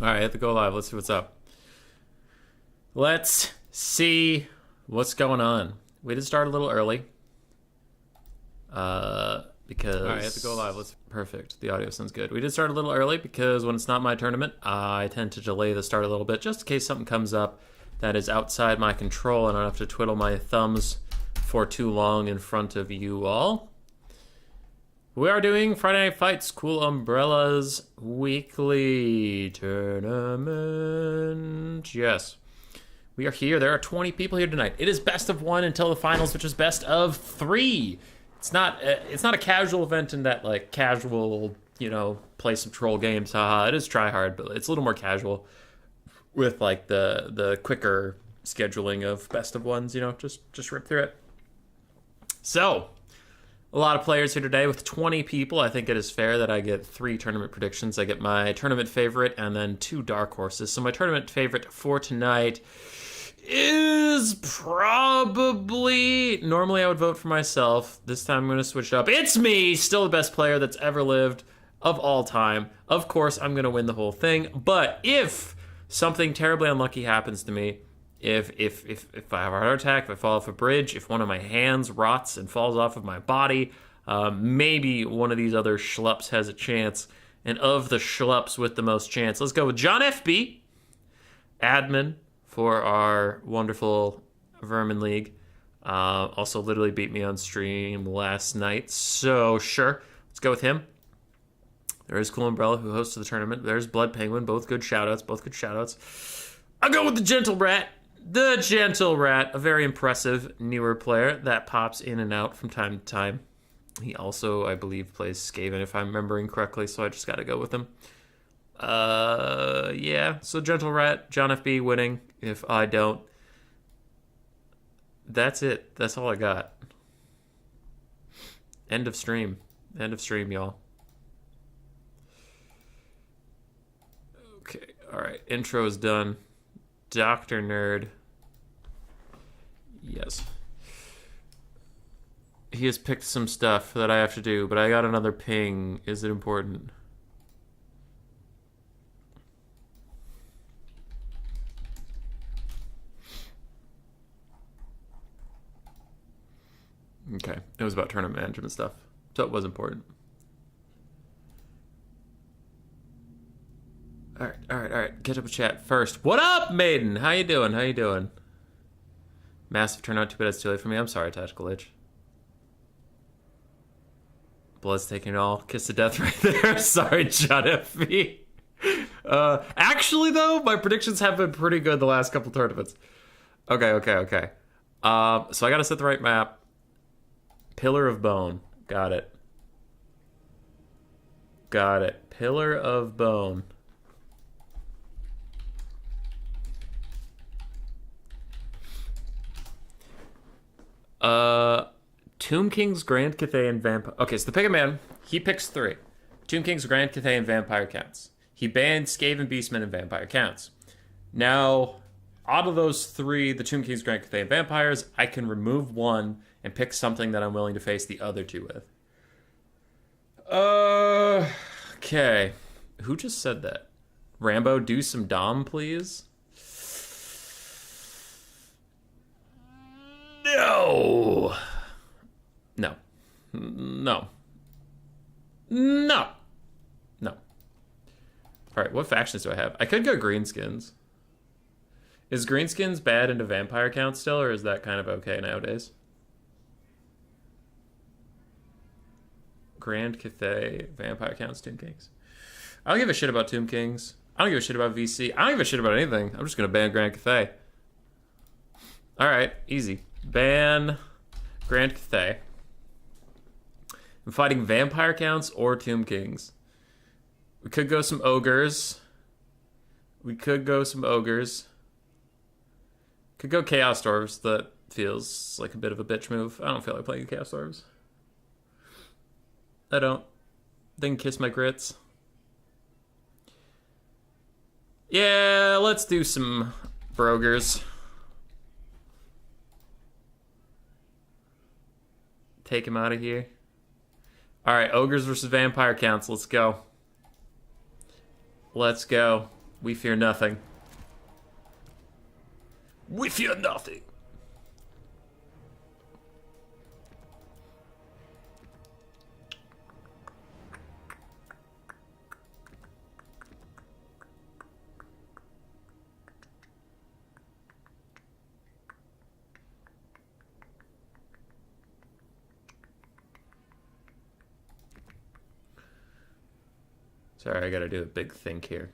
All right, hit the go live. Let's see what's up. Let's see what's going on. We did start a little early. Because... All right, hit the go live. Perfect. The audio sounds good. We did start a little early because when it's not my tournament, I tend to delay the start a little bit just in case something comes up that is outside my control and I don't have to twiddle my thumbs for too long in front of you all. We are doing Friday Night Fights, Cool Umbrellas Weekly Tournament. Yes. We are here. There are 20 people here tonight. It is best of one until the finals, which is best of three. It's not a casual event in that, like, casual, play some troll games. Haha, it is try hard, but it's a little more casual with, like, the quicker scheduling of best of ones, just rip through it. So... a lot of players here today with 20 people. I think it is fair that I get 3 tournament predictions. I get my tournament favorite and then 2 dark horses. So my tournament favorite for tonight is probably... normally I would vote for myself. This time I'm going to switch it up. It's me! Still the best player that's ever lived of all time. Of course, I'm going to win the whole thing. But if something terribly unlucky happens to me... If I have a heart attack, if I fall off a bridge, if one of my hands rots and falls off of my body, maybe one of these other schlups has a chance. And of the schlups with the most chance, let's go with John FB, admin for our wonderful Vermin League. Also literally beat me on stream last night, so sure, let's go with him. There is Cool Umbrella, who hosted the tournament. There's Blood Penguin, both good shoutouts. I'll go with the Gentle Rat. The Gentle Rat, a very impressive newer player that pops in and out from time to time. He also, I believe, plays Skaven, if I'm remembering correctly, so I just gotta go with him. Yeah, so Gentle Rat, John FB winning, if I don't. That's it. That's all I got. End of stream. End of stream, y'all. Okay, alright, intro is done. Dr. Nerd. Yes. He has picked some stuff that I have to do, but I got another ping. Is it important? Okay. It was about tournament management stuff, so it was important. All right. Catch up with chat first. What up, Maiden? How you doing? Massive turnout. Too bad it's too late for me. I'm sorry, Tactical Itch. Blood's taking it all. Kiss of death right there. Sorry, John FB. Actually, though, my predictions have been pretty good the last couple tournaments. Okay. So I gotta set the right map. Pillar of Bone. Got it. Pillar of Bone. Tomb King's Grand Cathay and Vampire... Okay, so the pick a man, he picks 3. Tomb King's Grand Cathay and Vampire counts. He banned Skaven, Beastmen, and Vampire counts. Now, out of those 3, the Tomb King's Grand Cathay and Vampires, I can remove one and pick something that I'm willing to face the other 2 with. Okay. Who just said that? Rambo, do some Dom, please? No. Alright, what factions do I have? I could go Greenskins. Is Greenskins bad into vampire count still, or is that kind of okay nowadays? Grand Cathay, vampire counts, Tomb Kings. I don't give a shit about Tomb Kings. I don't give a shit about VC. I don't give a shit about anything. I'm just gonna ban Grand Cathay. Alright, easy. Ban Grand Cathay. I'm fighting vampire counts or Tomb Kings. We could go some ogres. Could go Chaos Dwarfs. That feels like a bit of a bitch move. I don't feel like playing Chaos Dwarfs. I don't. They can kiss my grits. Yeah, let's do some Brogers. Take him out of here. Alright, Ogres versus Vampire counts. Let's go. We fear nothing. We fear nothing. Sorry, I gotta do a big think here.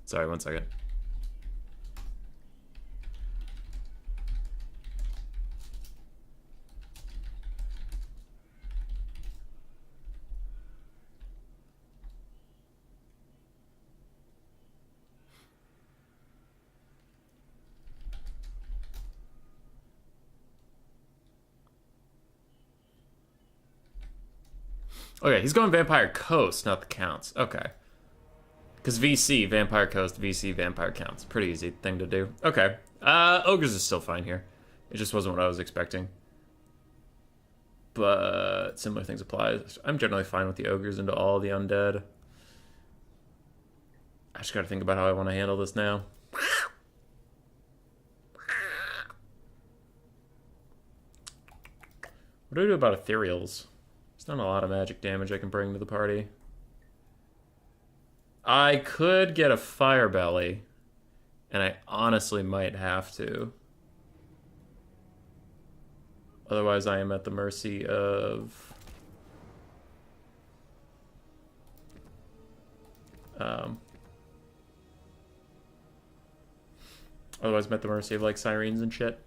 Sorry, one second. Okay, he's going Vampire Coast, not the Counts. Okay. Because VC, Vampire Coast, VC, Vampire Counts. Pretty easy thing to do. Okay. Ogres is still fine here. It just wasn't what I was expecting. But similar things apply. I'm generally fine with the Ogres into all the undead. I just gotta think about how I want to handle this now. What do I do about ethereals? There's not a lot of magic damage I can bring to the party. I could get a fire belly, and I honestly might have to. Otherwise, I am at the mercy of... otherwise, I'm at the mercy of, like, sirens and shit.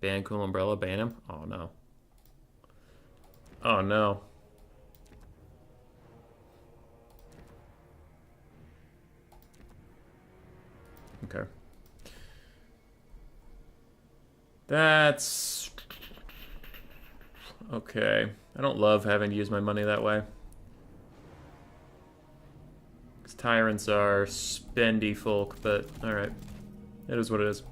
Ban Cool Umbrella, ban him? Oh, no. Oh, no. Okay. That's... okay. I don't love having to use my money that way. Because tyrants are spendy folk, but alright. It is what it is.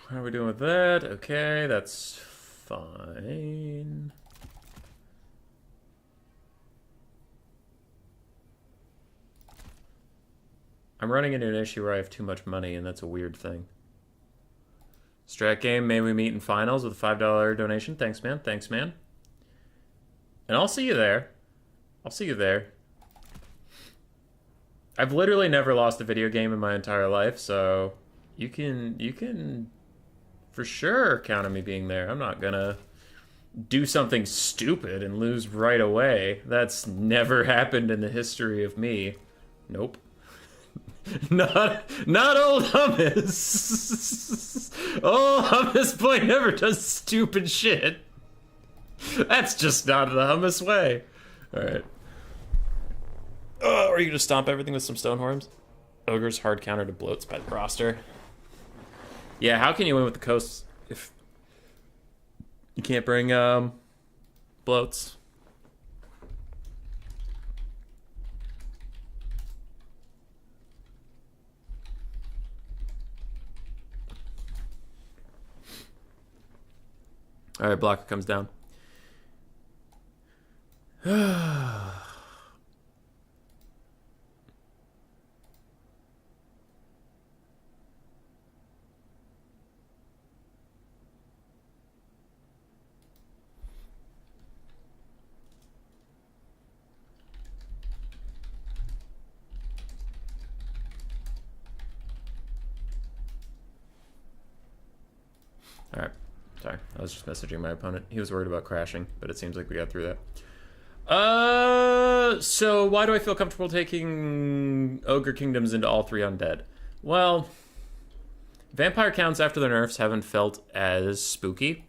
How are we doing with that? Okay, that's fine. I'm running into an issue where I have too much money, and that's a weird thing. Strat game, may we meet in finals with a $5 donation. Thanks, man. Thanks, man. And I'll see you there. I'll see you there. I've literally never lost a video game in my entire life, so you can for sure count on me being there. I'm not gonna do something stupid and lose right away. That's never happened in the history of me. Nope. Not old hummus. Old hummus boy never does stupid shit. That's just not the hummus way. Alright. Are you gonna stomp everything with some stone horns? Ogres hard counter to bloats by the roster. Yeah, how can you win with the coasts if you can't bring bloats? Alright, blocker comes down. Alright. Sorry, I was just messaging my opponent. He was worried about crashing, but it seems like we got through that. So why do I feel comfortable taking Ogre Kingdoms into all three undead? Well, Vampire counts after the nerfs haven't felt as spooky,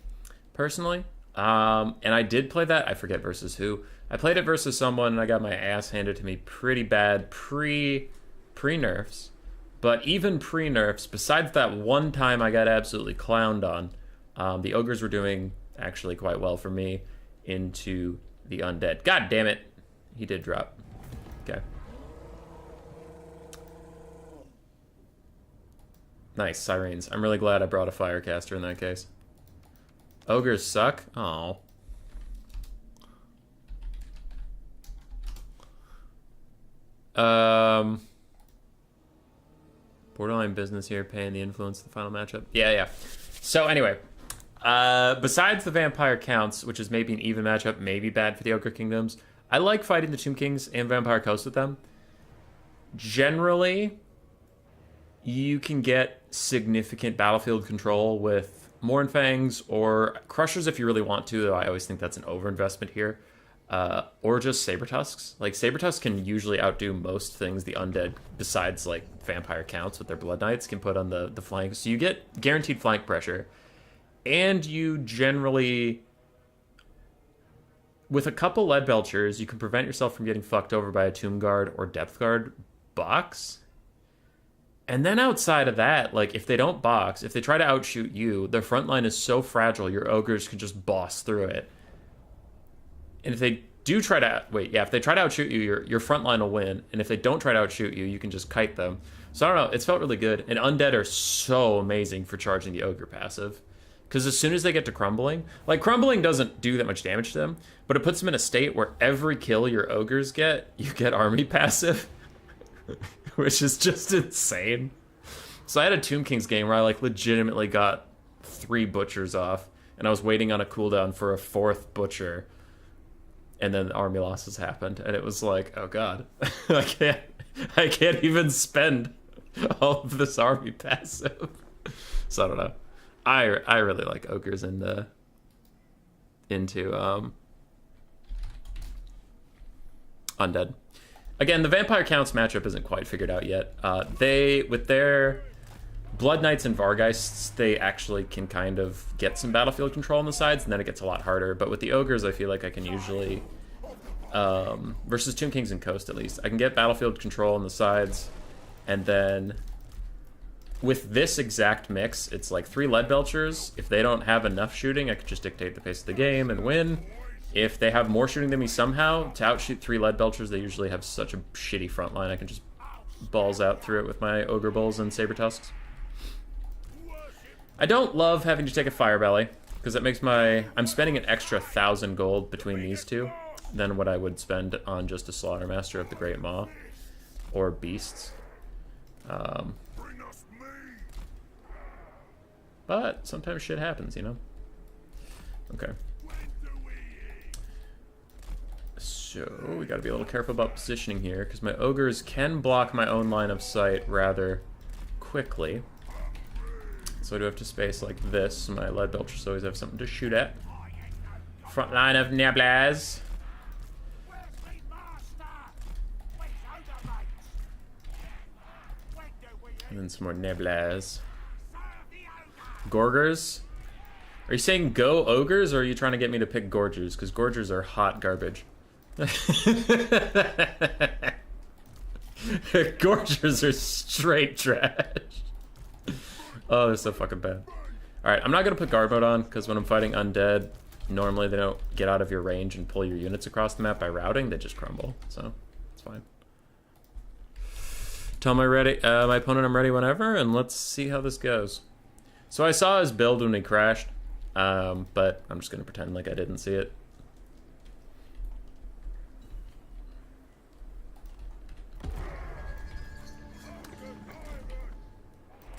personally. And I did play that. I forget versus who. I played it versus someone, and I got my ass handed to me pretty bad pre-nerfs. But even pre-nerfs, besides that one time I got absolutely clowned on, the Ogres were doing actually quite well for me into the undead. God damn it. He did drop. Okay. Nice, Sirens. I'm really glad I brought a Firecaster in that case. Ogres suck? Aw. Borderline business here, paying the influence of the final matchup. Yeah. So anyway, besides the Vampire counts, which is maybe an even matchup, maybe bad for the Ogre Kingdoms, I like fighting the Tomb Kings and Vampire Coast with them. Generally, you can get significant battlefield control with Mournfangs or Crushers if you really want to, though I always think that's an overinvestment here. Or just Sabertusks. Like, Sabertusks can usually outdo most things the undead, besides, like, Vampire counts with their Blood Knights, can put on the flank. So you get guaranteed flank pressure. And you generally, with a couple Lead Belchers, you can prevent yourself from getting fucked over by a Tomb Guard or Depth Guard box. And then outside of that, like, if they don't box, if they try to outshoot you, their front line is so fragile, your Ogres can just boss through it. And if they do try to, if they try to outshoot you, your front line will win. And if they don't try to outshoot you, you can just kite them. So I don't know, it's felt really good. And Undead are so amazing for charging the Ogre passive. Because as soon as they get to Crumbling, like, Crumbling doesn't do that much damage to them, but it puts them in a state where every kill your Ogres get, you get Army passive. Which is just insane. So I had a Tomb Kings game where I, like, legitimately got 3 Butchers off, and I was waiting on a cooldown for a 4th Butcher, and then the army losses happened, and it was like, oh god, I can't even spend all of this army passive. So I don't know. I really like Ogres into Undead. Again, the Vampire Counts matchup isn't quite figured out yet. They, with their Blood Knights and Vargheists, they actually can kind of get some battlefield control on the sides, and then it gets a lot harder. But with the Ogres, I feel like I can usually, versus Tomb Kings and Coast at least, I can get battlefield control on the sides, and then with this exact mix, it's like 3 Lead Belchers. If they don't have enough shooting, I can just dictate the pace of the game and win. If they have more shooting than me somehow, to outshoot 3 Lead Belchers, they usually have such a shitty front line. I can just balls out through it with my Ogre Bulls and Sabertusks. I don't love having to take a Fire Belly, because it makes I'm spending an extra 1,000 gold between these two than what I would spend on just a Slaughtermaster of the Great Maw or Beasts. But sometimes shit happens, you know? Okay. So, we gotta be a little careful about positioning here, because my Ogres can block my own line of sight rather quickly. So I do have to space like this, so my Lead Belchers always have something to shoot at. Front line of Neblas. And then some more Neblas. Gorgers? Are you saying go Ogres, or are you trying to get me to pick Gorgers? Because Gorgers are hot garbage. Gorgers are straight trash. Oh, they're so fucking bad. Alright, I'm not going to put guard mode on, because when I'm fighting undead, normally they don't get out of your range and pull your units across the map by routing, they just crumble. So, it's fine. Tell my opponent I'm ready whenever, and let's see how this goes. So I saw his build when he crashed, but I'm just going to pretend like I didn't see it.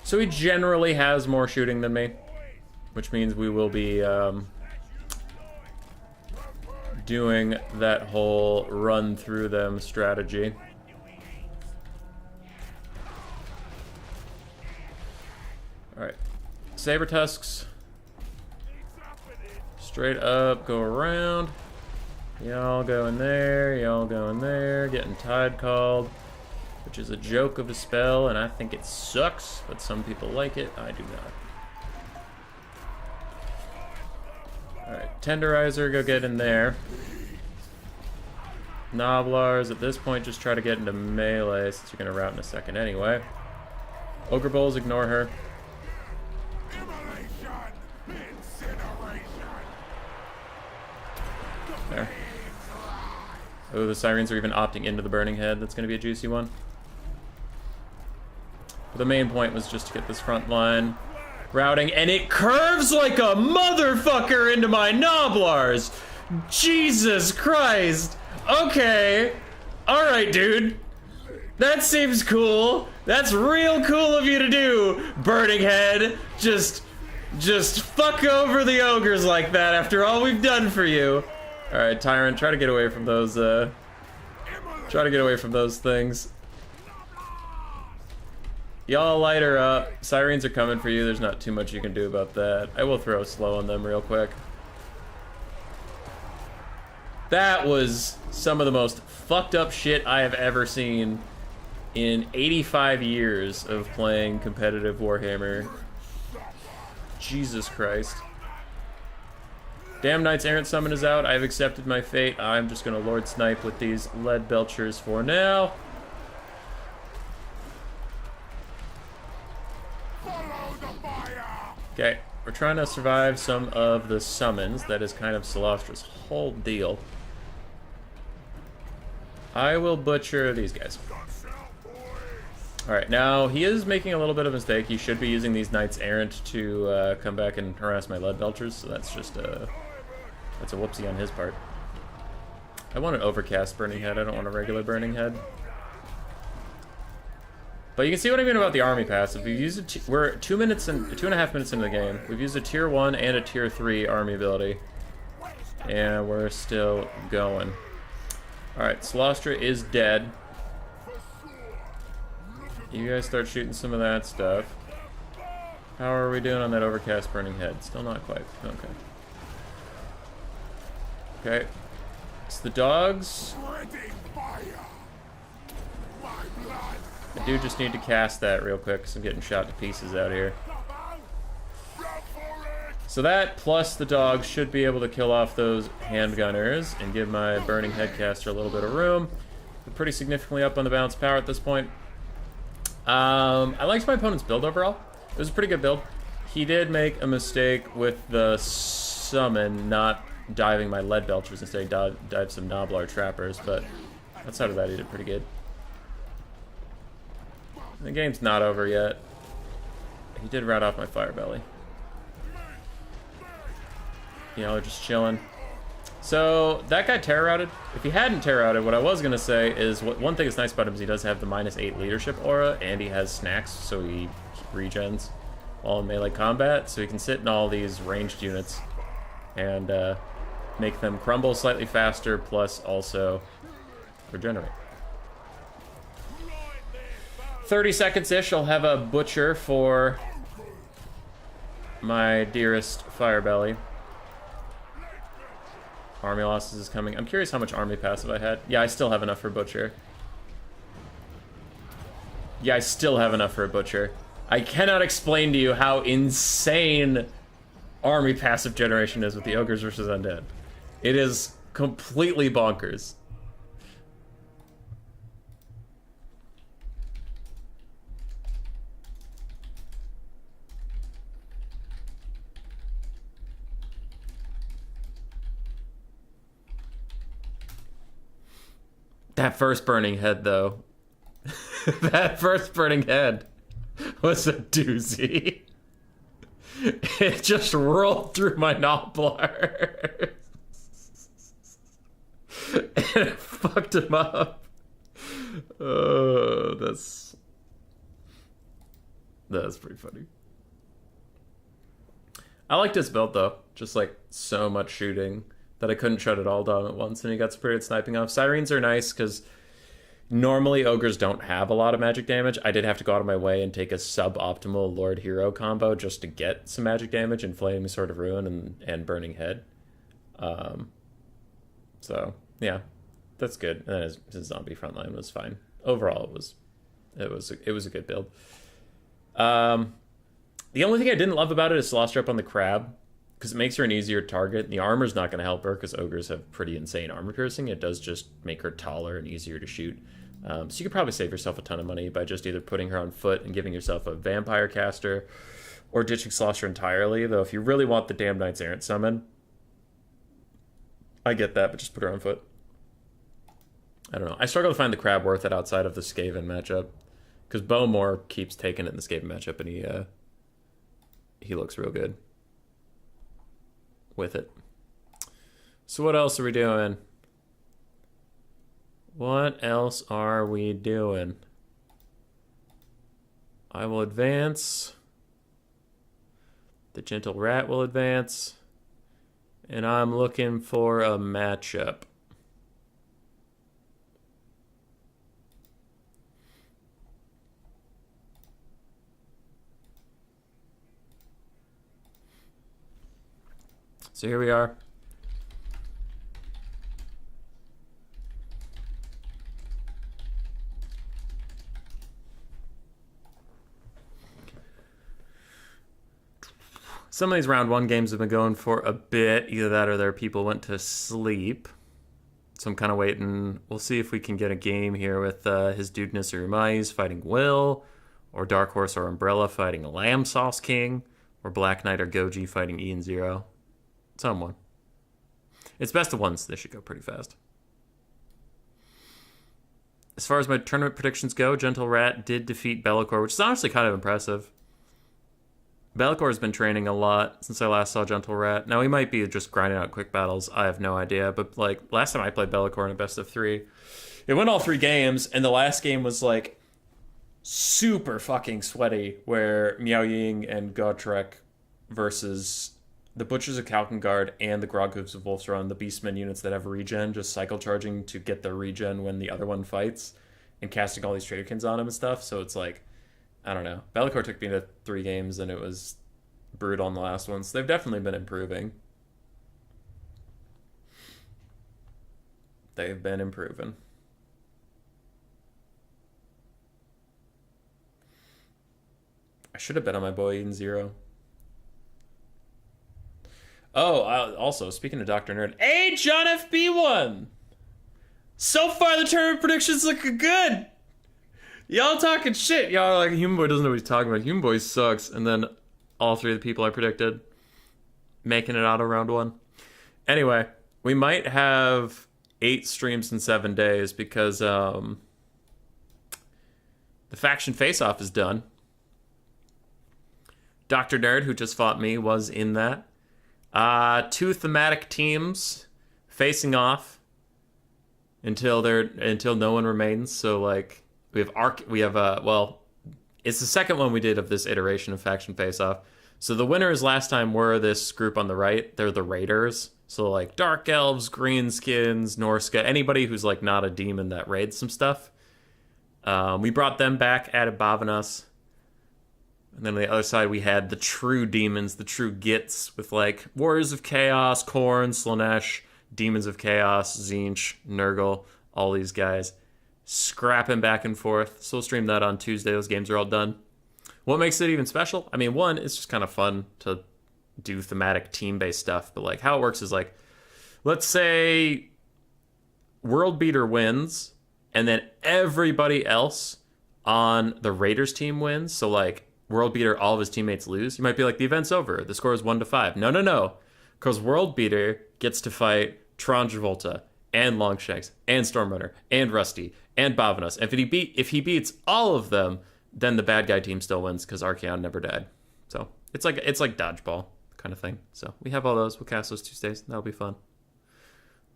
So he generally has more shooting than me, which means we will be doing that whole run through them strategy. Alright, Sabertusks, straight up, go around, y'all go in there, getting tide called. The which is a joke of a spell, and I think it sucks, but some people like it. I do not. Alright, Tenderizer, go get in there. Noblars, at this point, just try to get into melee, since you're going to rout in a second anyway. Ogre Bowls, ignore her. There. Oh, the Sirens are even opting into the Burning Head. That's going to be a juicy one. But the main point was just to get this front line routing, and it curves like a motherfucker into my Noblars! Jesus Christ! Okay. Alright, dude. That seems cool. That's real cool of you to do, Burning Head. Just fuck over the ogres like that after all we've done for you. Alright, Tyrant, try to get away from those, things. Y'all light her up. Sirens are coming for you. There's not too much you can do about that. I will throw slow on them real quick. That was some of the most fucked up shit I have ever seen in 85 years of playing competitive Warhammer. Jesus Christ. Damn Knight's Errant Summon is out. I've accepted my fate. I'm just gonna Lord Snipe with these lead belchers for now. Okay, we're trying to survive some of the summons. That is kind of Solostra's whole deal. I will butcher these guys. Alright, now he is making a little bit of a mistake. He should be using these Knights Errant to come back and harass my lead belchers, so that's just that's a whoopsie on his part. I want an overcast Burning Head, I don't want a regular Burning Head. But you can see what I mean about the army passive. We've used we're 2.5 minutes into the game. We've used a tier 1 and a tier 3 army ability. And we're still going. Alright, Solostra is dead. You guys start shooting some of that stuff. How are we doing on that overcast Burning Head? Still not quite. Okay. Okay. It's the dogs. I do just need to cast that real quick because I'm getting shot to pieces out here. So that, plus the dogs, should be able to kill off those handgunners and give my Burning Headcaster a little bit of room. We're pretty significantly up on the balance power at this point. I liked my opponent's build overall. It was a pretty good build. He did make a mistake with the summon, not diving my lead belchers, instead dive some Noblar trappers, but outside of that he did pretty good. The game's not over yet. He did rout off my fire belly. You know, they're just chilling. So that guy terror routed. If he hadn't terror routed, what I was gonna say is one thing that's nice about him is he does have the -8 leadership aura, and he has snacks, so he regens while in melee combat, so he can sit in all these ranged units and make them crumble slightly faster, plus also regenerate. 30 seconds-ish, I'll have a butcher for my dearest Firebelly. Army losses is coming. I'm curious how much army passive I had. Yeah, I still have enough for butcher. Yeah, I still have enough for a butcher. I cannot explain to you how insane army passive generation is with the Ogres versus Undead. It is completely bonkers. That first Burning Head, though. That first Burning Head was a doozy. It just rolled through my Noblar. And it fucked him up. Oh, that's pretty funny. I liked his build, though. Just, like, so much shooting that I couldn't shut it all down at once, and he got some pretty good sniping off. Sirens are nice, because normally Ogres don't have a lot of magic damage. I did have to go out of my way and take a suboptimal Lord Hero combo just to get some magic damage in Flaming Sword of Ruin and Burning Head. So, yeah, that's good. And then his zombie frontline was fine. Overall, it was It was a good build. The only thing I didn't love about it is Celestia up on the crab, because it makes her an easier target. The armor's not going to help her because ogres have pretty insane armor piercing. It does just make her taller and easier to shoot. So you could probably save yourself a ton of money by just either putting her on foot and giving yourself a vampire caster, or ditching Celestia entirely. Though if you really want the Damned Knight's Errant summon, I get that, but just put her on foot. I don't know. I struggle to find the crab worth it outside of the Skaven matchup, because Bowmore keeps taking it in the Skaven matchup, and he looks real good with it. So what else are we doing? What else are we doing? I will advance. The Gentle Rat will advance. And I'm looking for a matchup. So here we are. Some of these round one games have been going for a bit. Either that or their people went to sleep. So I'm kind of waiting. We'll see if we can get a game here with his dude Nisarumais fighting Will, or Dark Horse or Umbrella fighting Lamb Sauce King, or Black Knight or Goji fighting Ian Zero. Someone. It's best of ones, so they should go pretty fast. As far as my tournament predictions go, Gentle Rat did defeat Be'lakor, which is honestly kind of impressive. Be'lakor has been training a lot since I last saw Gentle Rat. Now, he might be just grinding out quick battles. I have no idea. But, like, last time I played Be'lakor in a best of 3, it went all 3 games, and the last game was, like, super fucking sweaty, where Miao Ying and Gotrek versus the Butchers of Kalkengard and the Groghoofs of Wolfsrun, the Beastmen units that have regen, just cycle charging to get their regen when the other one fights, and casting all these Traderkins on him and stuff. So it's like, I don't know. Be'lakor took me to 3 games, and it was brutal on the last one. So they've definitely been improving. They've been improving. I should have bet on my boy Eden Zero. Oh, also, speaking of Dr. Nerd, hey, John FB1! So far, the tournament predictions looking good! Y'all talking shit. Y'all are like, Human Boy doesn't know what he's talking about. Human Boy sucks. And then all 3 of the people I predicted making it out of round 1. Anyway, we might have 8 streams in 7 days because the faction face-off is done. Dr. Nerd, who just fought me, was in that. 2 thematic teams facing off until no one remains. So like well, it's the second one we did of this iteration of faction face off. So the winners last time were this group on the right. They're the Raiders. So like Dark Elves, Greenskins, Norsca, anybody who's like not a demon that raids some stuff. We brought them back, added Bavanas. And then on the other side, we had the true demons, the true Gits, with like Warriors of Chaos, Khorne, Slanesh, Demons of Chaos, Tzeentch, Nurgle, all these guys scrapping back and forth. So we'll stream that on Tuesday. Those games are all done. What makes it even special? I mean, one, it's just kind of fun to do thematic team-based stuff, but like how it works is like, let's say World Beater wins, and then everybody else on the Raiders team wins. So like World Beater, all of his teammates lose. You might be like, the event's over. The score is 1-5. No. Because World Beater gets to fight Tron Travolta and Longshanks and Stormrunner and Rusty and Bavanos. And if he beats all of them, then the bad guy team still wins because Archaon never died. So it's like dodgeball kind of thing. So we have all those. We'll cast those Tuesdays. That'll be fun.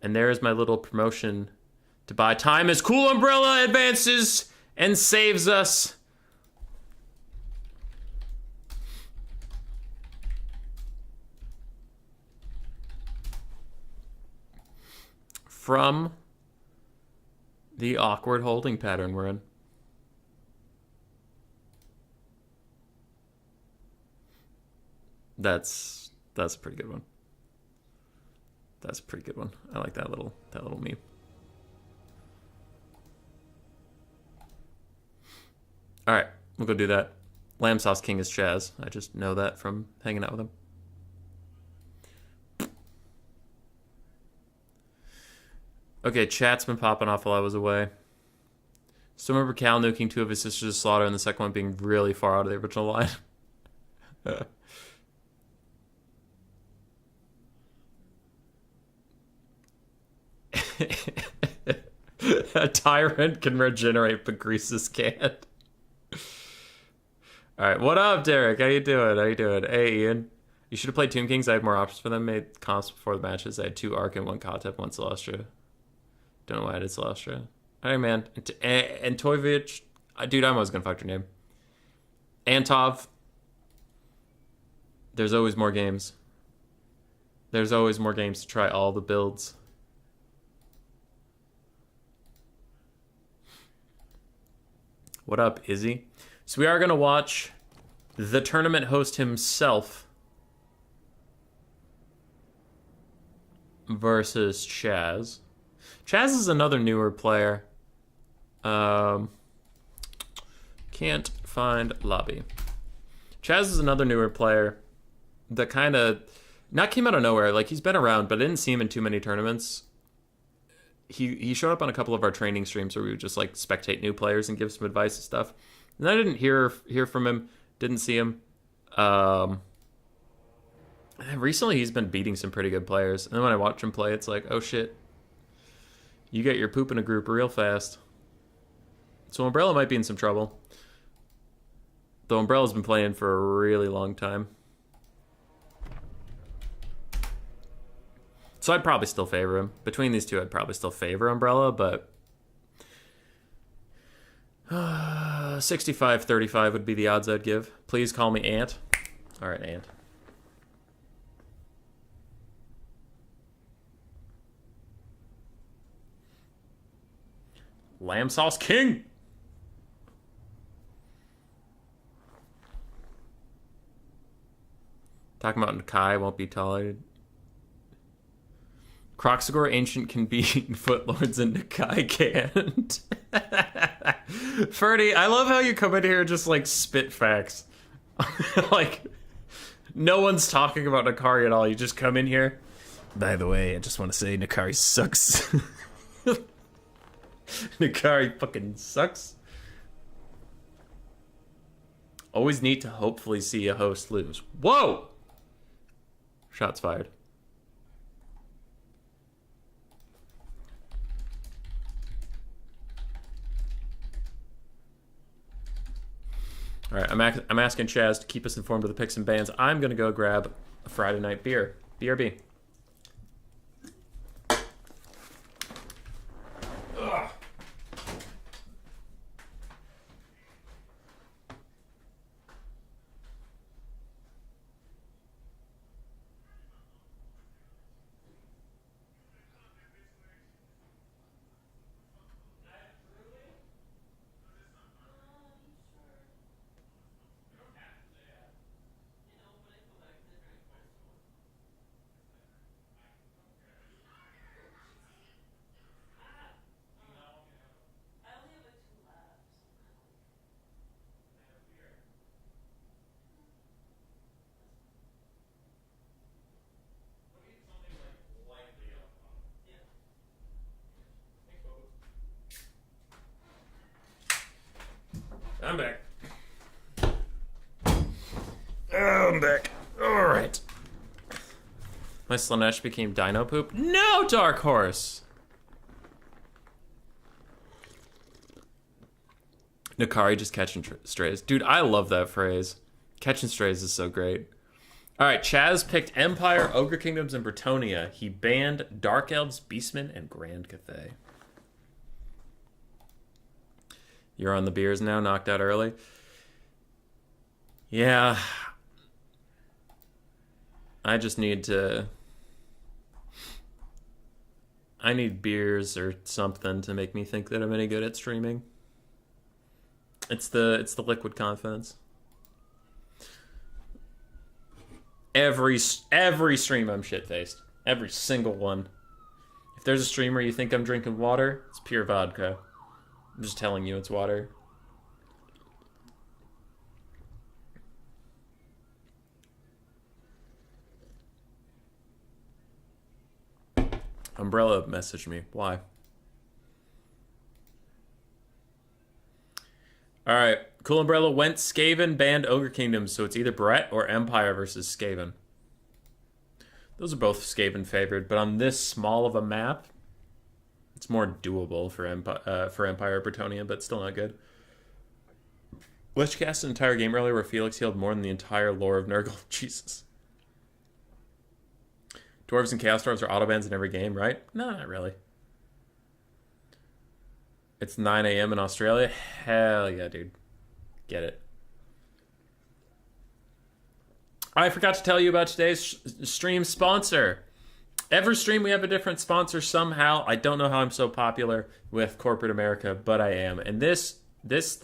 And there's my little promotion to buy time as Cool Umbrella advances and saves us. From the awkward holding pattern we're in. That's a pretty good one. That's a pretty good one. I like that little meme. All right, we'll go do that. Lamb Sauce King is Chaz. I just know that from hanging out with him. Okay, chat's been popping off while I was away. Still remember Cal nuking 2 of his sisters to slaughter and the second one being really far out of the original line. A tyrant can regenerate, but Greases can't. Alright, what up, Derek? How you doing? Hey, Ian. You should have played Tomb Kings. I had more options for them. Made comps before the matches. I had 2 Arc and 1 Kotep, 1 Celestia. Don't know why I did Celestia. Alright, man. And Toyvich. Dude, I'm always gonna fuck your name. Antov. There's always more games. There's always more games to try all the builds. What up, Izzy? So we are going to watch the tournament host himself versus Chaz. Chaz is another newer player. Can't find lobby. Chaz is another newer player that kind of not came out of nowhere. Like, he's been around, but I didn't see him in too many tournaments. He showed up on a couple of our training streams where we would just like spectate new players and give some advice and stuff. And I didn't hear from him, didn't see him. Recently he's been beating some pretty good players. And then when I watch him play, it's like, oh shit. You get your poop in a group real fast. So Umbrella might be in some trouble. Though Umbrella's been playing for a really long time. So I'd probably still favor him. Between these two, I'd probably still favor Umbrella, but 65-35 would be the odds I'd give. Please call me Ant. All right, Ant. Lamb Sauce King! Talking about Nakai won't be tolerated. Croxagore Ancient can beat Footlords and Nakai can't. Ferdy, I love how you come in here and just like spit facts. Like, no one's talking about Nakari at all. You just come in here. By the way, I just want to say Nakari sucks. Nakari fucking sucks. Always need to hopefully see a host lose. Whoa! Shots fired. All right, I'm asking Chaz to keep us informed of the picks and bans. I'm going to go grab a Friday night beer. BRB. Ugh. I'm back. I'm back. All right. My Slanesh became dino poop? No, Dark Horse! Nakari just catching strays. Dude, I love that phrase. Catching strays is so great. All right, Chaz picked Empire, Ogre Kingdoms, and Bretonnia. He banned Dark Elves, Beastmen, and Grand Cathay. You're on the beers now, knocked out early. Yeah. I just need to... I need beers or something to make me think that I'm any good at streaming. It's the liquid confidence. Every stream I'm shit-faced. Every single one. If there's a stream where you think I'm drinking water, it's pure vodka. I'm just telling you it's water. Umbrella messaged me. Why? Alright. Cool Umbrella went Skaven, banned Ogre Kingdoms, so it's either Brett or Empire versus Skaven. Those are both Skaven favored, but on this small of a map, it's more doable for Empire Bretonnia, but still not good. Let's cast an entire game earlier where Felix healed more than the entire lore of Nurgle. Jesus. Dwarves and Chaos Dwarves are autobans in every game, right? No, not really. It's 9 a.m. in Australia? Hell yeah, dude. Get it. I forgot to tell you about today's stream sponsor. Every stream we have a different sponsor somehow. I don't know how I'm so popular with corporate America, but I am. And this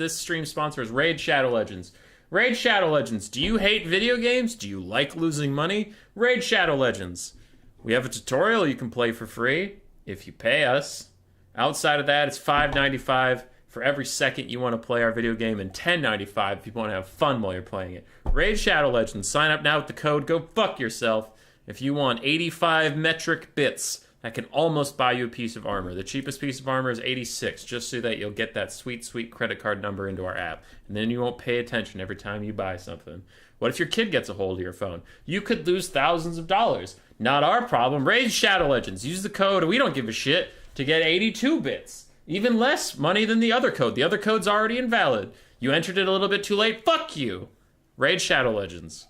stream sponsor is Raid Shadow Legends. Raid Shadow Legends. Do you hate video games? Do you like losing money? Raid Shadow Legends. We have a tutorial you can play for free if you pay us. Outside of that, it's $5.95 for every second you want to play our video game, and $10.95 if you want to have fun while you're playing it. Raid Shadow Legends. Sign up now with the code Go Fuck Yourself if you want 85 metric bits. That can almost buy you a piece of armor. The cheapest piece of armor is 86, just so that you'll get that sweet, sweet credit card number into our app. And then you won't pay attention every time you buy something. What if your kid gets a hold of your phone? You could lose thousands of dollars. Not our problem. Raid Shadow Legends. Use the code, we don't give a shit, to get 82 bits. Even less money than the other code. The other code's already invalid. You entered it a little bit too late. Fuck you. Raid Shadow Legends.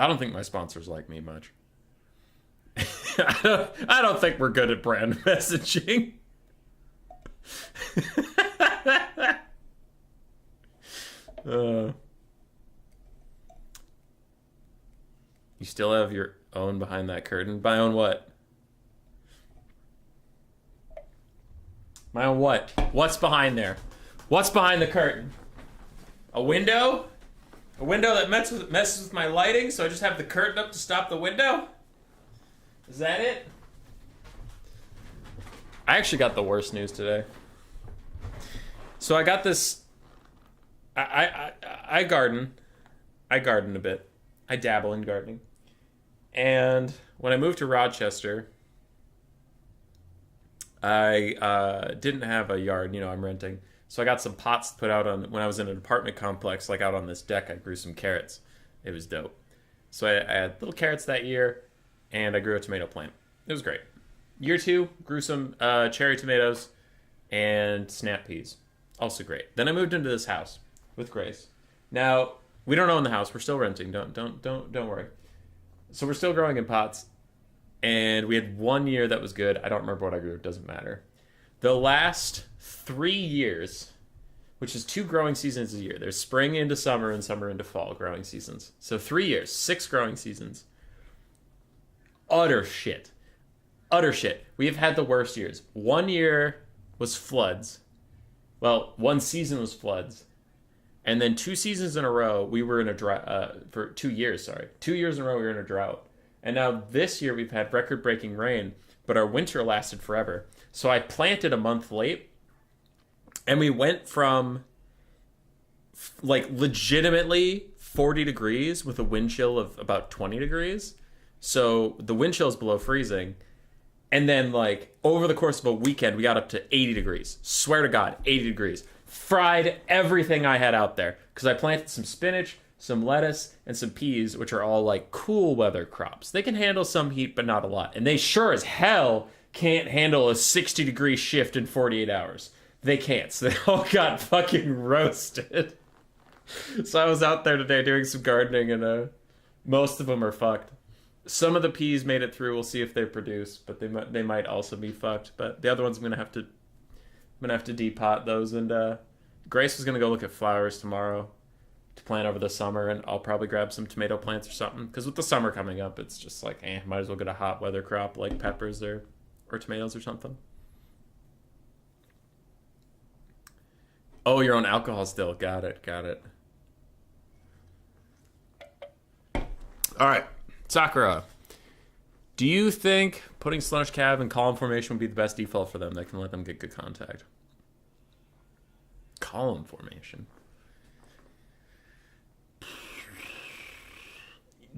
I don't think my sponsors like me much. I don't think we're good at brand messaging. You still have your own behind that curtain? My own what? My own what? What's behind there? What's behind the curtain? A window? A window that messes with my lighting, so I just have the curtain up to stop the window? Is that it? I actually got the worst news today. So I got this... I garden. I garden a bit. I dabble in gardening. And when I moved to Rochester, I didn't have a yard. You know, I'm renting. So I got some pots to put out on, when I was in an apartment complex, like out on this deck, I grew some carrots. It was dope. So I had little carrots that year, and I grew a tomato plant. It was great. Year 2, grew some cherry tomatoes and snap peas. Also great. Then I moved into this house with Grace. Now, we don't own the house. We're still renting. Don't worry. So we're still growing in pots, and we had 1 year that was good. I don't remember what I grew. It doesn't matter. The last 3 years, which is 2 growing seasons a year. There's spring into summer and summer into fall growing seasons. So 3 years, 6 growing seasons. Utter shit. Utter shit. We have had the worst years. 1 year was floods. Well, 1 season was floods. And then 2 seasons in a row, we were in a drought, for 2 years, sorry. 2 years in a row, we were in a drought. And now this year, we've had record-breaking rain, but our winter lasted forever. So I planted a month late, and we went from, like, legitimately 40 degrees with a wind chill of about 20 degrees. So the wind chill is below freezing. And then, like, over the course of a weekend, we got up to 80 degrees. Swear to God, 80 degrees. Fried everything I had out there. Because I planted some spinach, some lettuce, and some peas, which are all, like, cool weather crops. They can handle some heat, but not a lot. And they sure as hell can't handle a 60-degree shift in 48 hours. They can't. So they all got fucking roasted. So I was out there today doing some gardening, and most of them are fucked. Some of the peas made it through. We'll see if they produce, but they might also be fucked. But the other ones I'm gonna have to depot those. And Grace was gonna go look at flowers tomorrow to plant over the summer, and I'll probably grab some tomato plants or something. Because with the summer coming up, it's just like, might as well get a hot weather crop like peppers or tomatoes or something. Oh, your own alcohol still. Got it. All right. Sakura, do you think putting Sludge Cav in column formation would be the best default for them that can let them get good contact? Column formation.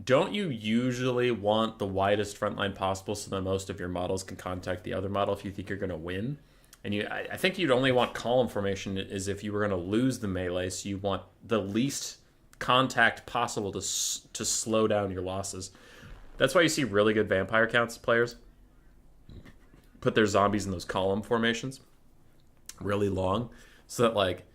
don't you usually want the widest front line possible so that most of your models can contact the other model if you think you're going to win? And I think you'd only want column formation is if you were going to lose the melee, so you want the least contact possible to slow down your losses. That's why you see really good vampire counts players put their zombies in those column formations really long, so that like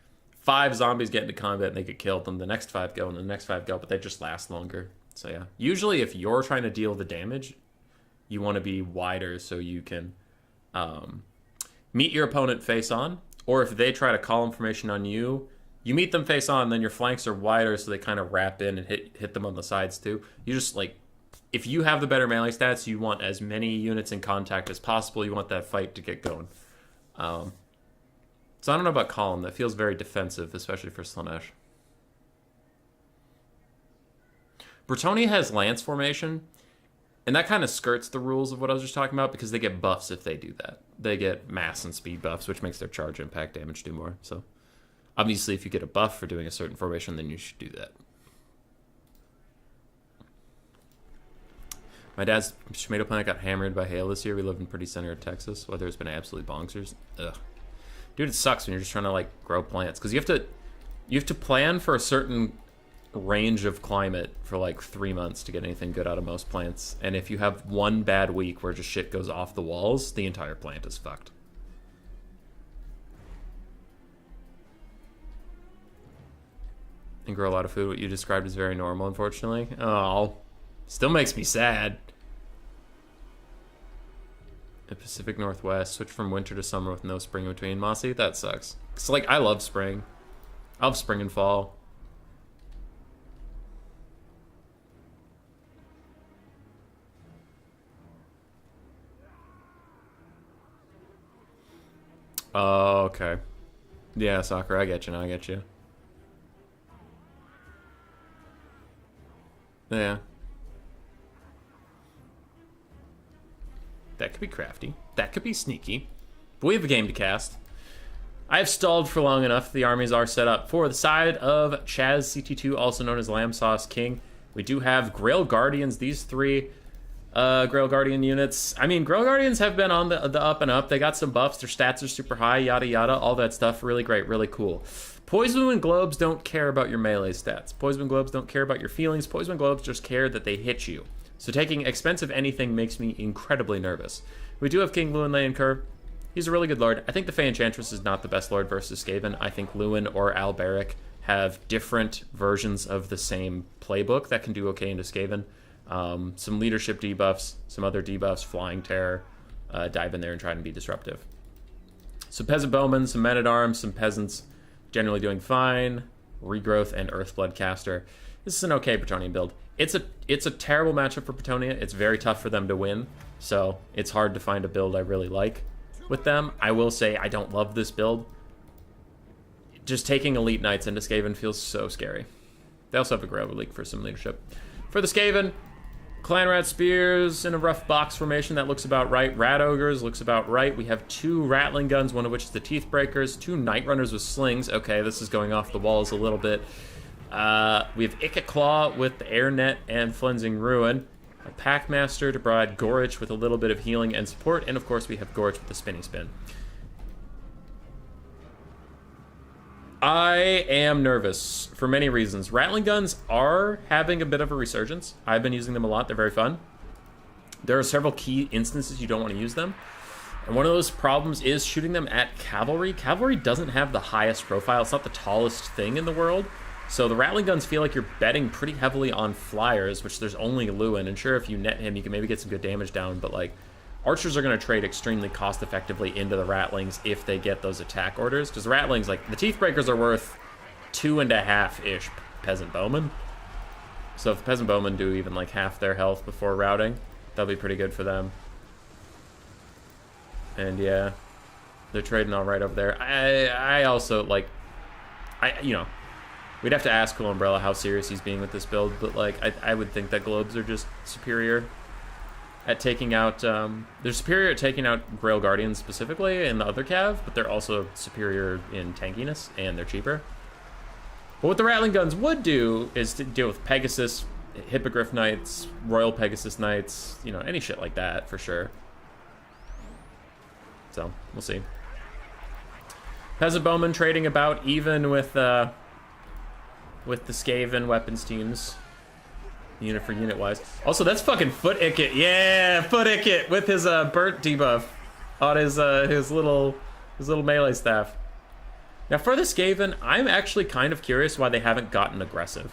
5 zombies get into combat and they get killed, and the next 5 go, and the next 5 go, but they just last longer. So yeah, usually if you're trying to deal the damage, you want to be wider so you can meet your opponent face on, or if they try to column formation on you, you meet them face on, then your flanks are wider so they kind of wrap in and hit them on the sides too. You just like, if you have the better melee stats, you want as many units in contact as possible. You want that fight to get going. So I don't know about column. That feels very defensive, especially for Slaanesh. Bretonnia has lance formation, and that kind of skirts the rules of what I was just talking about because they get buffs if they do that. They get mass and speed buffs, which makes their charge impact damage do more. So obviously if you get a buff for doing a certain formation, then you should do that. My dad's tomato plant got hammered by hail this year. We live in pretty center of Texas. Weather has been absolutely bonkers. Ugh. Dude, it sucks when you're just trying to like grow plants because you have to plan for a certain range of climate for like 3 months to get anything good out of most plants. And if you have one bad week where just shit goes off the walls, the entire plant is fucked. And grow a lot of food. What you described is very normal, unfortunately. Oh, still makes me sad. The Pacific Northwest, switch from winter to summer with no spring in between. Mossy, that sucks. It's like, I love spring. I love spring and fall. Oh, okay. Yeah, soccer, I get you now, I get you. Yeah. That could be crafty. That could be sneaky. But we have a game to cast. I have stalled for long enough. The armies are set up. For the side of Chaz CT2, also known as Lamb Sauce King, we do have Grail Guardians. These 3 Grail Guardian units. I mean, Grail Guardians have been on the up and up. They got some buffs. Their stats are super high, yada yada. All that stuff. Really great, really cool. Poison Wind Globes don't care about your melee stats. Poison Wind Globes don't care about your feelings. Poison Wind Globes just care that they hit you. So taking expensive anything makes me incredibly nervous. We do have King Lewin Leoncoeur. He's a really good lord. I think the Fey Enchantress is not the best lord versus Skaven. I think Lewin or Alberic have different versions of the same playbook that can do okay into Skaven. Some leadership debuffs, some other debuffs, Flying Terror, dive in there and try and be disruptive. So Peasant Bowmen, some Men-at-Arms, some Peasants generally doing fine. Regrowth and Earthblood Caster. This is an okay Bretonnian build. It's a terrible matchup for Bretonnia. It's very tough for them to win, so it's hard to find a build I really like with them. I will say I don't love this build. Just taking Elite Knights into Skaven feels so scary. They also have a Grail League for some leadership. For the Skaven, Clan Rat Spears in a rough box formation, that looks about right. Rat Ogres looks about right. We have 2 Rattling Guns, one of which is the Teeth Breakers, 2 Night Runners with Slings. Okay, this is going off the walls a little bit. We have Ikat Claw with the Air Net and Flensing Ruin. A Packmaster to provide Gorich with a little bit of healing and support. And of course we have Gorich with the Spinny Spin. I am nervous for many reasons. Rattling Guns are having a bit of a resurgence. I've been using them a lot. They're very fun. There are several key instances you don't want to use them. And one of those problems is shooting them at Cavalry. Cavalry doesn't have the highest profile. It's not the tallest thing in the world. So the Rattling Guns feel like you're betting pretty heavily on Flyers, which there's only Lewin. And sure, if you net him, you can maybe get some good damage down. But like, Archers are going to trade extremely cost effectively into the Rattlings if they get those attack orders. Because the Rattlings, like, the Teeth Breakers are worth 2.5-ish Peasant Bowmen. So if the Peasant Bowmen do even like half their health before routing, that'll be pretty good for them. And yeah, they're trading all right over there. I also, like, you know, we'd have to ask Cool Umbrella how serious he's being with this build, but like, I would think that Globes are just superior at taking out, they're superior at taking out Grail Guardians specifically in the other cav, but they're also superior in tankiness, and they're cheaper. But what the Rattling Guns would do is to deal with Pegasus, Hippogriff Knights, Royal Pegasus Knights, you know, any shit like that for sure. So, we'll see. Peasant Bowman trading about even with the Skaven weapons teams. Unit for unit wise. Also, that's fucking Foot Icket. Yeah, Foot Icket with his burnt debuff on his little melee staff. Now for the Skaven, I'm actually kind of curious why they haven't gotten aggressive.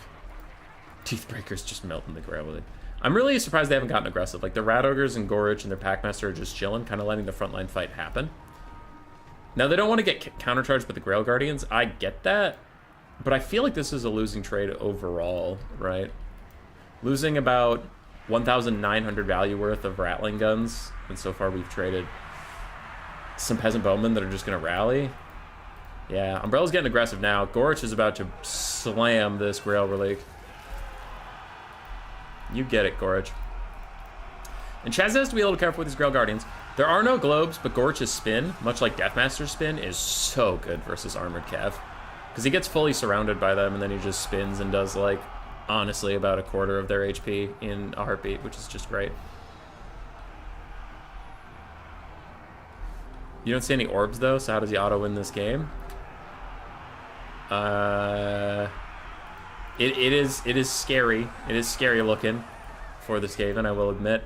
Teethbreakers just melting the grail with it. I'm really surprised they haven't gotten aggressive. Like the Rat Ogres and Gorich and their Packmaster are just chilling, kind of letting the frontline fight happen. Now they don't want to get countercharged by the Grail Guardians. I get that, but I feel like this is a losing trade overall, right? Losing about 1,900 value worth of Rattling Guns, and so far we've traded some Peasant Bowmen that are just going to rally. Yeah, Umbrella's getting aggressive now. Gorich is about to slam this Grail Relic. You get it, Gorich. And Chaz has to be a little careful with his Grail Guardians. There are no globes, but Gorich's spin, much like Deathmaster's spin, is so good versus Armored Cav. Because he gets fully surrounded by them, and then he just spins and does, like, honestly, about a quarter of their HP in a heartbeat, which is just great. You don't see any orbs, though, so how does he auto-win this game? It is scary. It is scary looking for the Skaven, I will admit.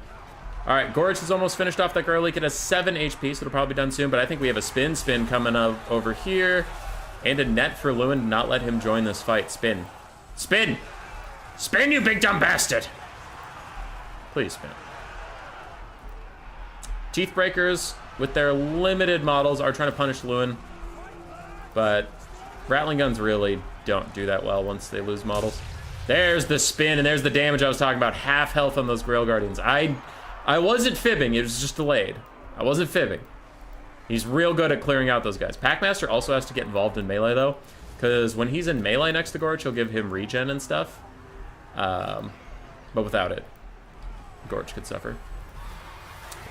Alright, Gorich is almost finished off that Grail Leak. It has 7 HP, so it'll probably be done soon, but I think we have a spin coming up over here. And a net for Lewin to not let him join this fight. Spin. Spin! Spin, you big dumb bastard! Please spin. Teethbreakers, with their limited models, are trying to punish Lewin. But Rattling Guns really don't do that well once they lose models. There's the spin, and there's the damage I was talking about. Half health on those Grail Guardians. I wasn't fibbing, it was just delayed. I wasn't fibbing. He's real good at clearing out those guys. Packmaster also has to get involved in melee, though, because when he's in melee next to Gorich, he'll give him regen and stuff. But without it, Gorich could suffer.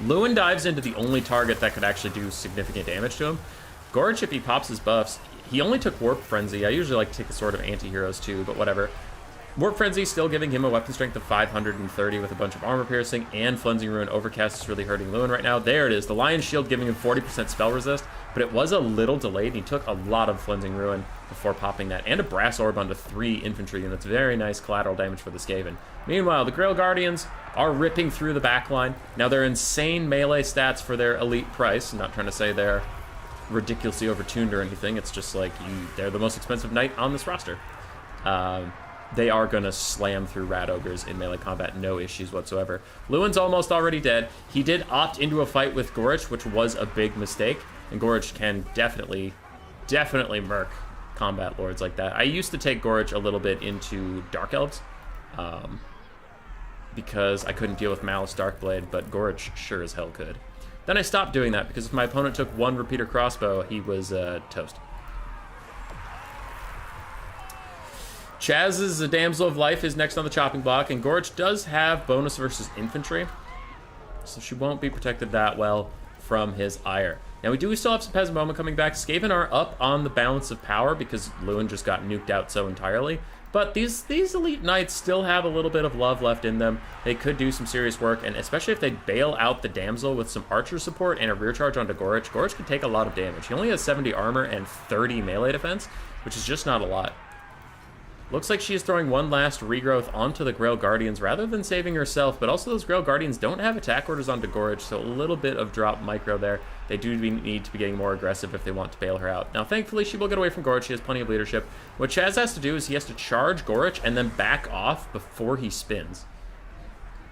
Lewin dives into the only target that could actually do significant damage to him. Gorich, if he pops his buffs, he only took Warp Frenzy. I usually like to take the Sword of Anti-Heroes too, but whatever. Warp Frenzy still giving him a weapon strength of 530 with a bunch of armor piercing, and Flensing Ruin Overcast is really hurting Lewin right now. There it is, the Lion's Shield giving him 40% spell resist, but it was a little delayed, and he took a lot of Flensing Ruin before popping that, and a Brass Orb onto 3 infantry units. Very nice collateral damage for the Skaven. Meanwhile, the Grail Guardians are ripping through the backline. Now, they're insane melee stats for their elite price. I'm not trying to say they're ridiculously overtuned or anything. It's just like, they're the most expensive knight on this roster. They are going to slam through Rat Ogres in melee combat, no issues whatsoever. Lewin's almost already dead. He did opt into a fight with Gorich, which was a big mistake, and Gorich can definitely murk combat lords like that. I used to take Gorich a little bit into Dark Elves, because I couldn't deal with Malice Darkblade, but Gorich sure as hell could. Then I stopped doing that, because if my opponent took 1 repeater crossbow, he was toast. Chaz's Damsel of Life is next on the chopping block, and Gorich does have bonus versus infantry, so she won't be protected that well from his ire. Now, we do still have some Peasant Bowmen coming back. Skaven are up on the balance of power because Lewin just got nuked out so entirely, but these elite knights still have a little bit of love left in them. They could do some serious work, and especially if they bail out the Damsel with some archer support and a rear charge onto Gorich, Gorich could take a lot of damage. He only has 70 armor and 30 melee defense, which is just not a lot. Looks like she is throwing one last regrowth onto the Grail Guardians rather than saving herself, but also those Grail Guardians don't have attack orders onto Gorich, so a little bit of drop micro there. They do need to be getting more aggressive if they want to bail her out. Now, thankfully, she will get away from Gorich. She has plenty of leadership. What Chaz has to do is he has to charge Gorich and then back off before he spins.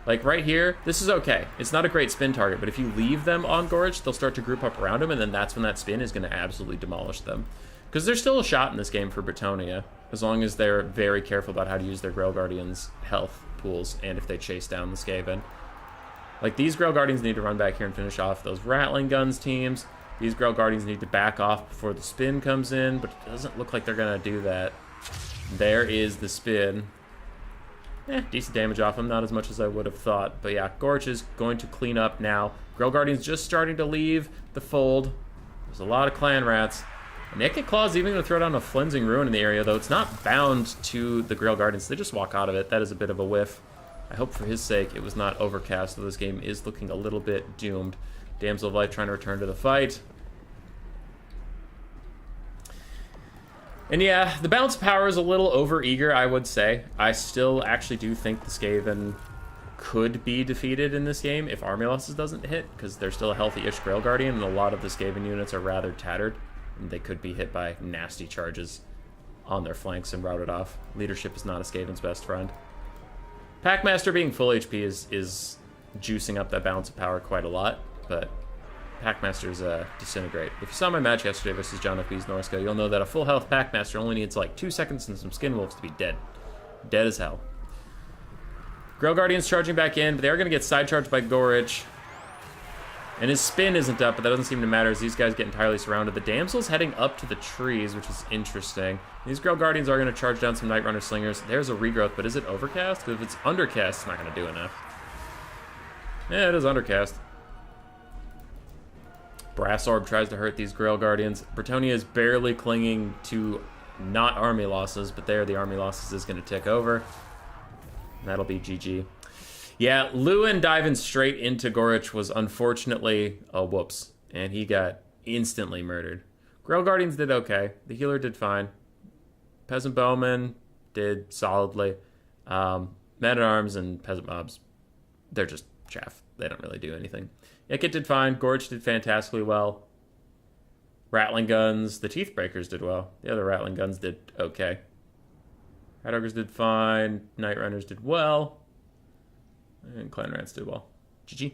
Like right here, this is okay. It's not a great spin target, but if you leave them on Gorich, they'll start to group up around him, and then that's when that spin is going to absolutely demolish them. Because there's still a shot in this game for Bretonnia, as long as they're very careful about how to use their Grail Guardians' health pools, and if they chase down the Skaven. Like, these Grail Guardians need to run back here and finish off those Rattling Guns teams. These Grail Guardians need to back off before the spin comes in, but it doesn't look like they're going to do that. There is the spin. Decent damage off him, not as much as I would have thought. But yeah, Gorich is going to clean up now. Grail Guardians just starting to leave the fold. There's a lot of clan rats. Naked Claw's even going to throw down a Flensing Ruin in the area, though it's not bound to the Grail Guardians. They just walk out of it. That is a bit of a whiff. I hope for his sake it was not overcast, though this game is looking a little bit doomed. Damsel of Light trying to return to the fight. And yeah, the balance of power is a little over-eager, I would say. I still actually do think the Skaven could be defeated in this game if Army Losses doesn't hit, because they're still a healthy-ish Grail Guardian, and a lot of the Skaven units are rather tattered. And they could be hit by nasty charges on their flanks and routed off. Leadership is not a Skaven's best friend. Packmaster being full HP is juicing up that balance of power quite a lot, but Packmasters disintegrate. If you saw my match yesterday versus John FB's Norsca, you'll know that a full health Packmaster only needs like 2 seconds and some Skin Wolves to be dead. Dead as hell. Grail Guardians charging back in, but they are going to get side charged by Gorich. And his spin isn't up, but that doesn't seem to matter as these guys get entirely surrounded. The Damsel's heading up to the trees, which is interesting. These Grail Guardians are going to charge down some Night Runner Slingers. There's a regrowth, but is it overcast? Because if it's undercast, it's not going to do enough. Yeah, it is undercast. Brass Orb tries to hurt these Grail Guardians. Bretonnia is barely clinging to not army losses, but there the army losses is going to tick over. And that'll be GG. Yeah, Lewin diving straight into Gorich was unfortunately a whoops, and he got instantly murdered. Grail Guardians did okay. The healer did fine. Peasant Bowmen did solidly. Men-at-Arms and Peasant Mobs, they're just chaff. They don't really do anything. Ikit did fine. Gorich did fantastically well. Rattling Guns, the Teethbreakers did well. The other Rattling Guns did okay. Rat Ogres did fine. Night Runners did well. And Clan Rats did well. GG.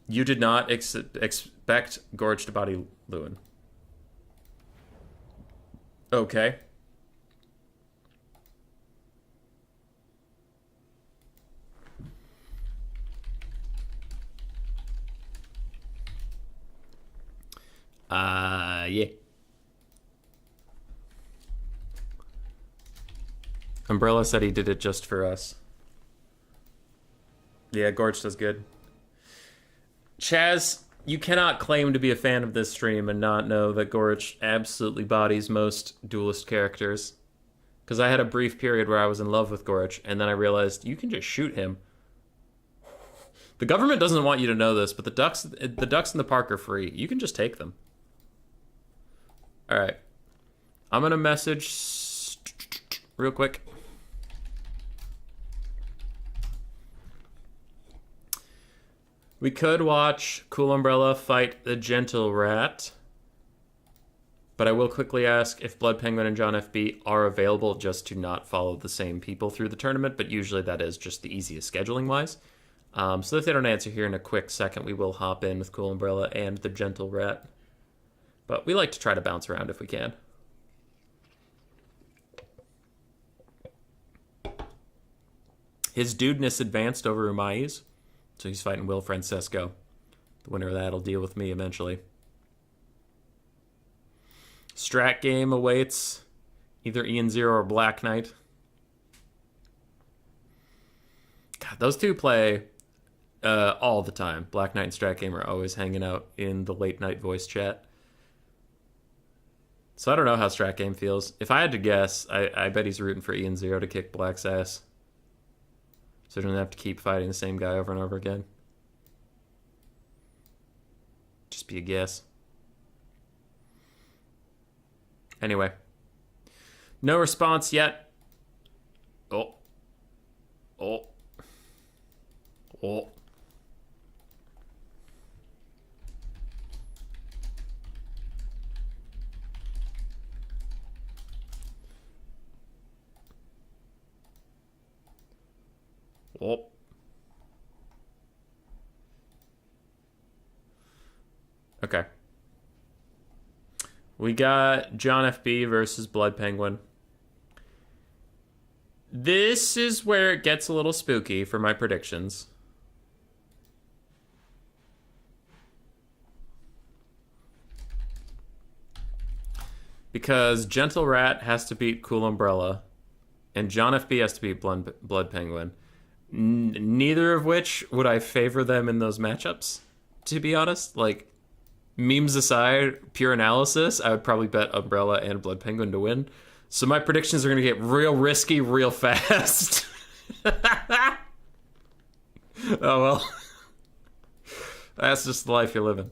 You did not expect Gorich to body Lewin. Okay. Yeah. Umbrella said he did it just for us. Yeah, Gorich does good. Chaz, you cannot claim to be a fan of this stream and not know that Gorich absolutely bodies most duelist characters. Because I had a brief period where I was in love with Gorich, and then I realized you can just shoot him. The government doesn't want you to know this, but the ducks in the park are free. You can just take them. All right. I'm going to message real quick. We could watch Cool Umbrella fight the Gentle Rat, but I will quickly ask if Blood Penguin and John FB are available just to not follow the same people through the tournament, but usually that is just the easiest scheduling-wise. So if they don't answer here in a quick second, we will hop in with Cool Umbrella and the Gentle Rat. But we like to try to bounce around if we can. His dudeness advanced over Umai's. So he's fighting Will Francesco. The winner of that will deal with me eventually. Strat game awaits either Ian Zero or Black Knight. God, those two play all the time. Black Knight and Strat Game are always hanging out in the late night voice chat. So I don't know how Strat Game feels. If I had to guess, I bet he's rooting for Ian Zero to kick Black's ass. So he doesn't have to keep fighting the same guy over and over again. Just be a guess. Anyway. No response yet. Oh. Oh. Oh. Oh. Okay. We got John FB versus Blood Penguin. This is where it gets a little spooky for my predictions. Because Gentle Rat has to beat Cool Umbrella, and John FB has to beat Blood Penguin. Neither of which would I favor them in those matchups, to be honest. Like, Memes aside, pure analysis, I would probably bet Umbrella and Blood Penguin to win. So my predictions are going to get real risky real fast. Oh, well. That's just the life you're living.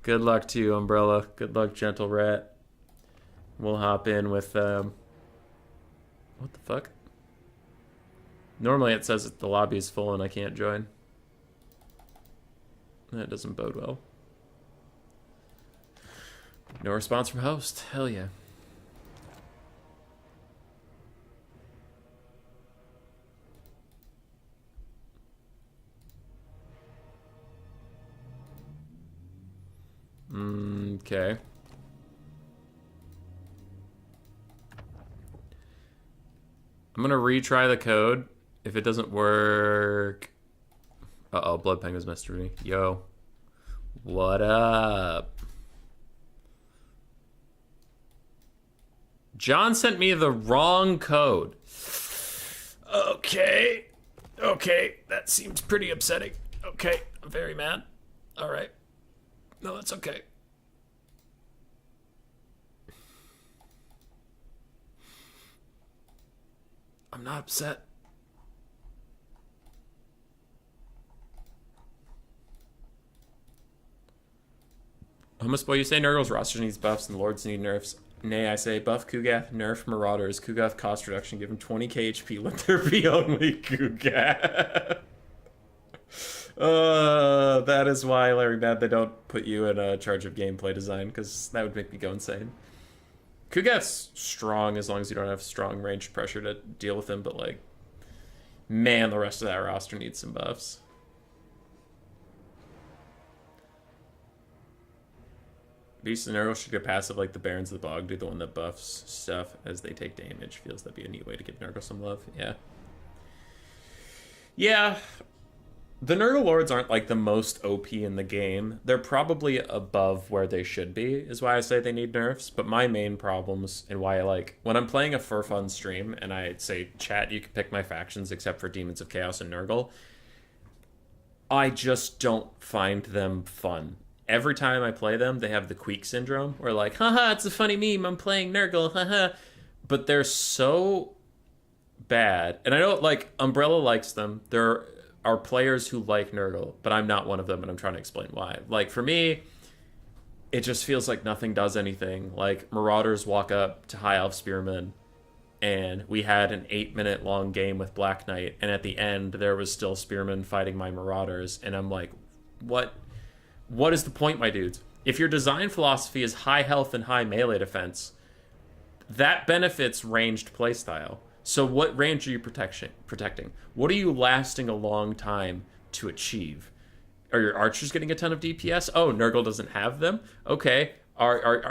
Good luck to you, Umbrella. Good luck, Gentle Rat. We'll hop in with, what the fuck? Normally it says that the lobby is full and I can't join. That doesn't bode well. No response from host. Hell yeah. Okay. I'm gonna retry the code. If it doesn't work... Uh-oh, Blood Penguin's messaged me. Yo. What up? John sent me the wrong code. Okay. Okay, that seems pretty upsetting. Okay, I'm very mad. All right. No, that's okay. I'm not upset. Hummus Boy, you say Nurgle's roster needs buffs and Lords need nerfs. Nay, I say buff Kugath, nerf Marauders, Kugath cost reduction, give him 20k HP, let there be only Kugath. That is why, Larry Bad, they don't put you in a charge of gameplay design, because that would make me go insane. Kugath's strong as long as you don't have strong ranged pressure to deal with him, but like, man, the rest of that roster needs some buffs. Beast and Nurgle should get passive like the Barons of the Bog do, the one that buffs stuff as they take damage. Feels that'd be a neat way to give Nurgle some love. Yeah. Yeah. The Nurgle Lords aren't like the most OP in the game. They're probably above where they should be, is why I say they need nerfs. But my main problems and why I like... When I'm playing a for fun stream and I say, chat, you can pick my factions except for Demons of Chaos and Nurgle, I just don't find them fun. Every time I play them, they have the Queek syndrome, where like, haha, it's a funny meme, I'm playing Nurgle, haha. But they're so bad. And I know, like, Umbrella likes them. There are players who like Nurgle, but I'm not one of them, and I'm trying to explain why. Like, for me, it just feels like nothing does anything. Like, Marauders walk up to High Elf Spearmen, and we had an 8-minute long game with Black Knight, and at the end, there was still Spearmen fighting my Marauders, and I'm like, what is the point, my dudes? If your design philosophy is high health and high melee defense, that benefits ranged playstyle. So what range are you protecting? What are you lasting a long time to achieve? Are your archers getting a ton of DPS? Oh, Nurgle doesn't have them? Okay.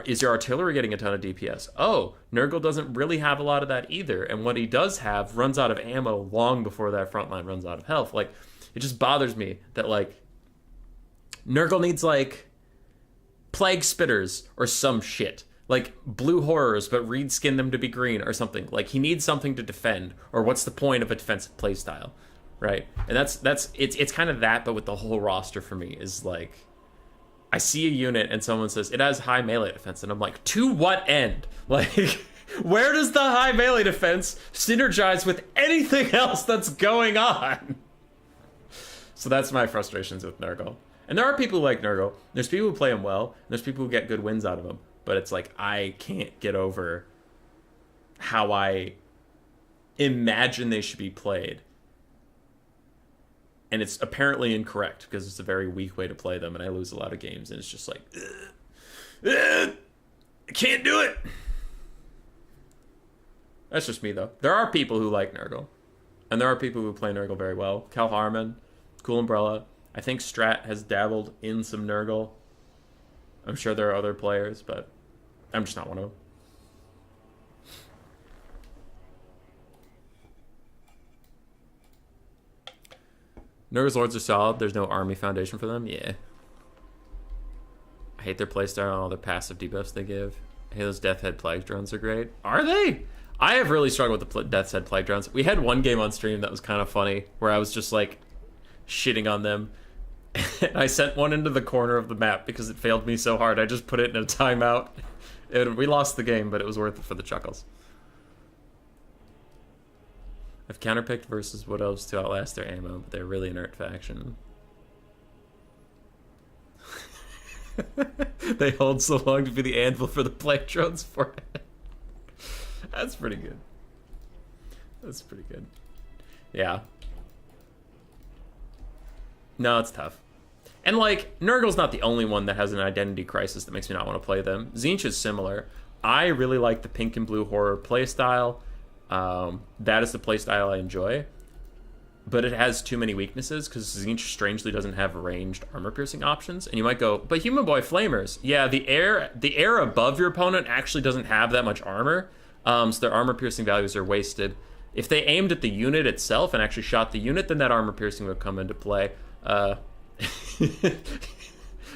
Is your artillery getting a ton of DPS? Oh, Nurgle doesn't really have a lot of that either. And what he does have runs out of ammo long before that front line runs out of health. Like, it just bothers me that, like, Nurgle needs, like, Plague Spitters or some shit. Like, blue horrors, but reskin them to be green or something. Like, he needs something to defend, or what's the point of a defensive playstyle, right? And it's kind of that, but with the whole roster for me, is like, I see a unit and someone says, it has high melee defense, and I'm like, to what end? Like, where does the high melee defense synergize with anything else that's going on? So that's my frustrations with Nurgle. And there are people who like Nurgle. There's people who play him well. And there's people who get good wins out of him. But it's like, I can't get over how I imagine they should be played. And it's apparently incorrect, because it's a very weak way to play them, and I lose a lot of games, and it's just like, I can't do it. That's just me, though. There are people who like Nurgle. And there are people who play Nurgle very well. Cal Harmon, Cool Umbrella. I think Strat has dabbled in some Nurgle. I'm sure there are other players, but I'm just not one of them. Nurgle's Lords are solid. There's no army foundation for them. Yeah. I hate their playstyle and all their passive debuffs they give. I hate those Death Head Plague drones are great. Are they? I have really struggled with the Death's Head Plague drones. We had one game on stream that was kind of funny, where I was just like shitting on them. And I sent one into the corner of the map because it failed me so hard. I just put it in a timeout. We lost the game, but it was worth it for the chuckles. I've counterpicked versus Wood Elves to outlast their ammo, but they're really inert faction. They hold so long to be the anvil for the plague drones for it. That's pretty good. That's pretty good. Yeah. No, it's tough. And, like, Nurgle's not the only one that has an identity crisis that makes me not want to play them. Tzeentch is similar. I really like the pink and blue horror playstyle. That is the playstyle I enjoy. But it has too many weaknesses, because Tzeentch strangely doesn't have ranged armor-piercing options. And you might go, but Human Boy Flamers. Yeah, the air above your opponent actually doesn't have that much armor. So their armor-piercing values are wasted. If they aimed at the unit itself and actually shot the unit, then that armor-piercing would come into play.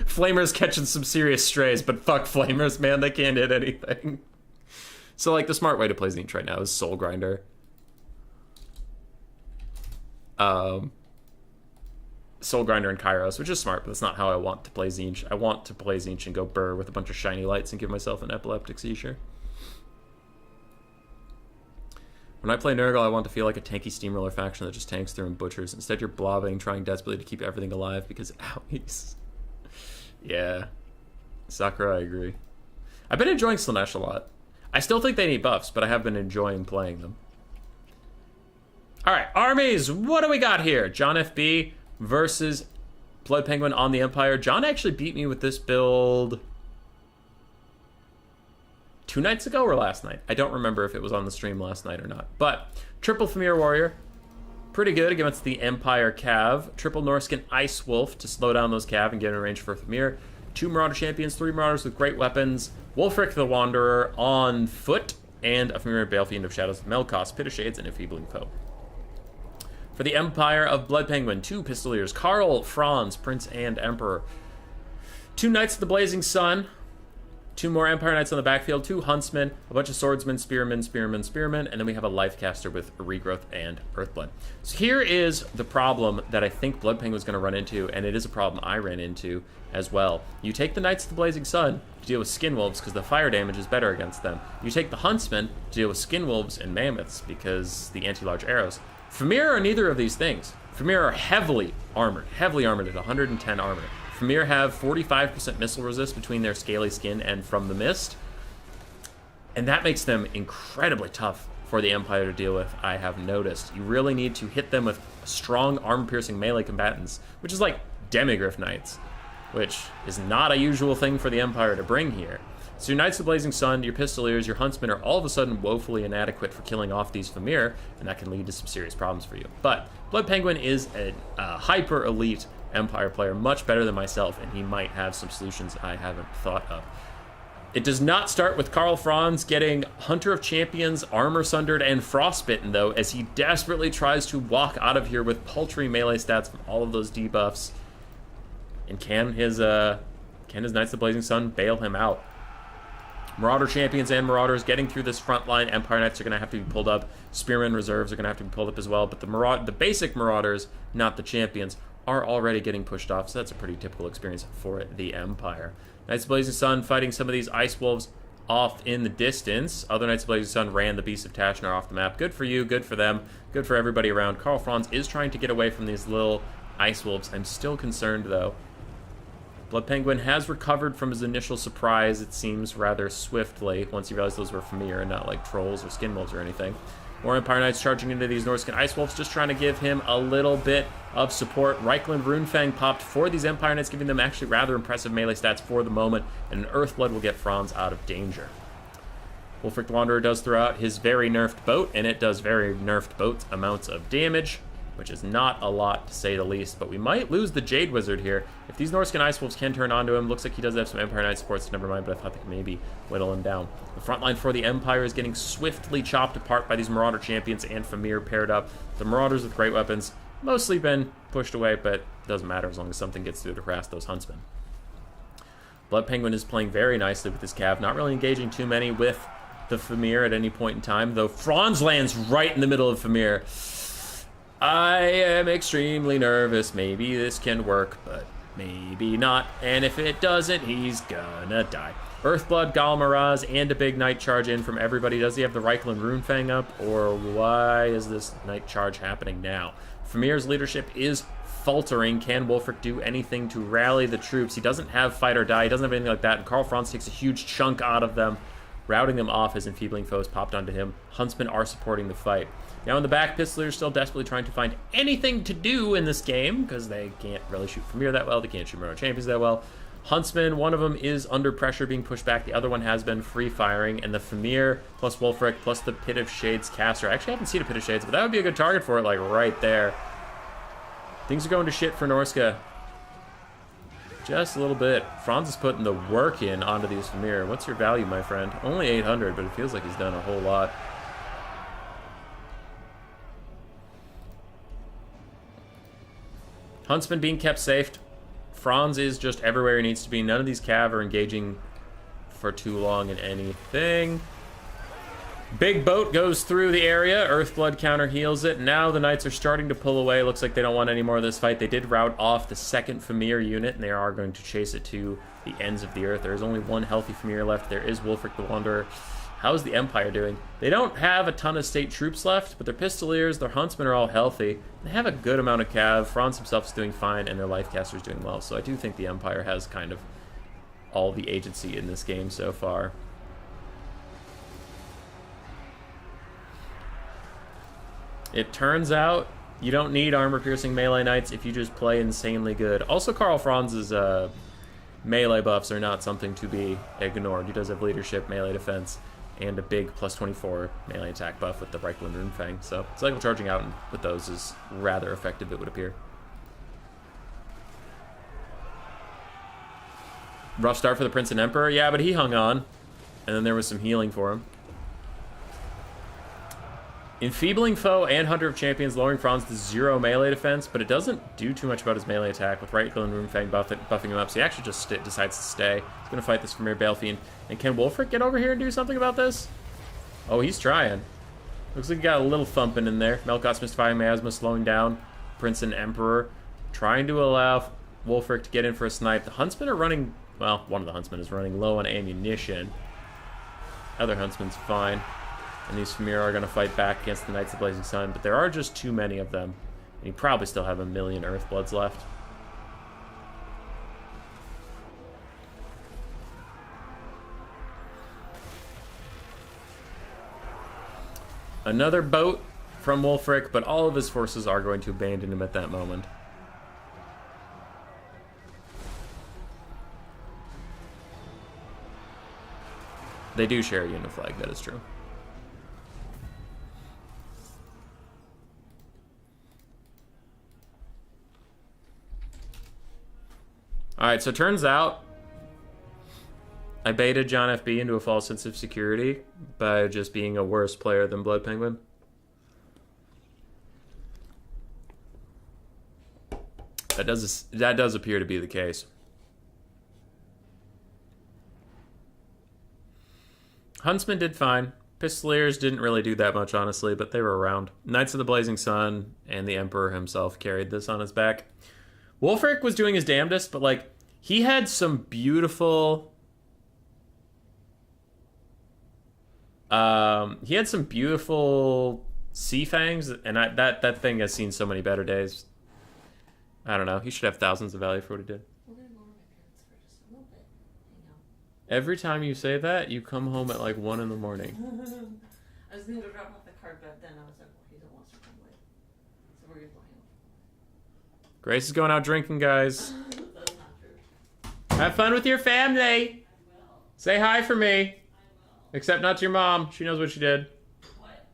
Flamers catching some serious strays, but fuck Flamers, man, they can't hit anything. So, like, the smart way to play Tzeentch right now is Soul Grinder. Soul Grinder and Kairos, which is smart, but that's not how I want to play Tzeentch. I want to play Tzeentch and go burr with a bunch of shiny lights and give myself an epileptic seizure. When I play Nurgle, I want to feel like a tanky steamroller faction that just tanks through and butchers. Instead, you're blobbing, trying desperately to keep everything alive because owies. Yeah. Sakura, I agree. I've been enjoying Slaanesh a lot. I still think they need buffs, but I have been enjoying playing them. Alright, armies! What do we got here? John FB versus Blood Penguin on the Empire. John actually beat me with this build 2 nights ago or last night. I don't remember if it was on the stream last night or not. But, triple Famir Warrior. Pretty good against the Empire Cav. Triple Norscan Ice Wolf to slow down those Cav and get in range for Famir. 2 Marauder Champions, 3 Marauders with great weapons. Wolfric the Wanderer on foot. And a Famir Balefiend of Shadows, Melkos, Pit of Shades, and Enfeebling Foe. For the Empire of Blood Penguin, 2 Pistoliers. Karl, Franz, Prince, and Emperor. 2 Knights of the Blazing Sun. 2 more Empire Knights on the backfield, 2 Huntsmen, a bunch of Swordsmen, Spearmen, and then we have a Lifecaster with Regrowth and Earthblood. So here is the problem that I think Blood Penguin's going to run into, and it is a problem I ran into as well. You take the Knights of the Blazing Sun to deal with Skinwolves because the fire damage is better against them. You take the Huntsmen to deal with Skinwolves and Mammoths because the anti-large arrows. Famir are neither of these things. Famir are heavily armored at 110 armor. Famir have 45% missile resist between their scaly skin and from the mist. And that makes them incredibly tough for the Empire to deal with, I have noticed. You really need to hit them with strong armor-piercing melee combatants, which is like Demigryph Knights, which is not a usual thing for the Empire to bring here. So your Knights of the Blazing Sun, your Pistoliers, your Huntsmen are all of a sudden woefully inadequate for killing off these Famir, and that can lead to some serious problems for you. But Blood Penguin is a hyper-elite Empire player, much better than myself, and he might have some solutions I haven't thought of. It does not start with Karl Franz getting Hunter of Champions, Armor Sundered, and Frostbitten, though, as he desperately tries to walk out of here with paltry melee stats from all of those debuffs. And can his Knights of the Blazing Sun bail him out? Marauder Champions and Marauders getting through this front line. Empire Knights are going to have to be pulled up. Spearmen Reserves are going to have to be pulled up as well, but the basic Marauders, not the Champions, are already getting pushed off, so that's a pretty typical experience for the Empire. Knights of Blazing Sun fighting some of these Ice Wolves off in the distance. Other Knights of Blazing Sun ran the Beasts of Tashnar off the map. Good for you, good for them, good for everybody around. Karl Franz is trying to get away from these little Ice Wolves. I'm still concerned, though. Blood Penguin has recovered from his initial surprise, it seems, rather swiftly, once he realized those were familiar and not like Trolls or Skinwolves or anything. More Empire Knights charging into these Norscan Ice Wolves, just trying to give him a little bit of support. Reichland Runefang popped for these Empire Knights, giving them actually rather impressive melee stats for the moment, and an Earthblood will get Franz out of danger. Wolfric the Wanderer does throw out his very nerfed boat, and it does very nerfed boat amounts of damage, which is not a lot to say the least, but we might lose the Jade Wizard here. If these Norscan Ice Wolves can turn onto him, looks like he does have some Empire Knight supports, never mind, but I thought they could maybe whittle him down. The front line for the Empire is getting swiftly chopped apart by these Marauder Champions and Famir paired up. The Marauders with great weapons, mostly been pushed away, but it doesn't matter as long as something gets through to harass those Huntsmen. Blood Penguin is playing very nicely with his Cav, not really engaging too many with the Famir at any point in time, though Franz lands right in the middle of Famir. I am extremely nervous. Maybe this can work, but maybe not. And if it doesn't, he's gonna die. Earthblood, Galmaraz, and a big Night Charge in from everybody. Does he have the Reikland Runefang up, or why is this Night Charge happening now? Famir's leadership is faltering. Can Wulfric do anything to rally the troops? He doesn't have Fight or Die. He doesn't have anything like that. And Karl Franz takes a huge chunk out of them, routing them off as enfeebling foes popped onto him. Huntsmen are supporting the fight. Now in the back, Pistoliers are still desperately trying to find anything to do in this game, because they can't really shoot Famir that well. They can't shoot Mirror Champions that well. Huntsman, one of them is under pressure, being pushed back. The other one has been free firing. And the Famir plus Wulfric plus the Pit of Shades caster. I actually haven't seen a Pit of Shades, but that would be a good target for it, like right there. Things are going to shit for Norsca. Just a little bit. Franz is putting the work in onto these Famir. What's your value, my friend? Only 800, but it feels like he's done a whole lot. Huntsman being kept safe. Franz is just everywhere he needs to be. None of these cav are engaging for too long in anything. Big boat goes through the area. Earthblood counter heals it. Now the knights are starting to pull away. Looks like they don't want any more of this fight. They did rout off the second Famir unit, and they are going to chase it to the ends of the earth. There is only one healthy Famir left. There is Wulfric the Wanderer. How's the Empire doing? They don't have a ton of state troops left, but their Pistoliers, their Huntsmen are all healthy. They have a good amount of cav. Franz himself is doing fine, and their Lifecaster is doing well. So I do think the Empire has kind of all the agency in this game so far. It turns out you don't need armor-piercing melee knights if you just play insanely good. Also, Karl Franz's melee buffs are not something to be ignored. He does have leadership, melee defense, and a big plus 24 melee attack buff with the Reikland Runefang. So cycle charging out with those is rather effective, it would appear. Rough start for the Prince and Emperor. Yeah, but he hung on. And then there was some healing for him. Enfeebling Foe and Hunter of Champions lowering Franz to 0 melee defense, but it doesn't do too much about his melee attack with Reikland Runefang buffing him up, so he actually just decides to stay. He's going to fight this Famir Balefiend. And can Wulfric get over here and do something about this? Oh, he's trying. Looks like he got a little thumping in there. Melkot's Mystifying Miasma slowing down Prince and Emperor, trying to allow Wulfric to get in for a snipe. The Huntsmen are running, well, one of the Huntsmen is running low on ammunition. Other Huntsman's fine. And these Famir are going to fight back against the Knights of the Blazing Sun, but there are just too many of them. And you probably still have 1,000,000 Earthbloods left. Another boat from Wulfric, but all of his forces are going to abandon him at that moment. They do share a unit flag, that is true. Alright, so it turns out I baited John FB into a false sense of security by just being a worse player than Blood Penguin. That does appear to be the case. Huntsmen did fine. Pistoliers didn't really do that much, honestly, but they were around. Knights of the Blazing Sun and the Emperor himself carried this on his back. Wulfric was doing his damnedest, but, like, he had some beautiful... sea fangs, and that thing has seen so many better days. I don't know. He should have thousands of value for what he did. We're gonna go over my parents for just a little bit. Hang out. Every time you say that, you come home at like 1 in the morning. I was gonna go drop off the card, but then I was like, well, he don't want to come with. So we're gonna go hang out. Grace is going out drinking, guys. That's not true. Have fun with your family. I will. Say hi for me. I will. Except not to your mom. She knows what she did. What?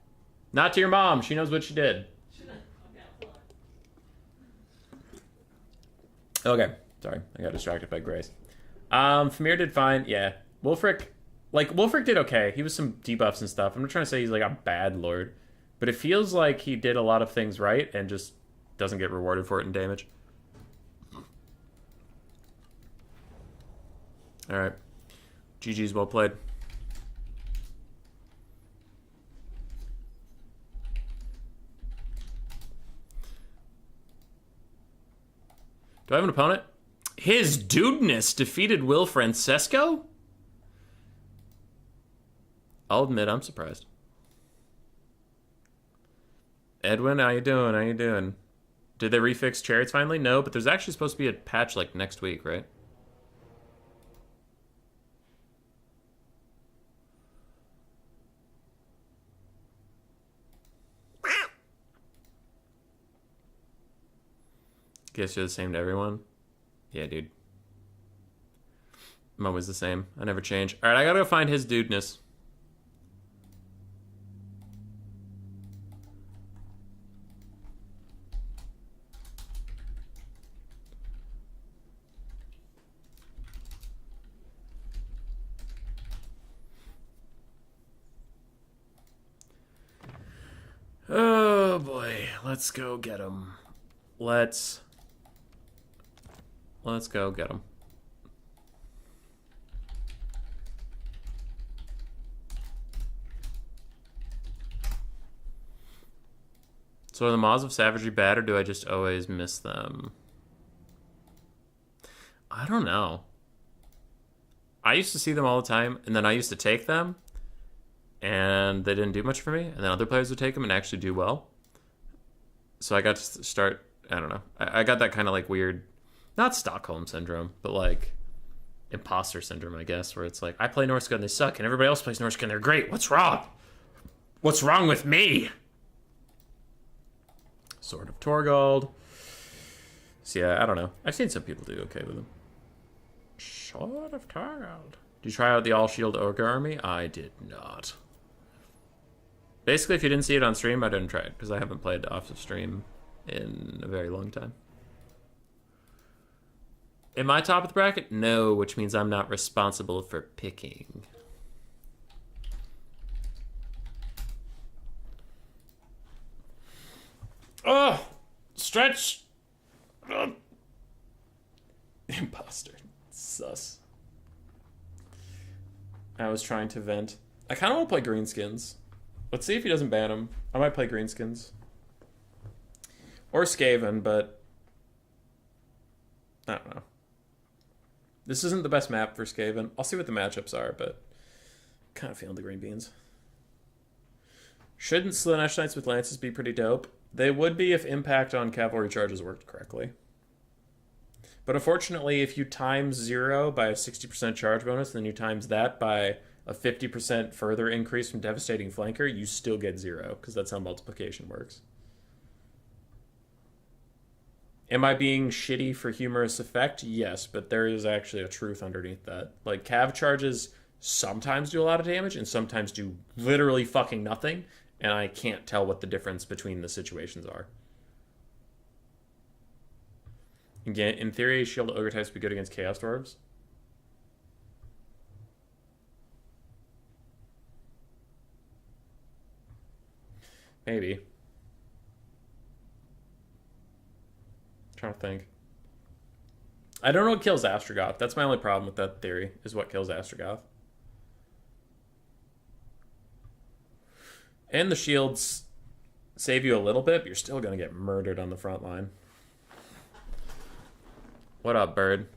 Not to your mom. She knows what she did. Should I? Okay, I'll Okay. Sorry. I got distracted by Grace. Famir did fine. Yeah. Wulfric did okay. He was some debuffs and stuff. I'm not trying to say he's like a bad lord, but it feels like he did a lot of things right and just doesn't get rewarded for it in damage. All right. GG's, well played. Do I have an opponent? His Dudeness defeated Will Francesco? I'll admit, I'm surprised. Edwin, how you doing? How you doing? Did they refix chariots finally? No, but there's actually supposed to be a patch like next week, right? Guess you're the same to everyone? Yeah, dude. I'm always the same. I never change. Alright, I gotta go find his dudeness. Oh boy, let's go get him. Let's go get him. So are the Maws of Savagery bad, or do I just always miss them? I don't know. I used to see them all the time, and then I used to take them, and they didn't do much for me, and then other players would take them and actually do well. So I got to start, I don't know. I got that kind of like weird, not Stockholm syndrome, but like imposter syndrome, I guess, where it's like, I play Norsca and they suck, and everybody else plays Norsca and they're great. What's wrong? What's wrong with me? Sword of Torgold. So yeah, I don't know. I've seen some people do okay with them. Sword of Torgold. Did you try out the all-shield ogre army? I did not. Basically, if you didn't see it on stream, I didn't try it, because I haven't played off of stream in a very long time. Am I top of the bracket? No, which means I'm not responsible for picking. Oh! Stretch! Imposter. Sus. I was trying to vent. I kind of want to play Greenskins. Let's see if he doesn't ban him. I might play Greenskins. Or Skaven, but I don't know. This isn't the best map for Skaven. I'll see what the matchups are, but kind of feeling the green beans. Shouldn't Slaanesh Knights with Lances be pretty dope? They would be if impact on cavalry charges worked correctly. But unfortunately, if you times 0 by a 60% charge bonus, then you times that by a 50% further increase from Devastating Flanker, you still get 0, because that's how multiplication works. Am I being shitty for humorous effect? Yes, but there is actually a truth underneath that. Like, cav charges sometimes do a lot of damage and sometimes do literally fucking nothing, and I can't tell what the difference between the situations are. Again, in theory, shield ogre types would be good against chaos dwarves. Maybe. Trying to think. I don't know what kills Astrogoth. That's my only problem with that theory, is what kills Astrogoth. And the shields save you a little bit, but you're still going to get murdered on the front line. What up, bird?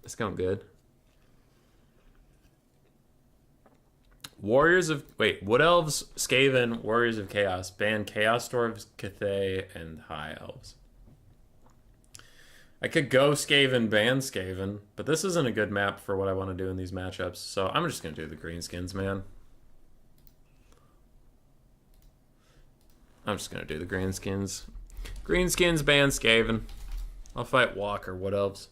It's going good. Warriors of... Wait, Wood Elves, Skaven, Warriors of Chaos. Ban Chaos Dwarves, Cathay, and High Elves. I could go Skaven, ban Skaven, but this isn't a good map for what I want to do in these matchups, so I'm just going to do the Greenskins, man. I'm just going to do the Greenskins. Greenskins, ban Skaven. I'll fight Walker, Wood Elves.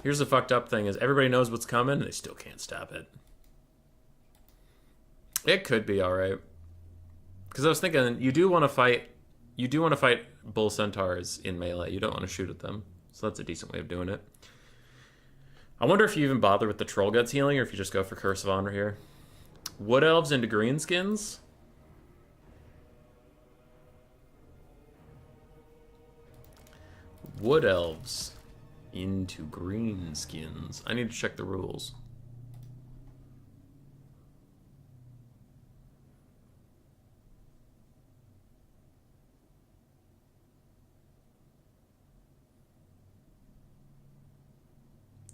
Here's the fucked up thing is everybody knows what's coming and they still can't stop it. It could be alright. Because I was thinking, you do want to fight bull centaurs in melee. You don't want to shoot at them. So that's a decent way of doing it. I wonder if you even bother with the Troll Guts healing or if you just go for Curse of Honor here. Wood Elves into Greenskins. Wood Elves into Greenskins. I need to check the rules.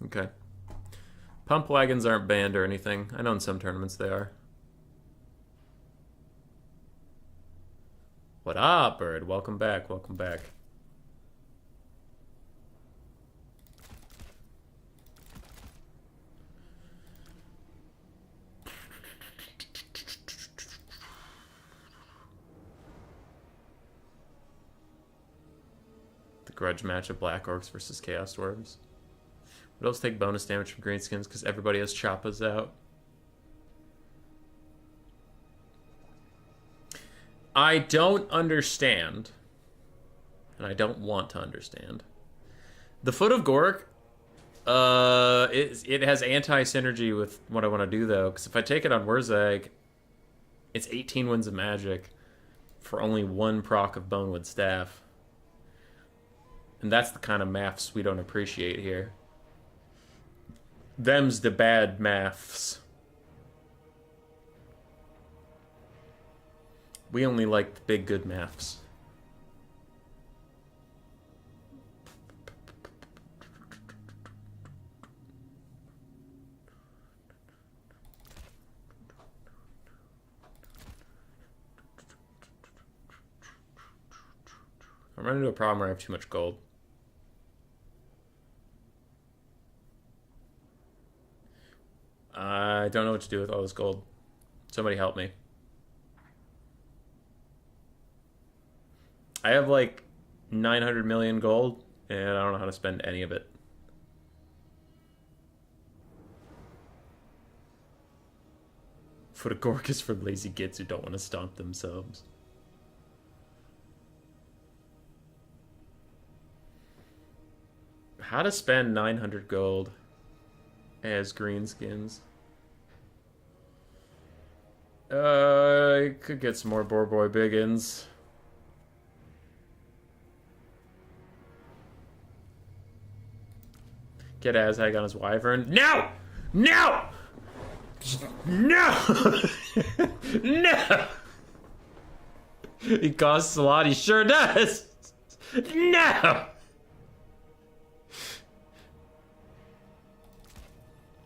Okay. Pump wagons aren't banned or anything. I know in some tournaments they are. What up, bird? Welcome back, welcome back. The grudge match of Black Orcs versus Chaos Dwarves. What else take bonus damage from Greenskins because everybody has Choppas out? I don't understand, and I don't want to understand. The Foot of Gork, it has anti-synergy with what I want to do, though, because if I take it on Wurzag, it's 18 Winds of Magic for only 1 proc of Bonewood Staff. And that's the kind of maths we don't appreciate here. Them's the bad maths. We only like the big good maths. I'm running into a problem where I have too much gold. I don't know what to do with all this gold. Somebody help me. I have like 900 million gold, and I don't know how to spend any of it. Foot of Gork is for lazy gits who don't want to stomp themselves. How to spend 900 gold as Greenskins. I could get some more Boarboy Biggins. Get Azhag on his Wyvern. No! No! No! No! He costs a lot, he sure does! No!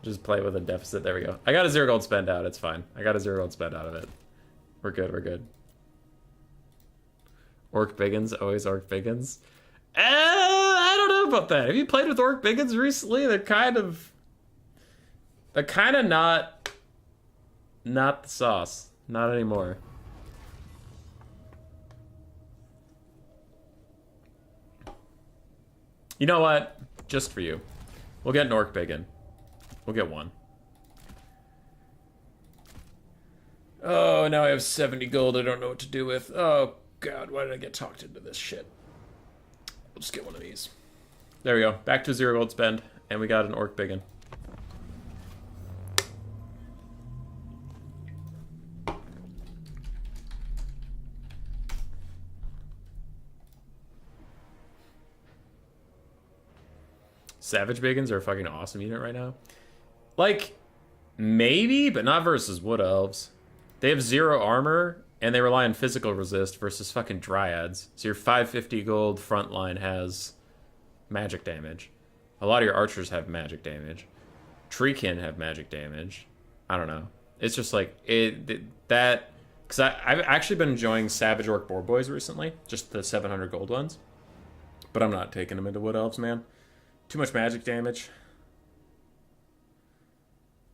Just play with a deficit. There we go. I got a 0 gold spend out. It's fine. I got a 0 gold spend out of it. We're good. We're good. Orc Biggins. Always Orc Biggins. I don't know about that. Have you played with Orc Biggins recently? They're kind of not the sauce. Not anymore. You know what? Just for you. We'll get an Orc Biggin. We'll get one. Oh, now I have 70 gold I don't know what to do with. Oh, God, why did I get talked into this shit? I'll just get one of these. There we go. Back to 0 gold spend, and we got an Orc Biggin. Savage Biggins are a fucking awesome unit right now. Like, maybe, but not versus Wood Elves. They have 0 armor, and they rely on physical resist versus fucking Dryads. So your 550 gold front line has magic damage. A lot of your archers have magic damage. Treekin have magic damage. I don't know. It's just like, that... Because I've actually been enjoying Savage Orc Boar Boys recently. Just the 700 gold ones. But I'm not taking them into Wood Elves, man. Too much magic damage.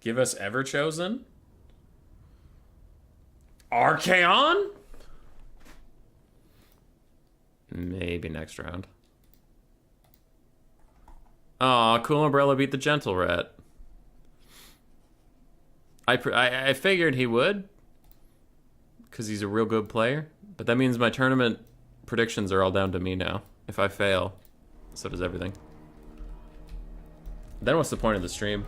Give us Everchosen. Archaon? Maybe next round. Aw, Cool Umbrella beat the Gentle Rat. I figured he would. Because he's a real good player. But that means my tournament predictions are all down to me now. If I fail, so does everything. Then what's the point of the stream?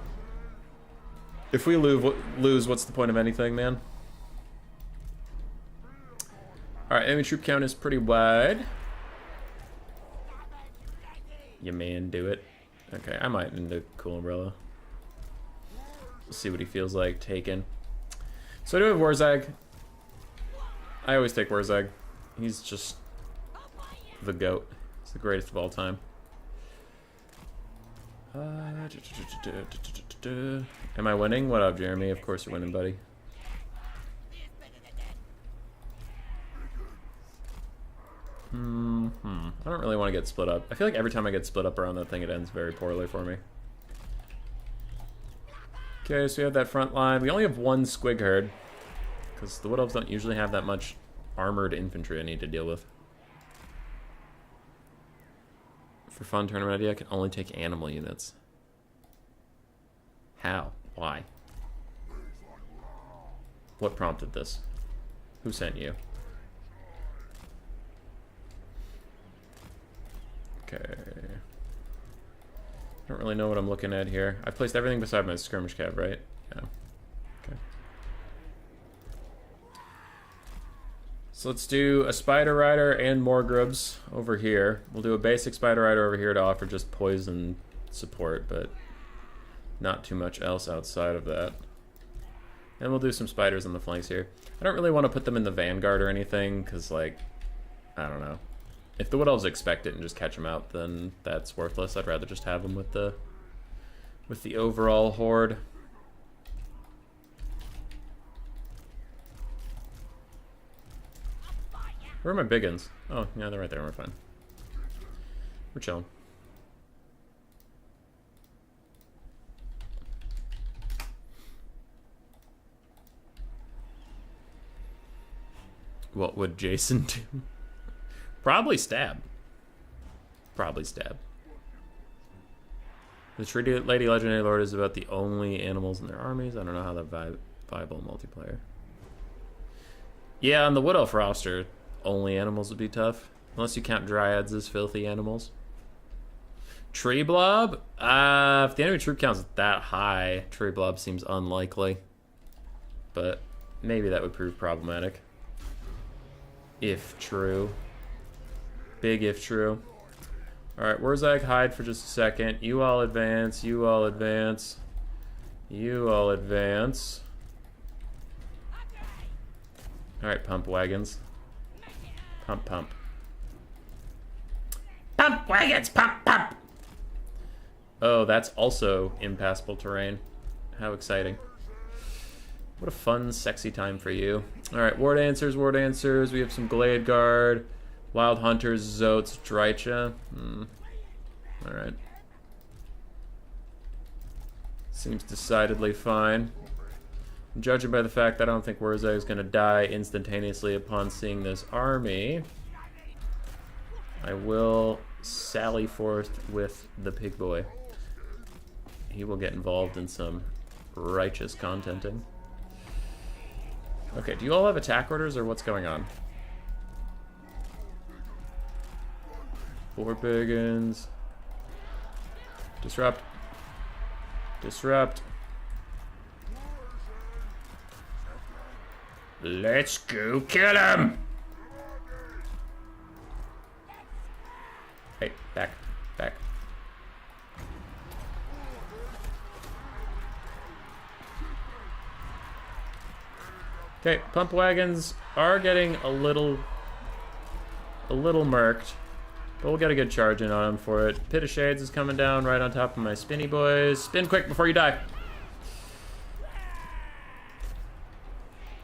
If we lose, what's the point of anything, man? Alright, enemy troop count is pretty wide. You man, do it. Okay, I might into Cool Umbrella. See what he feels like taking. So I do have Wurzag. I always take Wurzag. He's just the GOAT. He's the greatest of all time. Am I winning? What up, Jeremy? Of course you're winning, buddy. I don't really want to get split up. I feel like every time I get split up around that thing, it ends very poorly for me. Okay, so we have that front line. We only have one squig herd, because the Wood Elves don't usually have that much armored infantry I need to deal with. For fun tournament idea, I can only take animal units. How? Why? What prompted this? Who sent you? Okay. I don't really know what I'm looking at here. I've placed everything beside my skirmish cab, right? Yeah. Okay. So let's do a spider rider and more grubs over here. We'll do a basic spider rider over here to offer just poison support, but not too much else outside of that. And we'll do some spiders on the flanks here. I don't really want to put them in the vanguard or anything, because, like, I don't know. If the Wood Elves expect it and just catch them out, then that's worthless. I'd rather just have them with the overall horde. Where are my big uns? Oh, yeah, they're right there. We're fine. We're chilling. What would Jason do? Probably stab. Probably stab. The Treaty Lady Legendary Lord is about the only animals in their armies. I don't know how that viable multiplayer. Yeah, on the Wood Elf roster, only animals would be tough. Unless you count Dryads as filthy animals. Tree Blob? If the enemy troop count's that high, Tree Blob seems unlikely. But maybe that would prove problematic. If true. Big if true. Alright, Wurzag, hide for just a second. You all advance, you all advance. You all advance. Alright, pump wagons. Pump, pump. Pump wagons, pump, pump! Oh, that's also impassable terrain. How exciting. What a fun, sexy time for you. Alright, War Dancers, War Dancers. We have some Glade Guard. Wild Hunters, Zotes, Drycha. Alright. Seems decidedly fine. Judging by the fact that I don't think Wurzag is going to die instantaneously upon seeing this army, I will sally forth with the Pig Boy. He will get involved in some righteous contenting. Okay, do you all have attack orders or what's going on? 4 biggins. Disrupt. Disrupt. Let's go kill him! Hey, back. Back. Okay, pump wagons are getting a little murked. But we'll get a good charge in on him for it. Pit of Shades is coming down right on top of my spinny boys. Spin quick before you die.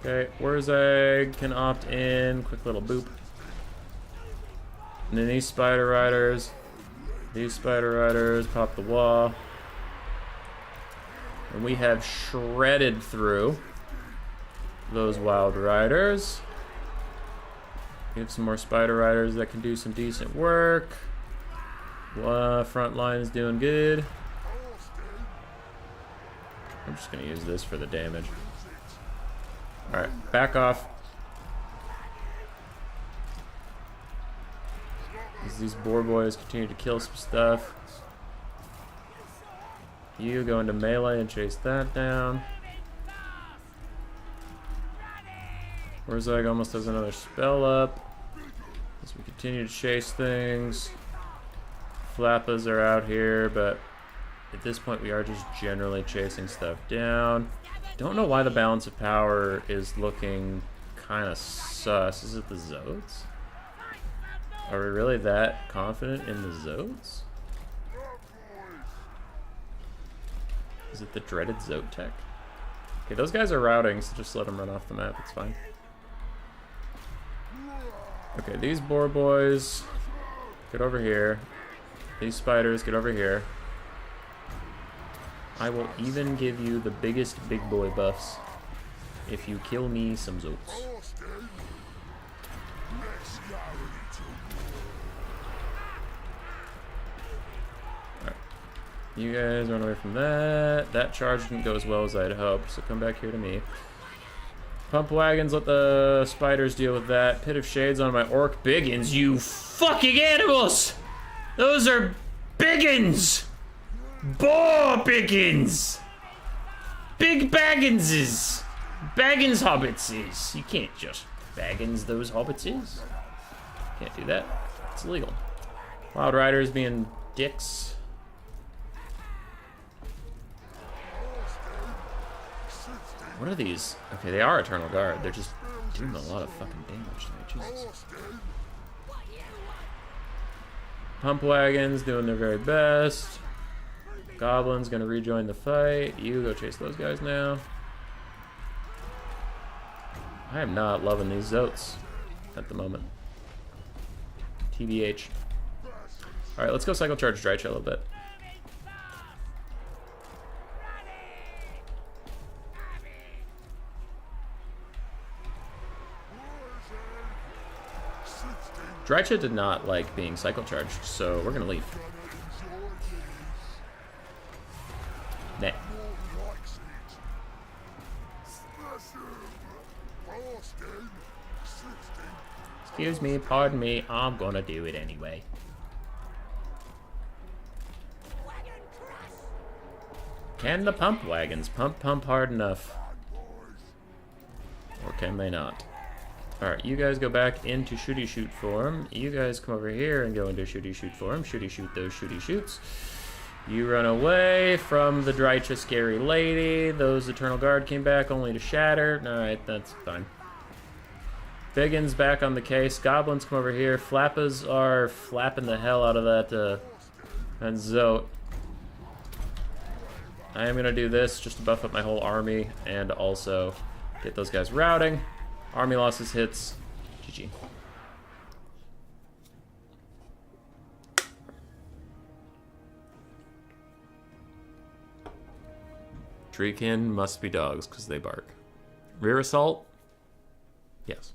Okay, Wurzag can opt in. Quick little boop. And then these spider riders pop the wall. And we have shredded through those wild riders. We have some more spider riders that can do some decent work. Front line is doing good. I'm just going to use this for the damage. Alright, back off. As these boar boys continue to kill some stuff. You go into melee and chase that down. Wurzag almost has another spell up. As we continue to chase things. Flappas are out here, but at this point we are just generally chasing stuff down. Don't know why the balance of power is looking kind of sus. Is it the Zotes? Are we really that confident in the Zotes? Is it the dreaded Zotek? Okay, those guys are routing, so just let them run off the map. It's fine. Okay, these boar boys, get over here. These spiders, get over here. I will even give you the biggest big boy buffs if you kill me some Zotes. Alright. You guys run away from that. That charge didn't go as well as I'd hoped, so come back here to me. Pump wagons, let the spiders deal with that. Pit of Shades on my orc biggins, you fucking animals! Those are biggins! Boar biggins! Big bagginses! Baggins hobbitses! You can't just baggins those hobbitses. Can't do that. It's illegal. Wild Riders being dicks. What are these? Okay, they are Eternal Guard. They're just doing a lot of fucking damage to me. Jesus. Pump wagons doing their very best. Goblin's gonna rejoin the fight. You go chase those guys now. I am not loving these Zotes at the moment. TBH. Alright, let's go cycle charge Drycha a little bit. Drycha did not like being cycle charged, so we're gonna leave. Nah. Excuse me, pardon me, I'm gonna do it anyway. Can the pump wagons pump hard enough? Or can they not? Alright, you guys go back into shooty shoot form. You guys come over here and go into shooty shoot form. Shooty shoot those shooty shoots. You run away from the Drycha scary lady. Those Eternal Guard came back only to shatter. Alright, that's fine. Biggins back on the case. Goblins come over here. Flappas are flapping the hell out of that Zote. I am going to do this just to buff up my whole army and also get those guys routing. Army losses hits. GG. Treekin must be dogs because they bark. Rear assault? Yes.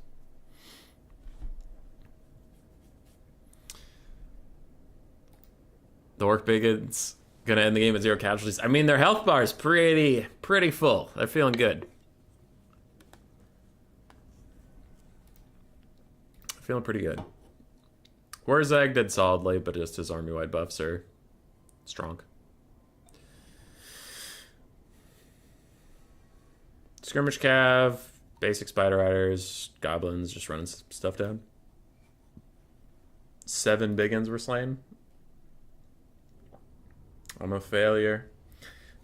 The Orc Biggins gonna end the game at 0 casualties. I mean, their health bar is pretty full. They're feeling good. Feeling pretty good. Warzag did solidly, but just his army-wide buffs are strong. Skirmish Cav, basic Spider Riders, Goblins, just running stuff down. 7 Biggins were slain. I'm a failure.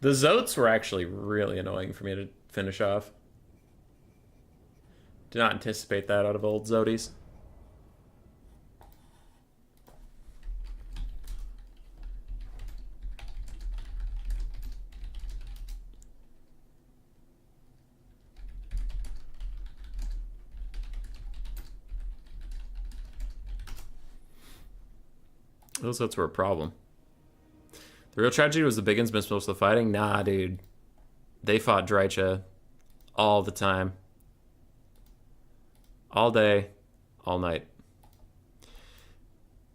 The Zotes were actually really annoying for me to finish off. Did not anticipate that out of old Zoties. Those Zotes were a problem. The real tragedy was the Biggins missed most of the fighting. Nah, dude. They fought Drycha all the time. All day. All night.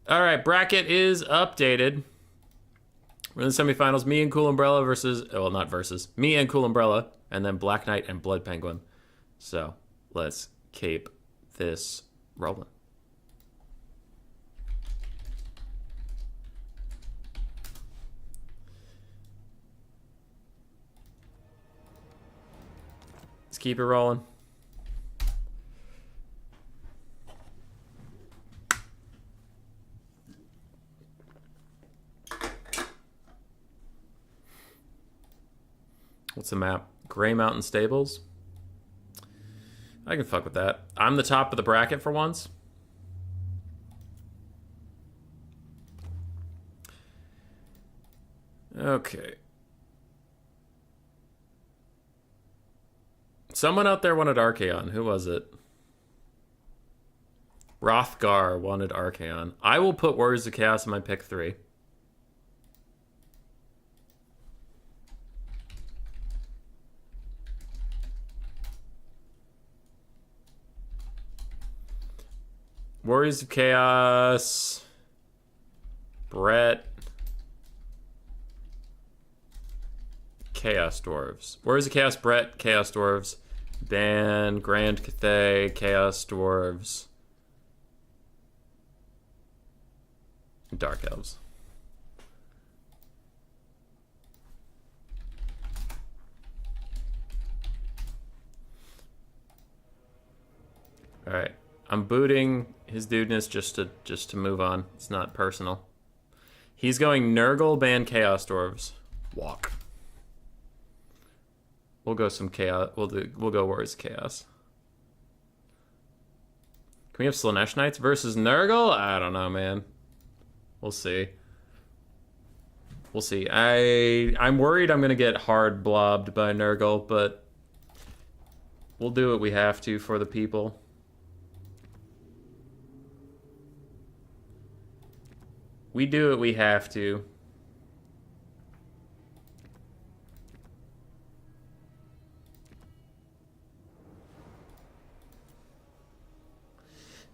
Alright, bracket is updated. We're in the semifinals. Me and Cool Umbrella versus... Well, not versus. Me and Cool Umbrella. And then Black Knight and Blood Penguin. So, let's keep this rolling. Let's keep it rolling. What's the map? Gray Mountain Stables? I can fuck with that. I'm the top of the bracket for once. Okay. Someone out there wanted Archaon. Who was it? Rothgar wanted Archaon. I will put Warriors of Chaos in my pick 3. Warriors of Chaos. Brett. Chaos Dwarves. Warriors of Chaos, Brett, Chaos Dwarves. Ban, Grand Cathay, Chaos Dwarves. Dark Elves. Alright. I'm booting his dudeness just to move on. It's not personal. He's going Nurgle, ban Chaos Dwarves. Walk. We'll go some chaos. We'll go Warriors of Chaos. Can we have Slaanesh Knights versus Nurgle? I don't know, man. We'll see. We'll see. I'm worried I'm gonna get hard blobbed by Nurgle, but we'll do what we have to for the people. We do what we have to.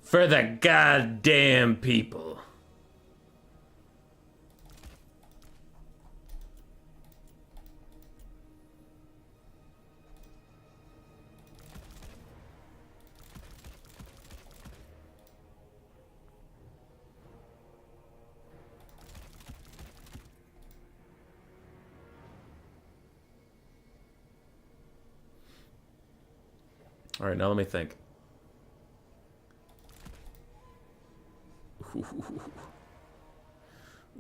For the goddamn people. All right, now let me think.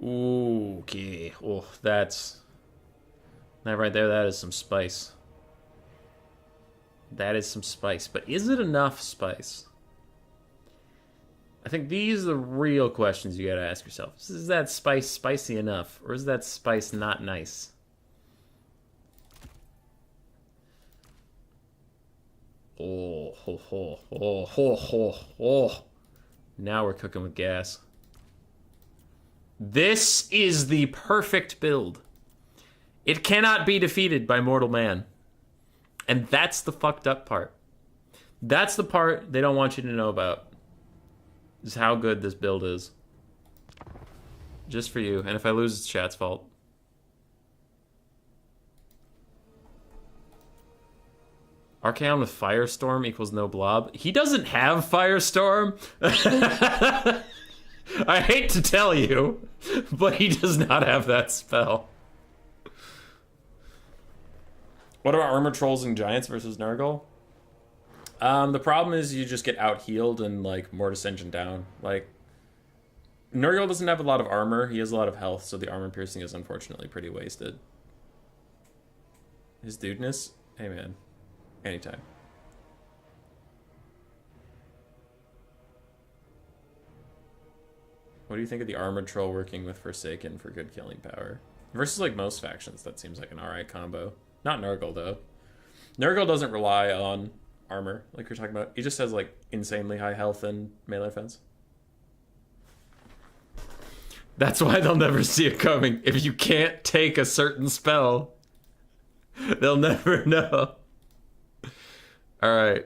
Ooh, okay. Oh, that's... That right there, that is some spice. That is some spice. But is it enough spice? I think these are the real questions you gotta ask yourself. Is that spice spicy enough? Or is that spice not nice? Oh, ho, ho, oh, ho, ho, oh. Now we're cooking with gas. This is the perfect build. It cannot be defeated by mortal man. And that's the fucked up part. That's the part they don't want you to know about. Is how good this build is. Just for you. And if I lose, it's chat's fault. Archaon with Firestorm equals no blob. He doesn't have Firestorm. I hate to tell you, but he does not have that spell. What about Armor Trolls and Giants versus Nurgle? The problem is you just get out-healed and, like, Mortis Engine down. Like, Nurgle doesn't have a lot of armor. He has a lot of health, so the armor piercing is unfortunately pretty wasted. His dudeness? Hey, man. Anytime. What do you think of the Armored Troll working with Forsaken for good killing power? Versus, like, most factions, that seems like an alright combo. Not Nurgle, though. Nurgle doesn't rely on armor, like you're talking about. He just has, like, insanely high health and melee offense. That's why they'll never see it coming. If you can't take a certain spell, they'll never know. Alright.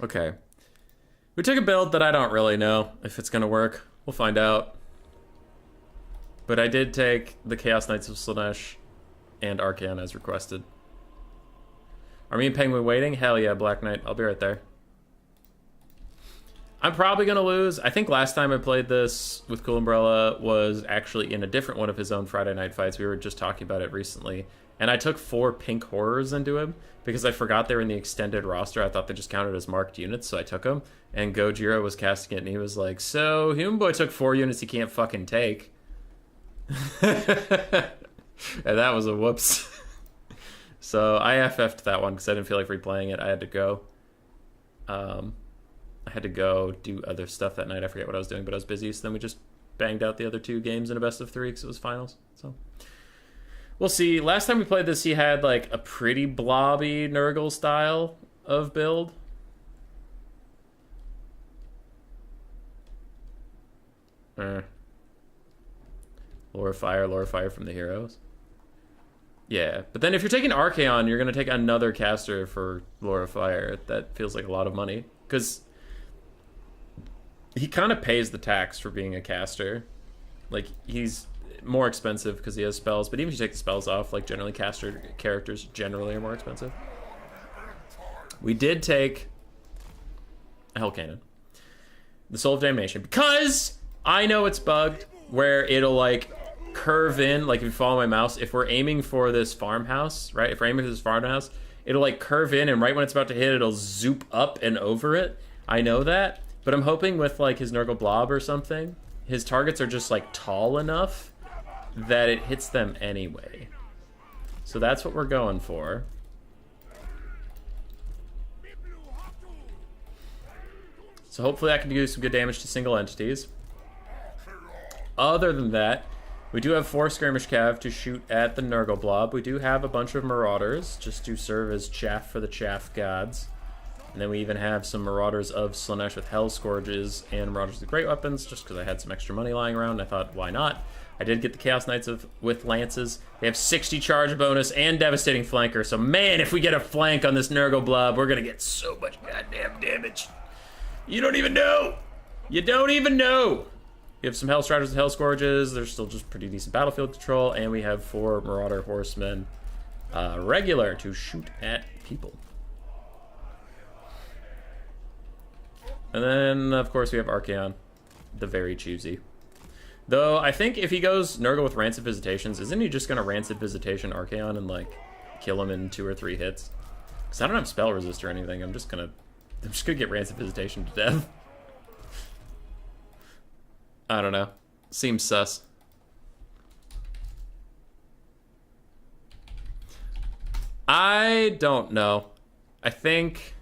Okay. We took a build that I don't really know if it's gonna work. We'll find out. But I did take the Chaos Knights of Slaanesh and Archaon as requested. Are me and Penguin waiting? Hell yeah, Black Knight. I'll be right there. I'm probably going to lose. I think last time I played this with Cool Umbrella was actually in a different one of his own Friday night fights. We were just talking about it recently. And I took 4 pink horrors into him because I forgot they were in the extended roster. I thought they just counted as marked units, so I took them. And Gojira was casting it, and he was like, so, Human Boy took 4 units he can't fucking take. And that was a whoops. So I FF'd that one because I didn't feel like replaying it. I had to go. I had to go do other stuff that night. I forget what I was doing, but I was busy. So then we just banged out the other 2 games in a best of 3 because it was finals. So we'll see. Last time we played this, he had like a pretty blobby Nurgle style of build. Lore of Fire from the heroes. Yeah, but then if you're taking Archaon, you're going to take another caster for Lore of Fire. That feels like a lot of money. Because he kind of pays the tax for being a caster. Like, he's more expensive because he has spells, but even if you take the spells off, like, generally caster characters generally are more expensive. We did take a Hell Cannon. The Soul of Damnation. Because I know it's bugged where it'll, like, curve in, like if you follow my mouse, if we're aiming for this farmhouse, right? If we're aiming for this farmhouse, it'll like curve in, and right when it's about to hit, it'll zoop up and over it. I know that, but I'm hoping with like his Nurgle Blob or something, his targets are just like tall enough that it hits them anyway. So that's what we're going for. So hopefully I can do some good damage to single entities. Other than that, we do have 4 skirmish cav to shoot at the Nurgle Blob. We do have a bunch of marauders just to serve as chaff for the chaff gods. And then we even have some marauders of Slaanesh with Hell Scourges and marauders with great weapons, just because I had some extra money lying around. I thought, why not? I did get the Chaos Knights with lances. They have 60 charge bonus and devastating flanker. So man, if we get a flank on this Nurgle Blob, we're gonna get so much goddamn damage. You don't even know. You don't even know. We have some Hell Striders with Hell Scourges. They're still just pretty decent battlefield control. And we have 4 Marauder Horsemen regular to shoot at people. And then, of course, we have Archaon, the very choosy. Though, I think if he goes Nurgle with Rancid Visitations, isn't he just going to Rancid Visitation Archaon and, like, kill him in 2 or 3 hits? Because I don't have Spell Resist or anything. I'm just gonna get Rancid Visitation to death. I don't know. Seems sus. I don't know. I think...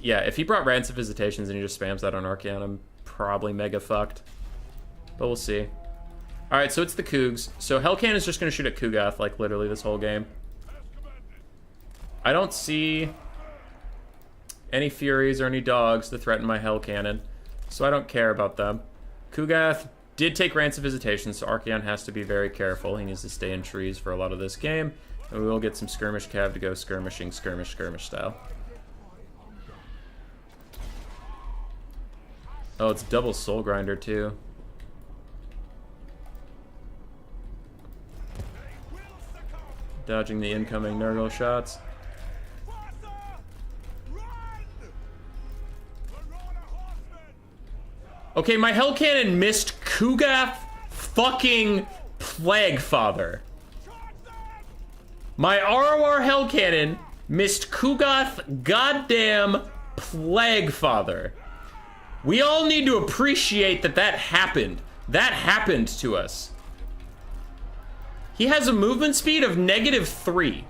yeah, if he brought Rancid Visitations and he just spams that on Archaon, I'm probably mega fucked. But we'll see. Alright, so it's the Cougs. So Hellcan is just going to shoot at Kugath, like, literally this whole game. I don't see any Furies or any dogs to threaten my Hell Cannon, so I don't care about them. Kugath did take Rancid Visitation, so Archaon has to be very careful. He needs to stay in trees for a lot of this game, and we will get some Skirmish Cav to go skirmishing, skirmish style. Oh, it's double Soul Grinder, too. Dodging the incoming Nurgle shots. Okay, my Hell Cannon missed Kugath fucking Plaguefather. My ROR Hell Cannon missed Kugath goddamn Plaguefather. We all need to appreciate that that happened. That happened to us. He has a movement speed of -3.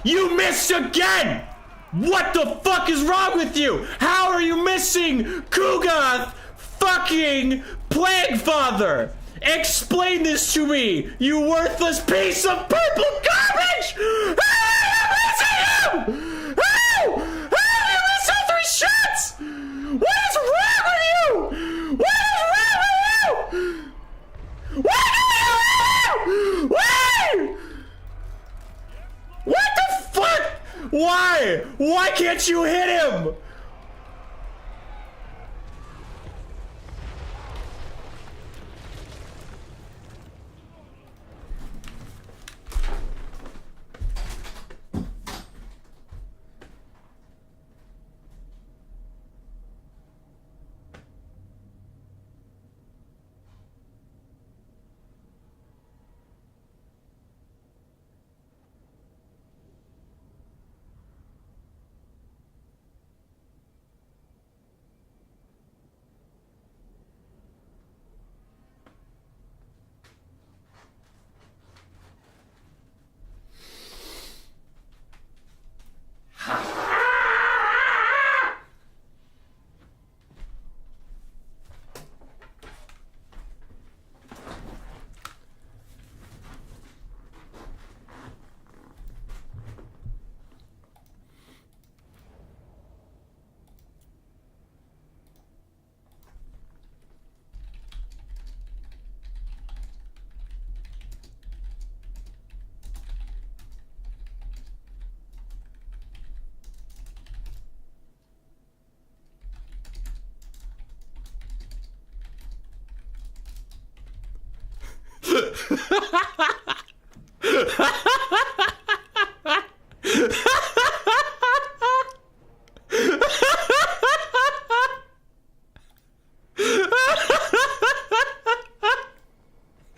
You missed again! What the fuck is wrong with you? How are you missing Kugath fucking Plaguefather? Explain this to me, you worthless piece of purple garbage! How are you missing him? How? How did you miss all 3 shots? What is wrong with you? What is wrong with you? What do you do? Why? What the fuck? Why? Why can't you hit him?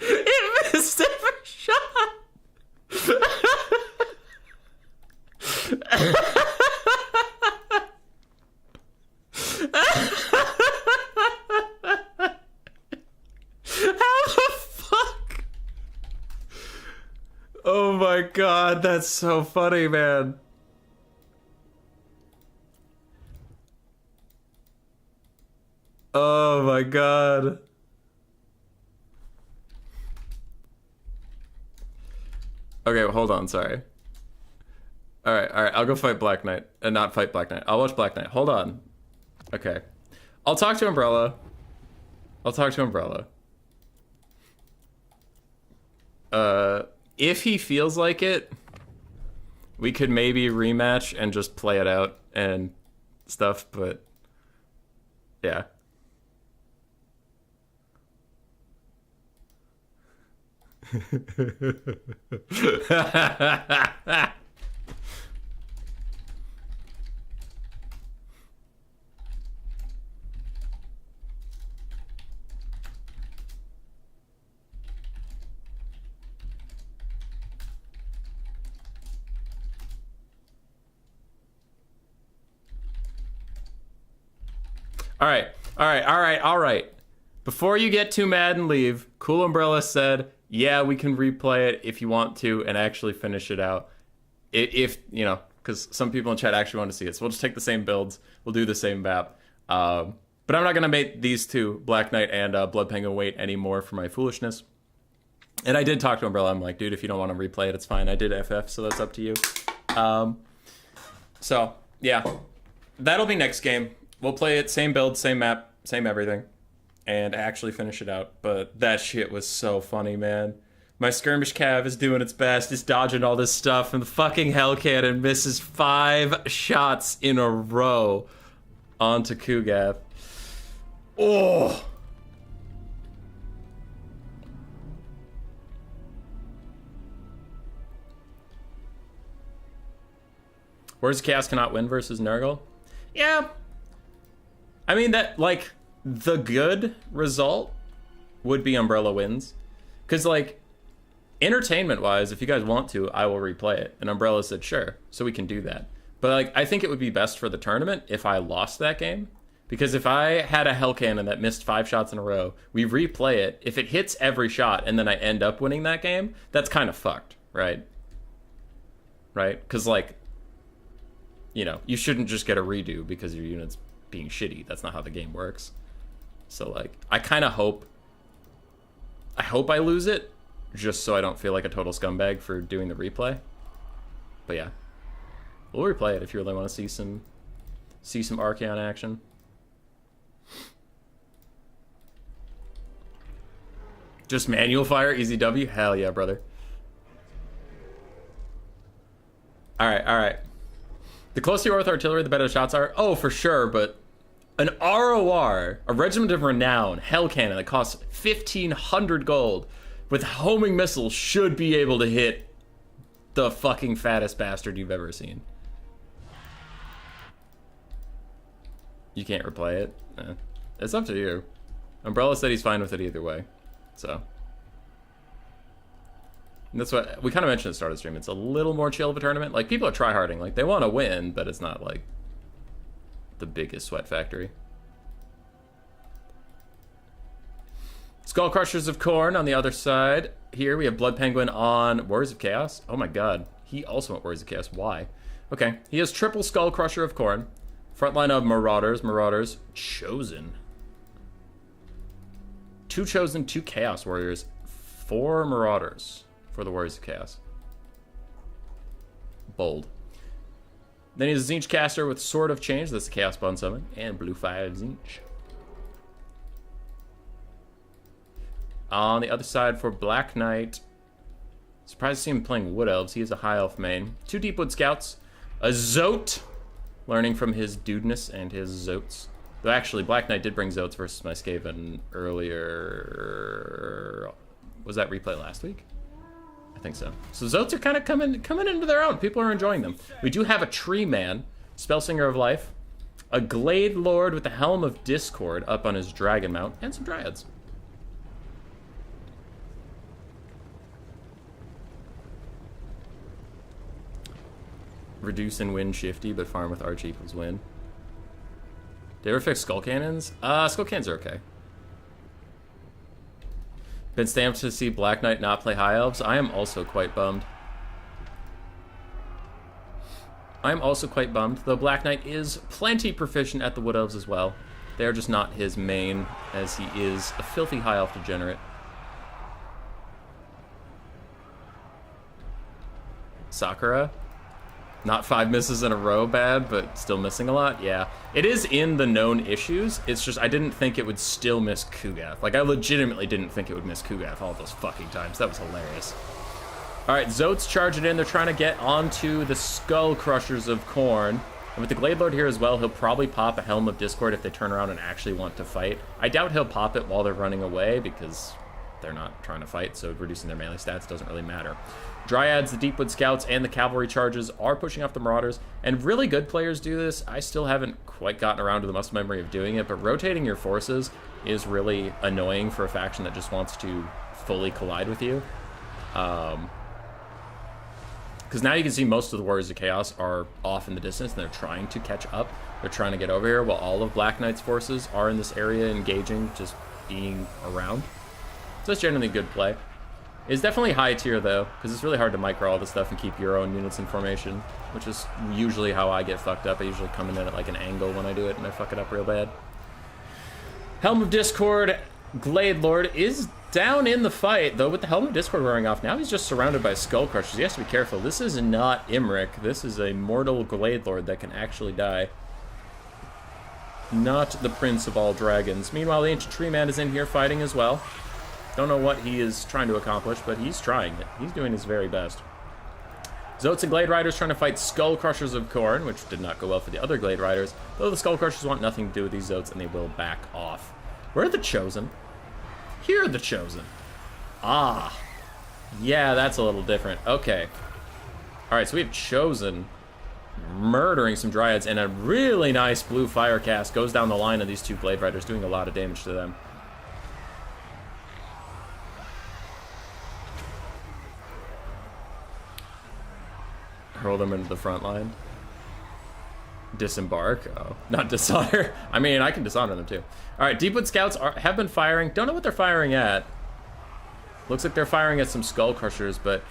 It missed every shot. How the fuck? Oh my god, that's so funny, man. Oh my god. Okay, hold on, sorry. Alright, I'll go fight Black Knight. Not fight Black Knight. I'll watch Black Knight. Hold on. Okay. I'll talk to Umbrella. If he feels like it, we could maybe rematch and just play it out and stuff, but yeah. All right. Before you get too mad and leave, Cool Umbrella said, yeah, we can replay it if you want to and actually finish it out. If you know, because some people in chat actually want to see it. So we'll just take the same builds. We'll do the same map. But I'm not going to make these two, Black Knight and Blood Penguin, wait anymore for my foolishness. And I did talk to Umbrella. I'm like, dude, if you don't want to replay it, it's fine. I did FF, so that's up to you. So, yeah. That'll be next game. We'll play it, same build, same map, same everything, and actually finish it out. But that shit was so funny, man. My skirmish cav is doing its best. It's dodging all this stuff, and the fucking hell cannon misses 5 shots in a row onto Kugath. Oh! Where's Chaos cannot win versus Nurgle? Yeah. I mean, that, like, the good result would be Umbrella wins. Because, like, entertainment-wise, if you guys want to, I will replay it. And Umbrella said, sure, so we can do that. But, like, I think it would be best for the tournament if I lost that game. Because if I had a Hell Cannon that missed 5 shots in a row, we replay it. If it hits every shot and then I end up winning that game, that's kind of fucked, right? Right? Because, like, you know, you shouldn't just get a redo because your unit's being shitty. That's not how the game works. So, like, I kind of hope I lose it just so I don't feel like a total scumbag for doing the replay. But yeah, we'll replay it if you really want to see some Archaon action. Just manual fire, easy W? Hell yeah, brother. Alright. The closer you are with artillery, the better the shots are. Oh, for sure, but an ROR, a Regiment of Renown, Hell Cannon that costs 1,500 gold with homing missiles should be able to hit the fucking fattest bastard you've ever seen. You can't replay it? It's up to you. Umbrella said he's fine with it either way, so. And that's what we kind of mentioned at the start of the stream. It's a little more chill of a tournament. Like, people are tryharding. Like, they want to win, but it's not, like, the biggest sweat factory. Skull Crushers of Khorne on the other side. Here we have Blood Penguin on Warriors of Chaos. Oh my god. He also went Warriors of Chaos. Why? Okay. He has triple Skull Crusher of Khorne. Front line of Marauders. Chosen. 2 Chosen, 2 Chaos Warriors. 4 Marauders for the Warriors of Chaos. Bold. Then he has a Tzeentch caster with Sword of Change. That's the Chaos Bond summon. And Blue 5 Tzeentch. On the other side for Black Knight. Surprised to see him playing Wood Elves. He is a High Elf main. 2 Deepwood Scouts. A Zote. Learning from his dudeness and his Zotes. Though actually, Black Knight did bring Zotes versus my Skaven earlier. Was that replay last week? I think so. So Zotes are kind of coming into their own. People are enjoying them. We do have a Tree Man, Spellsinger of Life, a Glade Lord with the Helm of Discord up on his Dragon Mount, and some Dryads. Reduce and win shifty, but farm with Arch equals win. Did they ever fix Skull Cannons? Skull Cannons are okay. Been stamped to see Black Knight not play High Elves. I am also quite bummed. Though Black Knight is plenty proficient at the Wood Elves as well. They are just not his main, as he is a filthy High Elf degenerate. Sakura? Not 5 misses in a row bad, but still missing a lot? Yeah. It is in the known issues. It's just I didn't think it would still miss Kugath. Like, I legitimately didn't think it would miss Kugath all those fucking times. That was hilarious. Alright, Zotes charge it in. They're trying to get onto the Skull Crushers of Khorne. And with the Glade Lord here as well, he'll probably pop a Helm of Discord if they turn around and actually want to fight. I doubt he'll pop it while they're running away, because they're not trying to fight, so reducing their melee stats doesn't really matter. Dryads, the Deepwood Scouts, and the Cavalry Charges are pushing off the Marauders, and really good players do this. I still haven't quite gotten around to the muscle memory of doing it, but rotating your forces is really annoying for a faction that just wants to fully collide with you. Because now you can see most of the Warriors of Chaos are off in the distance, and they're trying to catch up. They're trying to get over here, while all of Black Knight's forces are in this area engaging, just being around. So that's generally good play. It's definitely high tier, though, because it's really hard to micro all this stuff and keep your own units in formation, which is usually how I get fucked up. I usually come in at like an angle when I do it, and I fuck it up real bad. Helm of Discord, Glade Lord is down in the fight, though with the Helm of Discord wearing off. Now he's just surrounded by Skull Crushers. He has to be careful. This is not Imric. This is a mortal Glade Lord that can actually die. Not the Prince of all Dragons. Meanwhile, the Ancient Tree Man is in here fighting as well. Don't know what he is trying to accomplish, but he's trying it. He's doing his very best. Zotes and Glade Riders trying to fight Skull Crushers of Khorne, which did not go well for the other Glade Riders, though the Skull Crushers want nothing to do with these Zotes, and they will back off. Where are the Chosen? Here are the Chosen. Ah. Yeah, that's a little different. Okay. Alright, so we have Chosen murdering some Dryads, and a really nice blue fire cast goes down the line of these two Glade Riders, doing a lot of damage to them. Hurl them into the front line. Disembark. Oh, not dishonor. I mean, I can dishonor them too. All right, Deepwood Scouts have been firing. Don't know what they're firing at. Looks like they're firing at some Skull Crushers, but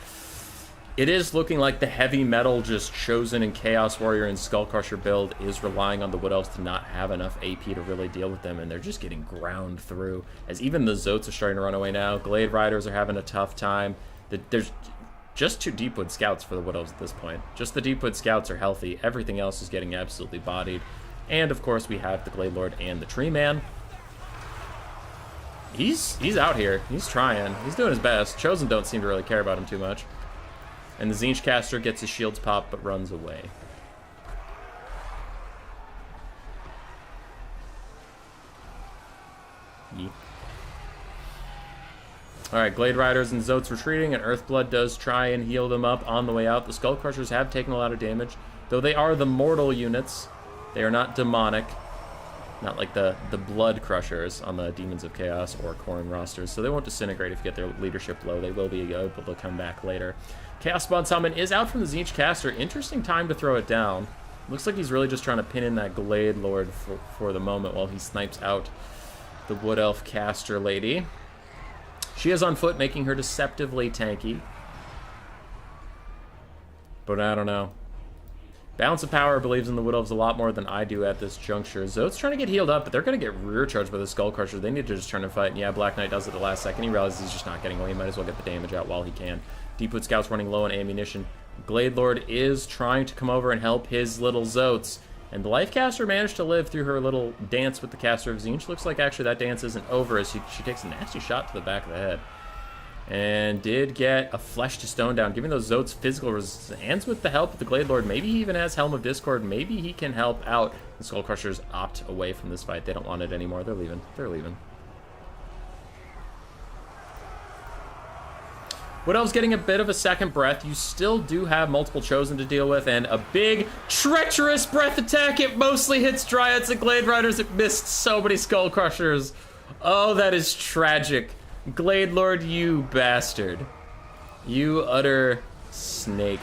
it is looking like the heavy metal just Chosen and Chaos Warrior and Skull Crusher build is relying on the Wood Elves to not have enough AP to really deal with them, and they're just getting ground through. As even the Zotes are starting to run away now. Glade Riders are having a tough time. There's just 2 Deepwood Scouts for the Wood Elves at this point. Just the Deepwood Scouts are healthy. Everything else is getting absolutely bodied. And, of course, we have the Glade Lord and the Tree Man. He's out here. He's trying. He's doing his best. Chosen don't seem to really care about him too much. And the Tzeentch Caster gets his shields popped but runs away. Yeah. Alright, Glade Riders and Zotes retreating, and Earthblood does try and heal them up on the way out. The Skull Crushers have taken a lot of damage, though they are the mortal units. They are not demonic. Not like the Blood Crushers on the Demons of Chaos or Khorne rosters, so they won't disintegrate if you get their leadership low. They will be able to come back later. Chaos Spawn Summon is out from the Tzeentch Caster. Interesting time to throw it down. Looks like he's really just trying to pin in that Glade Lord for the moment while he snipes out the Wood Elf Caster lady. She is on foot, making her deceptively tanky. But I don't know. Balance of Power believes in the Wood Elves a lot more than I do at this juncture. Zote's trying to get healed up, but they're going to get rear charged by the Skull Crusher. They need to just turn and fight. And yeah, Black Knight does it at the last second. He realizes he's just not getting away. He might as well get the damage out while he can. Deepwood Scout's running low on ammunition. Glade Lord is trying to come over and help his little Zotes. And the Lifecaster managed to live through her little dance with the Caster of Tzeentch. Looks like actually that dance isn't over as she takes a nasty shot to the back of the head. And did get a Flesh to Stone down, giving those Zotes physical resistance. And with the help of the Glade Lord, maybe he even has Helm of Discord. Maybe he can help out. The Skull Crushers opt away from this fight. They don't want it anymore. They're leaving. They're leaving. Wood Elves getting a bit of a second breath. You still do have multiple Chosen to deal with, and a big, treacherous breath attack. It mostly hits Dryads and Glade Riders. It missed so many Skull Crushers. Oh, that is tragic. Glade Lord, you bastard. You utter snake.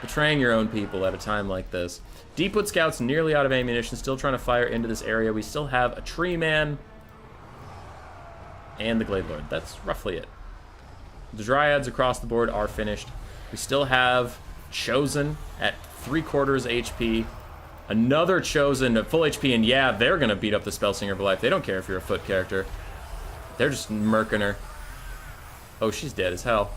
Betraying your own people at a time like this. Deepwood Scouts nearly out of ammunition, still trying to fire into this area. We still have a Tree Man and the Glade Lord. That's roughly it. The Dryads across the board are finished. We still have Chosen at 3/4 HP. Another Chosen at full HP, and yeah, they're gonna beat up the Spellsinger of Life. They don't care if you're a foot character. They're just murking her. Oh, she's dead as hell.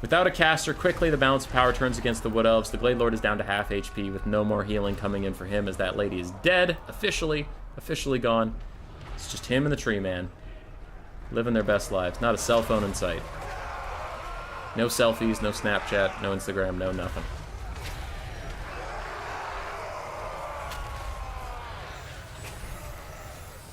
Without a caster, quickly the balance of power turns against the Wood Elves. The Glade Lord is down to half HP with no more healing coming in for him as that lady is dead, officially gone. It's just him and the Tree Man. Living their best lives. Not a cell phone in sight. No selfies, no Snapchat, no Instagram, no nothing.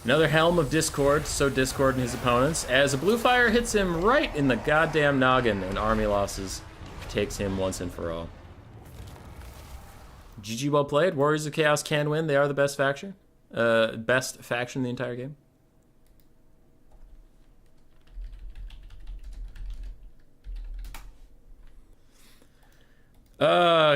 Another Helm of Discord, so Discord and his opponents, as a blue fire hits him right in the goddamn noggin, and army losses takes him once and for all. GG, well played. Warriors of Chaos can win. They are the best faction. Best faction in the entire game.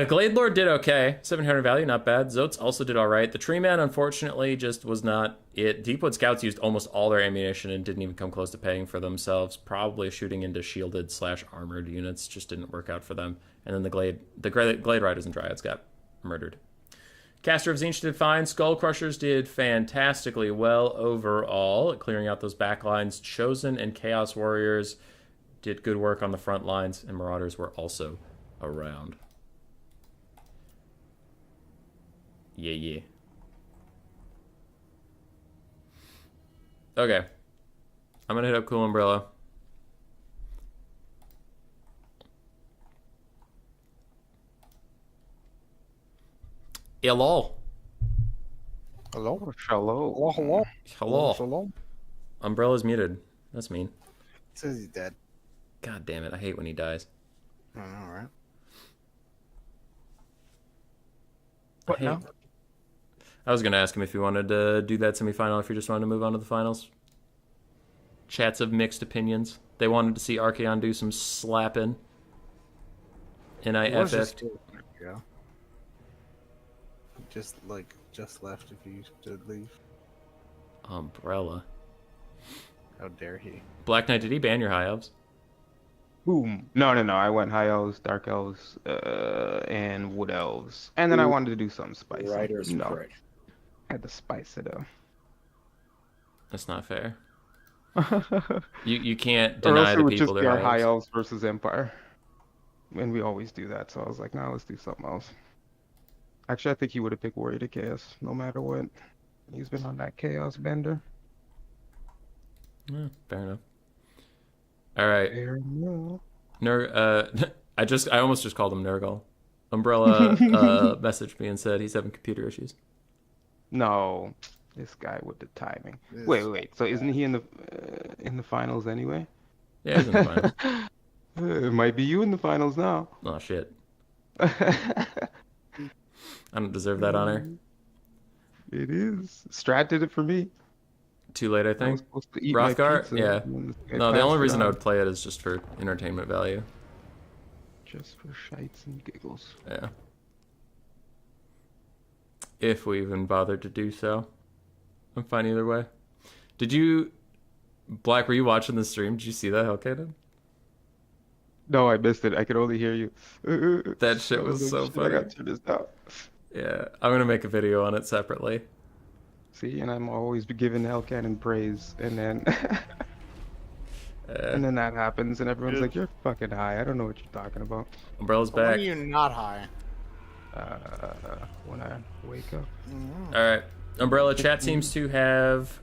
Glade Lord did okay. 700 value, not bad. Zotes also did alright. The Tree Man, unfortunately, just was not it. Deepwood Scouts used almost all their ammunition and didn't even come close to paying for themselves. Probably shooting into shielded/armored units just didn't work out for them. And then the Glade Riders and Dryads got murdered. Caster of Tzeentch did fine. Skull Crushers did fantastically well overall at clearing out those backlines. Chosen and Chaos Warriors did good work on the front lines, and Marauders were also around. Yeah. Okay. I'm gonna hit up Cool Umbrella. Hello. Hello. Hello. Hello. Umbrella's muted. That's mean. It says he's dead. God damn it. I hate when he dies. I know, right? What now? I was going to ask him if he wanted to do that semifinal, if he just wanted to move on to the finals. Chats of mixed opinions. They wanted to see Archaon do some slapping. And I FF'd. Yeah. Just left if you did leave. Umbrella. How dare he? Black Knight, did he ban your High Elves? Boom. No. I went High Elves, Dark Elves, and Wood Elves. And then I wanted to do something spicy. Writer's prick. I had to spice it up. That's not fair. You can't Or else deny it the would people just be their our High High Elves. Elves versus Empire. And we always do that, so I was like, nah, let's do something else. Actually, I think he would have picked Warrior to Chaos, no matter what. He's been on that Chaos bender. Yeah, fair enough. All right. Fair enough. I almost just called him Nurgle. Umbrella messaged me and said he's having computer issues. No, this guy with the timing. Wait. So isn't he in the finals anyway? Yeah, he's in the finals. It might be you in the finals now. Oh shit. I don't deserve that honor. It is. Strat did it for me. Too late, I I was think. supposed to eat my Rothgar? pizza, Yeah. and this guy No, the passed only it reason I on. would play it is just for entertainment value. Just for shites and giggles. Yeah. If we even bothered to do so. I'm fine either way. Did you... Black, were you watching the stream? Did you see that Hellcannon? No, I missed it. I could only hear you. That shit I was like, so shit, funny. I gotta turn this down. Yeah, I'm gonna make a video on it separately. See, and I'm always giving Hellcannon praise, and then and then that happens, and everyone's like, "You're fucking high. I don't know what you're talking about." Umbrella's When are back. you not high? When I wake up. Alright. Umbrella chat seems to have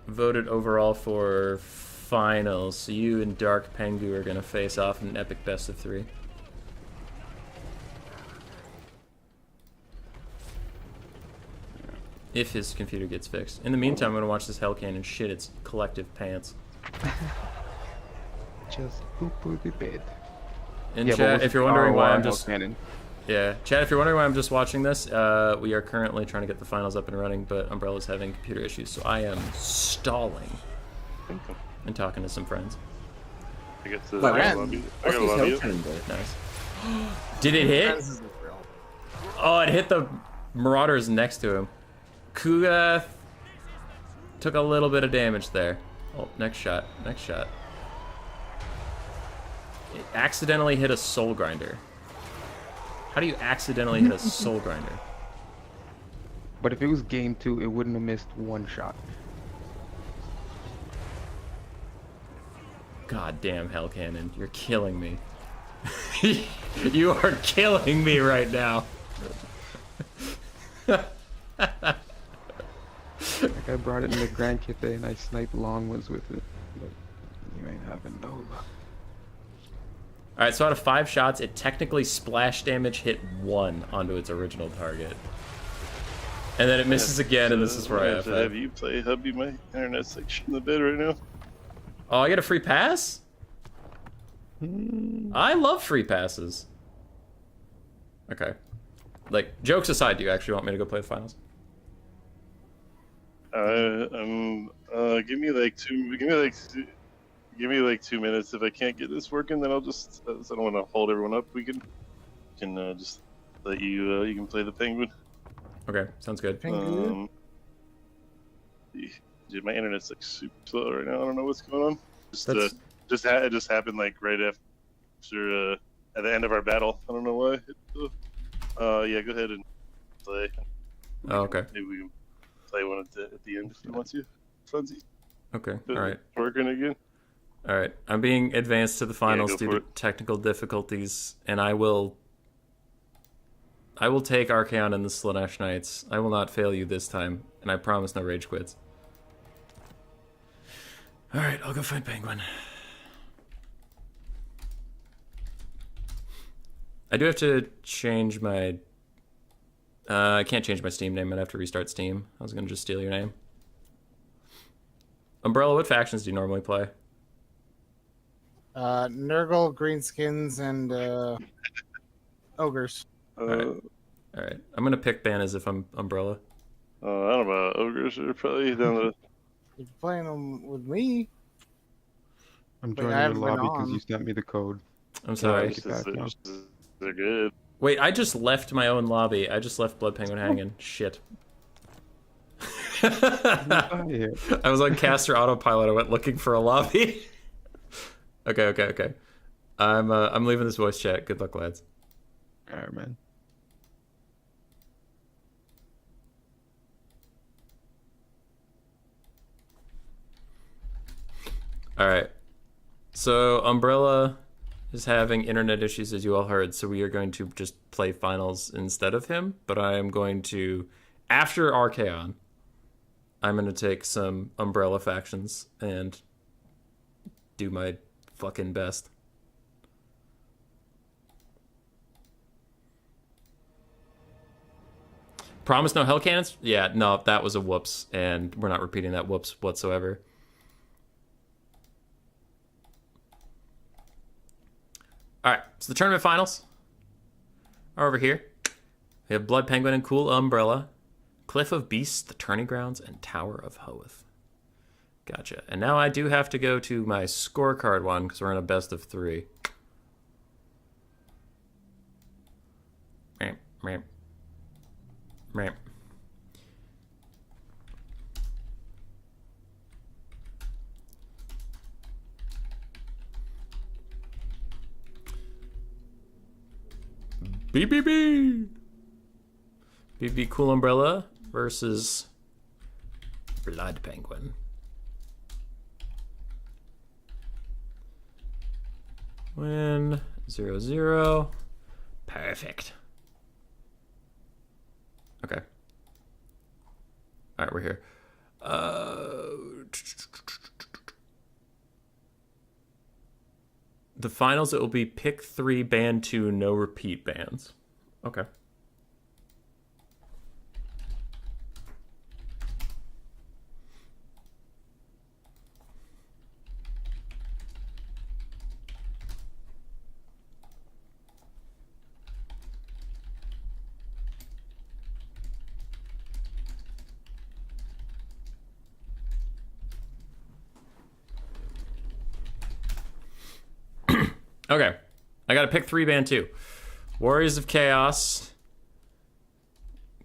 voted overall for finals. So you and Dark Pengu are gonna face off in an epic best of 3. If his computer gets fixed. In the meantime, I'm gonna watch this Hellcannon shit its collective pants. just poo the bed. And Yeah, but chat, what's if you're the wondering why ROI I'm Hell just Cannon? Chad, if you're wondering why I'm just watching this, we are currently trying to get the finals up and running, but Umbrella's having computer issues, so I am stalling and talking to some friends. I get to. Wait, I gotta what? love you. I What's gotta this love hell you. cannon do? Nice. Did it hit? Friends isn't real. Oh, it hit the Marauders next to him. Kugath took a little bit of damage there. Oh, next shot. Next shot. It accidentally hit a Soul Grinder. How do you accidentally hit a Soul Grinder? But if it was game 2, it wouldn't have missed one shot. God damn, Hell Cannon. You're killing me. You are killing me right now. Like I brought it in the Grand Cathay and I sniped long ones with it. But you ain't having no luck. Alright, so out of 5 shots, it technically splash damage hit 1 onto its original target. And then it misses again, and this is where I have to have you play hubby. My internet's like shit in the bed right now. Oh, I get a free pass? I love free passes. Okay. Like, jokes aside, do you actually want me to go play the finals? Give me like 2 minutes. If I can't get this working, then I'll just. I don't want to hold everyone up. We can just let you. You can play the penguin. Okay, sounds good. Penguin. Dude, my internet's like super slow right now. I don't know what's going on. That's- It just happened like right after at the end of our battle. I don't know why. Yeah, go ahead and play. Oh, okay. Maybe we can play one at the end if you want to. Funsy. Okay, alright. Working again. Alright, I'm being advanced to the finals go due for to it. technical difficulties, and I will take Archaon and the Slanesh Knights. I will not fail you this time, and I promise no rage quits. Alright, I'll go find Penguin. I do have to change my... I can't change my Steam name. I'd have to restart Steam. I was going to just steal your name. Umbrella, what factions do you normally play? Nurgle, Greenskins, and Ogres. Alright. I'm going to pick ban as if I'm Umbrella. I don't know. Ogres are probably down the. If you're playing them with me, I'm Wait, joining I the haven't been lobby because on. you sent me the code. I'm sorry. Take it back now. They're good. Wait, I just left my own lobby. I just left Blood Penguin hanging. Shit. Yeah. I was on caster autopilot. I went looking for a lobby. Okay. I'm leaving this voice chat. Good luck, lads. Alright, man. Alright. So, Umbrella is having internet issues, as you all heard, so we are going to just play finals instead of him. But I am going to, after Archaon, I'm going to take some Umbrella factions and do my fucking best. Promise no hell cannons? Yeah, no, that was a whoops, and we're not repeating that whoops whatsoever. Alright, so the tournament finals are over here. We have Blood Penguin and Cool Umbrella, Cliff of Beasts, the Tourney Grounds, and Tower of Hoeth. Gotcha. And now I do have to go to my scorecard one, because we're in a best of 3. Meow. BBB! BB Cool Umbrella versus Blood Penguin. Win 0-0. Perfect. Okay. Alright, we're here. The finals, it will be pick 3, ban 2, no repeat bans. Okay. Okay. I gotta pick 3 band too. Warriors of Chaos,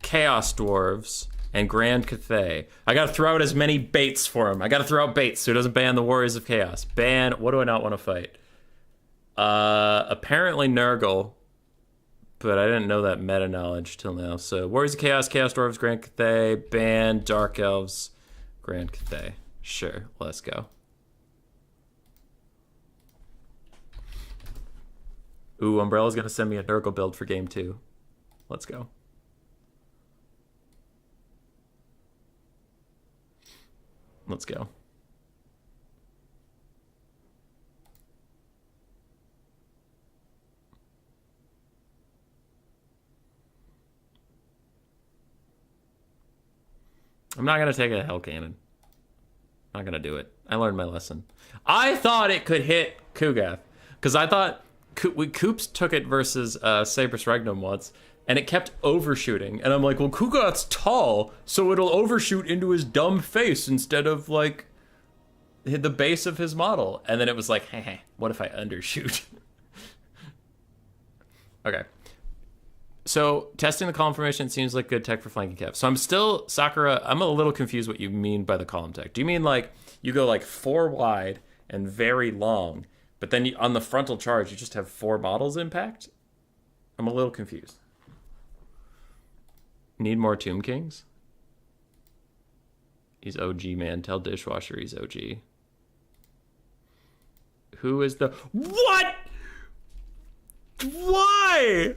Chaos Dwarves, and Grand Cathay. I gotta throw out as many baits for him. I gotta throw out baits so he doesn't ban the Warriors of Chaos. Ban, what do I not want to fight? Apparently Nurgle, but I didn't know that meta knowledge till now. So Warriors of Chaos, Chaos Dwarves, Grand Cathay, ban Dark Elves, Grand Cathay. Sure, let's go. Ooh, Umbrella's gonna send me a Nurgle build for game 2. Let's go. Let's go. I'm not gonna take a Hell Cannon. Not gonna do it. I learned my lesson. I thought it could hit Kugath, because I thought Coops took it versus Sabrus Regnum once, and it kept overshooting. And I'm like, well, Kugath's tall, so it'll overshoot into his dumb face instead of, like, hit the base of his model. And then it was like, hey, what if I undershoot? Okay. So, testing the column formation seems like good tech for flanking cap. So I'm still, Sakura, I'm a little confused what you mean by the column tech. Do you mean, like, you go, like, 4 wide and very long, but then on the frontal charge, you just have 4 models impact? I'm a little confused. Need more Tomb Kings? He's OG, man. Tell Dishwasher he's OG. Who is the... What? Why?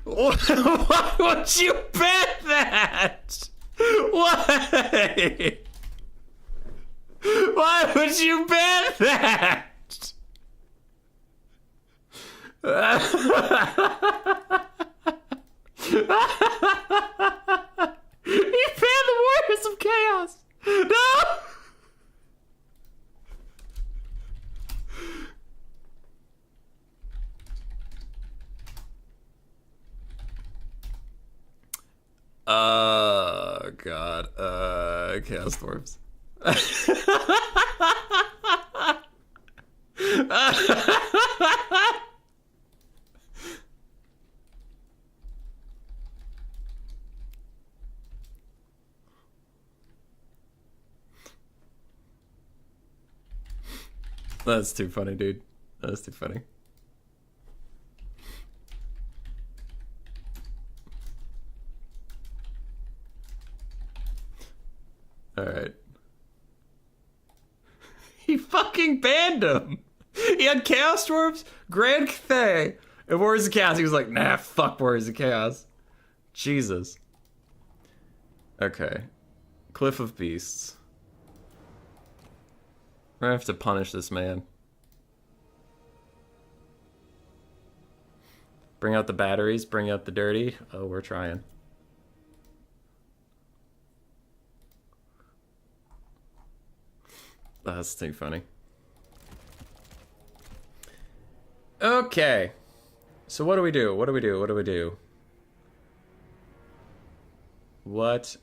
Why would you bet that? Why? Why would you bet that? He banned the Warriors of Chaos. No. God. Chaos Dwarfs. That's too funny, dude. That's too funny. Alright. He fucking banned him! He had Chaos Dwarves, Grand Cathay, and Warriors of Chaos. He was like, nah, fuck Warriors of Chaos. Jesus. Okay. Cliff of Beasts. We're gonna have to punish this man. Bring out the batteries, bring out the dirty. Oh, we're trying. That's too funny. Okay. So what do we do? What do we do? What do we do? What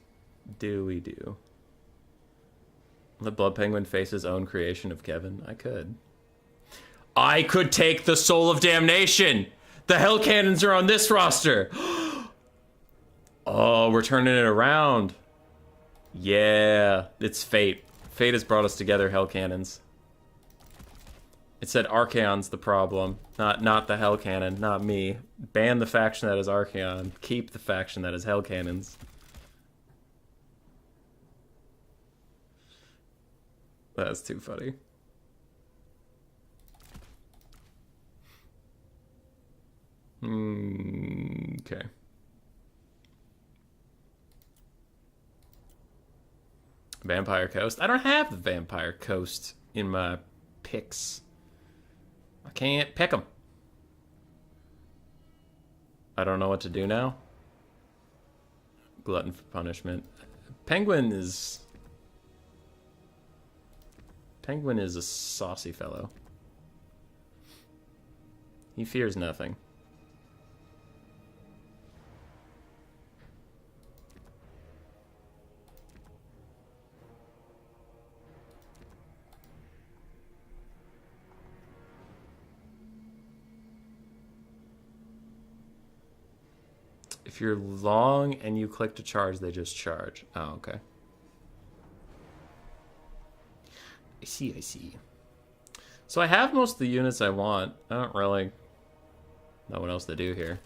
do we do? Let Blood Penguin face his own creation of Kevin? I could. I could take the Soul of Damnation! The Hell Cannons are on this roster! Oh, we're turning it around. Yeah, it's fate. Fate has brought us together, Hell Cannons. It said Archaon's the problem, not the Hell Cannon, not me. Ban the faction that is Archaon. Keep the faction that is Hell Cannons. That's too funny. Okay. Vampire Coast. I don't have the Vampire Coast in my picks. I can't pick them. I don't know what to do now. Glutton for punishment. Penguin is a saucy fellow. He fears nothing. If you're long and you click to charge, they just charge. Oh, okay. I see, I see. So I have most of the units I want. I don't really know what else to do here.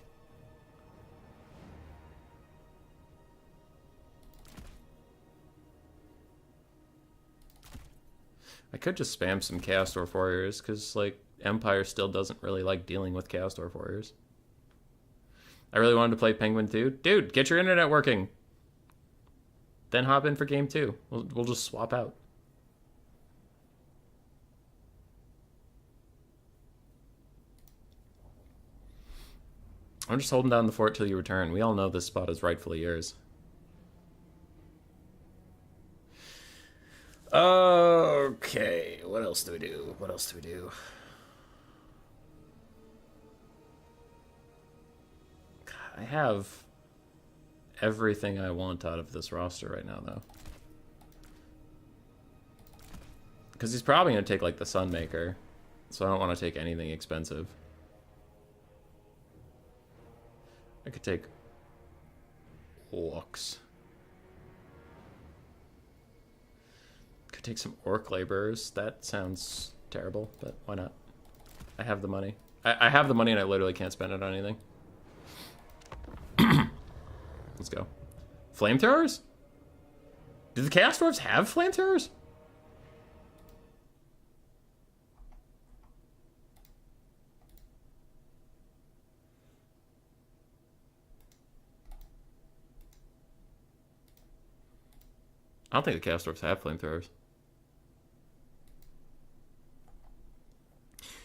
I could just spam some Chaos Dwarf Warriors, because, like, Empire still doesn't really like dealing with Chaos Dwarf Warriors. I really wanted to play Penguin 2. Dude, get your internet working! Then hop in for game 2. We'll just swap out. I'm just holding down the fort till you return. We all know this spot is rightfully yours. Okay, what else do we do? What else do we do? God, I have everything I want out of this roster right now, though. Because he's probably going to take, like, the Sunmaker. So I don't want to take anything expensive. I could take Orcs. Could take some Orc laborers. That sounds terrible, but why not? I have the money. I have the money and I literally can't spend it on anything. Let's go. Flamethrowers? Do the Chaos Dwarves have flamethrowers? I don't think the Chaos Dwarfs have flamethrowers.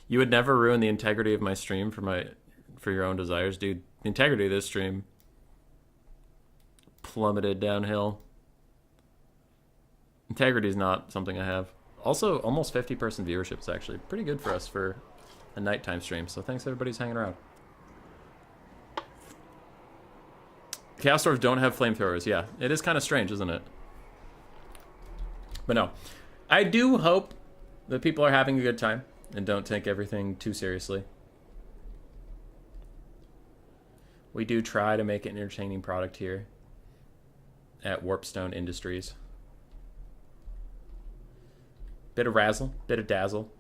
You would never ruin the integrity of my stream for your own desires, dude. The integrity of this stream plummeted downhill. Integrity is not something I have. Also, almost 50-person viewership is actually pretty good for us for a nighttime stream. So thanks everybody's hanging around. Chaos Dwarfs don't have flamethrowers. Yeah, it is kind of strange, isn't it? But no, I do hope that people are having a good time and don't take everything too seriously. We do try to make an entertaining product here at Warpstone Industries. Bit of razzle, bit of dazzle.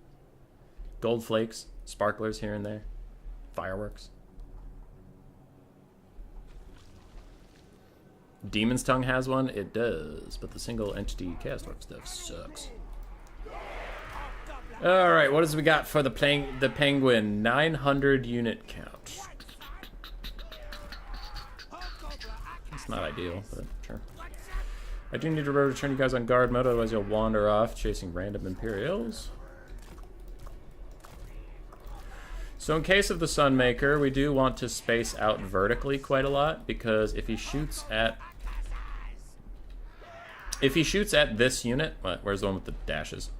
Gold flakes, sparklers here and there. Fireworks. Demon's Tongue has one? It does, but the single entity Chaos Dwarf stuff sucks. Alright, what does we got for the Penguin? 900 unit count. It's not ideal, but sure. I do need to return you guys on guard mode, otherwise you'll wander off chasing random Imperials. So in case of the Sunmaker, we do want to space out vertically quite a lot, because if he shoots at this unit, where's the one with the dashes?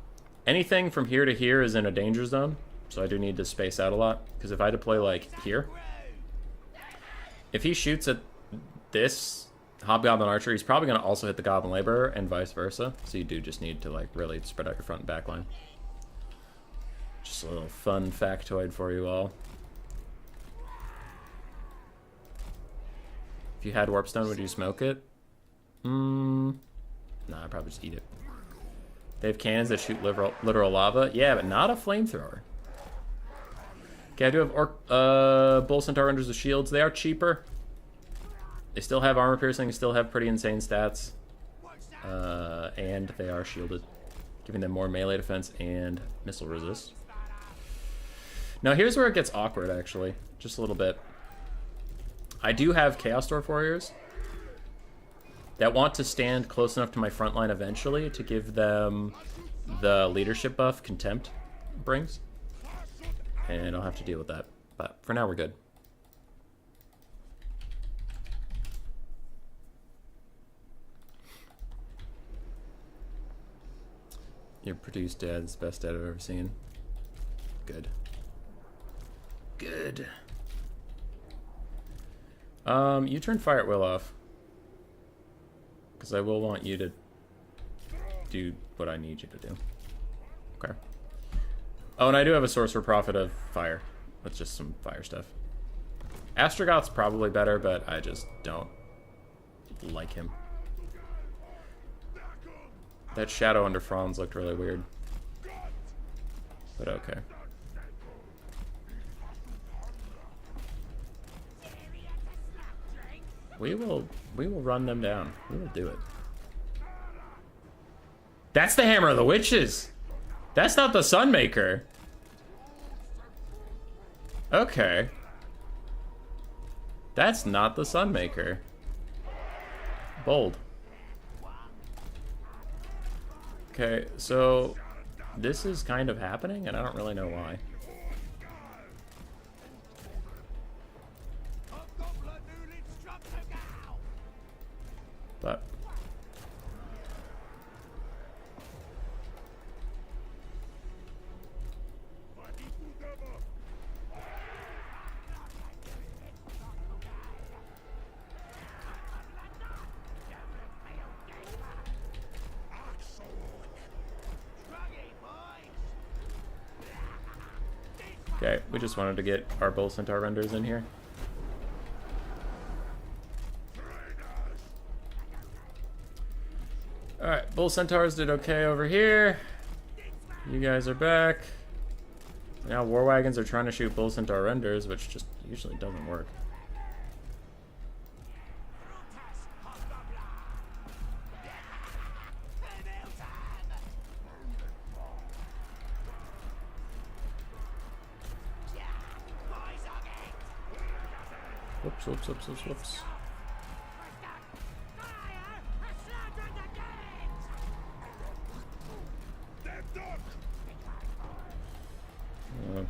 Anything from here to here is in a danger zone, so I do need to space out a lot, because if I deploy like here, if he shoots at this Hobgoblin Archer, he's probably going to also hit the Goblin Laborer and vice versa, so you do just need to like really spread out your front and back line. Just a little fun factoid for you all. If you had Warpstone, would you smoke it? Nah, I'd probably just eat it. They have cannons that shoot literal lava. Yeah, but not a flamethrower. Okay, I do have Bull Centaur Rangers with shields. They are cheaper. They still have armor piercing, still have pretty insane stats. And they are shielded, giving them more melee defense and missile resist. Now here's where it gets awkward, actually. Just a little bit. I do have Chaos Dwarf Warriors that want to stand close enough to my front line eventually to give them the leadership buff Contempt brings. And I'll have to deal with that. But for now, we're good. Your produced dad's best dad I've ever seen. Good. Good. You turn Fire at Will off. Because I will want you to do what I need you to do. Okay. Oh, and I do have a Sorcerer Prophet of Fire. That's just some fire stuff. Astrogoth's probably better, but I just don't like him. That shadow under Franz looked really weird. But okay. We will run them down. We will do it. That's the Hammer of the Witches. That's not the Sunmaker. Okay. That's not the Sunmaker. Bold. Okay, so this is kind of happening, and I don't really know why. But okay, we just wanted to get our Bull Centaur renders in here. Alright, Bull Centaurs did okay over here. You guys are back. Now War Wagons are trying to shoot Bull Centaur renders, which just usually doesn't work. Whoops, whoops, whoops, whoops, whoops.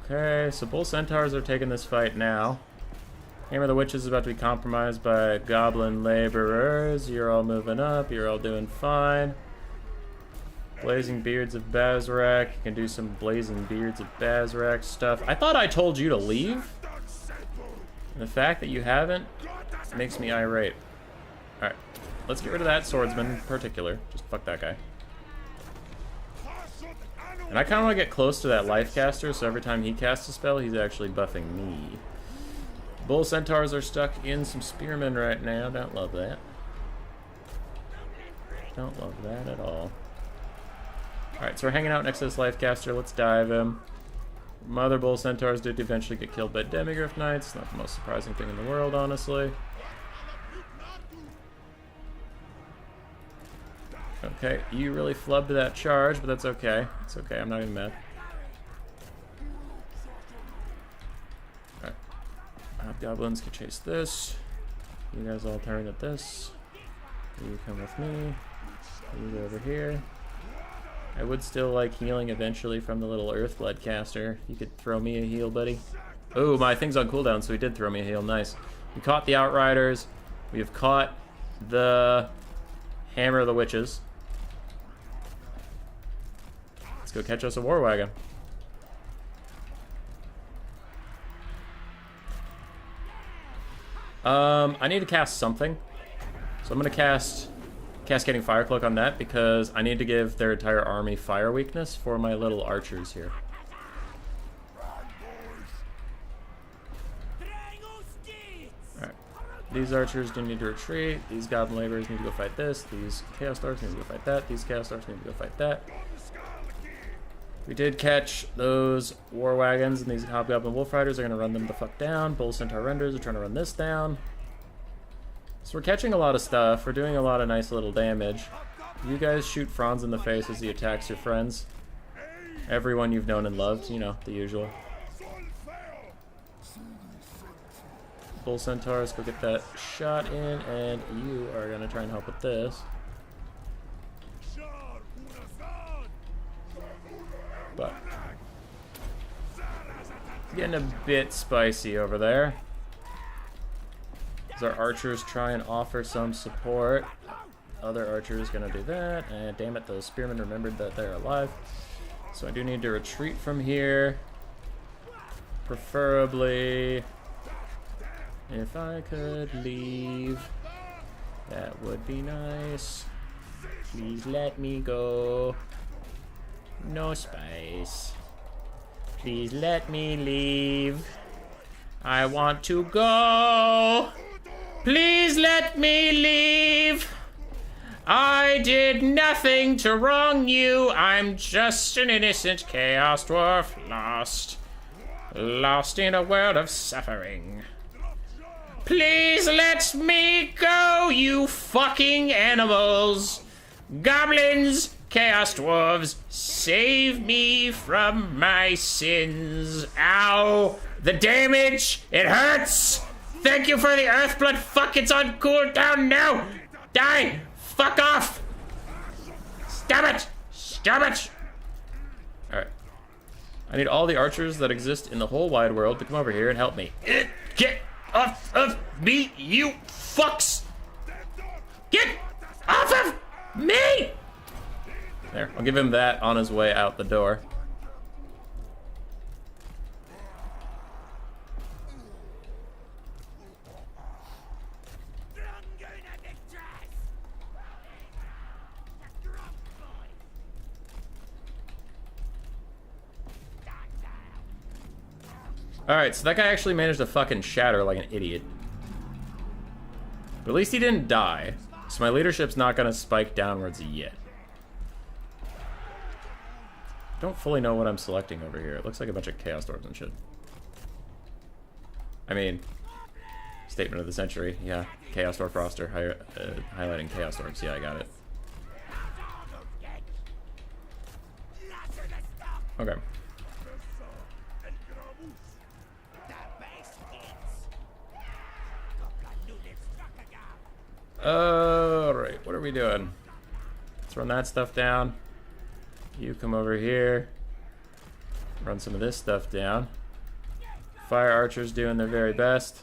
Okay, so Bull Centaurs are taking this fight now. Hammer of the Witches is about to be compromised by Goblin Laborers. You're all moving up. You're all doing fine. Blazing Beards of Bazrak. You can do some Blazing Beards of Bazrak stuff. I thought I told you to leave. And the fact that you haven't makes me irate. Alright, let's get rid of that swordsman in particular. Just fuck that guy. And I kind of want to get close to that life caster, so every time he casts a spell, he's actually buffing me. Bull Centaurs are stuck in some spearmen right now. Don't love that. Don't love that at all. Alright, so we're hanging out next to this life caster. Let's dive him. Mother Bull Centaurs did eventually get killed by Demigryph Knights. Not the most surprising thing in the world, honestly. Okay, you really flubbed that charge, but that's okay. It's okay, I'm not even mad. Alright. Hobgoblins can chase this. You guys all turn at this. You come with me. You go over here. I would still like healing eventually from the little Earthblood caster. You could throw me a heal, buddy. Oh, my thing's on cooldown, so he did throw me a heal. Nice. We caught the Outriders. We have caught the Hammer of the Witches. Let's go catch us a War Wagon. I need to cast something. So I'm going to cast Cascading Firecloak on that because I need to give their entire army fire weakness for my little archers here. Alright. These archers do need to retreat. These Goblin Laborers need to go fight this. These Chaos Dwarfs need to go fight that. These Chaos Dwarfs need to go fight that. We did catch those War Wagons, and these Hobgoblin Wolf Riders are going to run them the fuck down. Bull Centaur Renders are trying to run this down. So we're catching a lot of stuff. We're doing a lot of nice little damage. You guys shoot Franz in the face as he attacks your friends. Everyone you've known and loved, you know, the usual. Bull Centaurs, go get that shot in, and you are going to try and help with this. But it's getting a bit spicy over there. As our archers try and offer some support. Other archers gonna do that. And damn it, those spearmen remembered that they're alive. So I do need to retreat from here. Preferably, if I could leave, that would be nice. Please let me go. No spice. Please let me leave. I want to go. Please let me leave. I did nothing to wrong you. I'm just an innocent Chaos Dwarf, lost in a world of suffering. Please let me go, you fucking animals. Goblins, Chaos Dwarves, save me from my sins. Ow, the damage, it hurts. Thank you for the Earthblood. Fuck, it's on cooldown now. Die. Fuck off! Stop it! Stop it! Alright. I need all the archers that exist in the whole wide world to come over here and help me. Get off of me, you fucks! Get off of me! There, I'll give him that on his way out the door. Alright, so that guy actually managed to fucking shatter like an idiot. But at least he didn't die. So my leadership's not gonna spike downwards yet. Don't fully know what I'm selecting over here. It looks like a bunch of Chaos Dwarves and shit. I mean, statement of the century. Yeah, Chaos Dwarf roster, highlighting Chaos Dwarves. Yeah, I got it. Okay. Alright, what are we doing? Let's run that stuff down. You come over here. Run some of this stuff down. Fire archers doing their very best.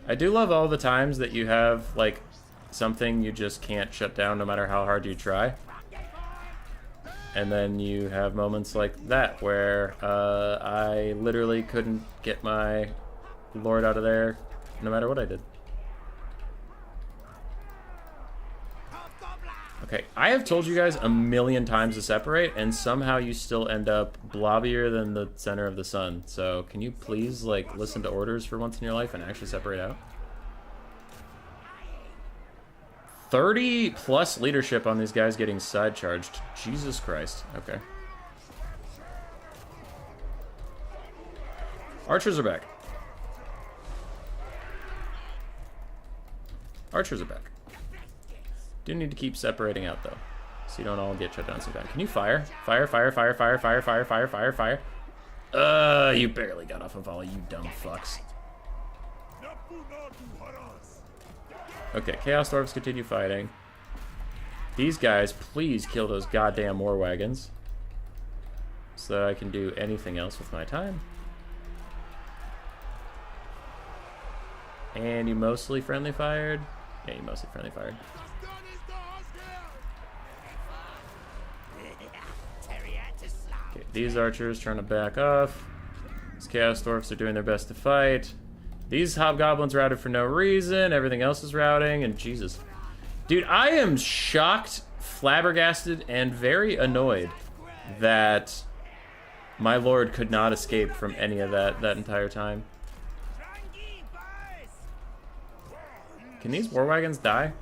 I do love all the times that you have, like, something you just can't shut down no matter how hard you try. And then you have moments like that where I literally couldn't get my Lord out of there no matter what I did. Okay, I have told you guys a million times to separate, and somehow you still end up blobbier than the center of the sun. So can you please, like, listen to orders for once in your life and actually separate out? 30 plus leadership on these guys getting side charged. Jesus Christ. Okay. Archers are back. Archers are back. Do need to keep separating out though, so you don't all get shut down sometime. Can you fire? Fire, fire, fire, fire, fire, fire, fire, fire, fire. You barely got off a volley, you dumb fucks. Okay, Chaos Dwarves continue fighting. These guys, please kill those goddamn war wagons, so that I can do anything else with my time. And you mostly friendly fired? Yeah, you mostly friendly fired. Okay, these archers trying to back off. These Chaos Dwarfs are doing their best to fight. These hobgoblins routed for no reason. Everything else is routing, and Jesus. Dude, I am shocked, flabbergasted, and very annoyed that my lord could not escape from any of that entire time. Can these war wagons die?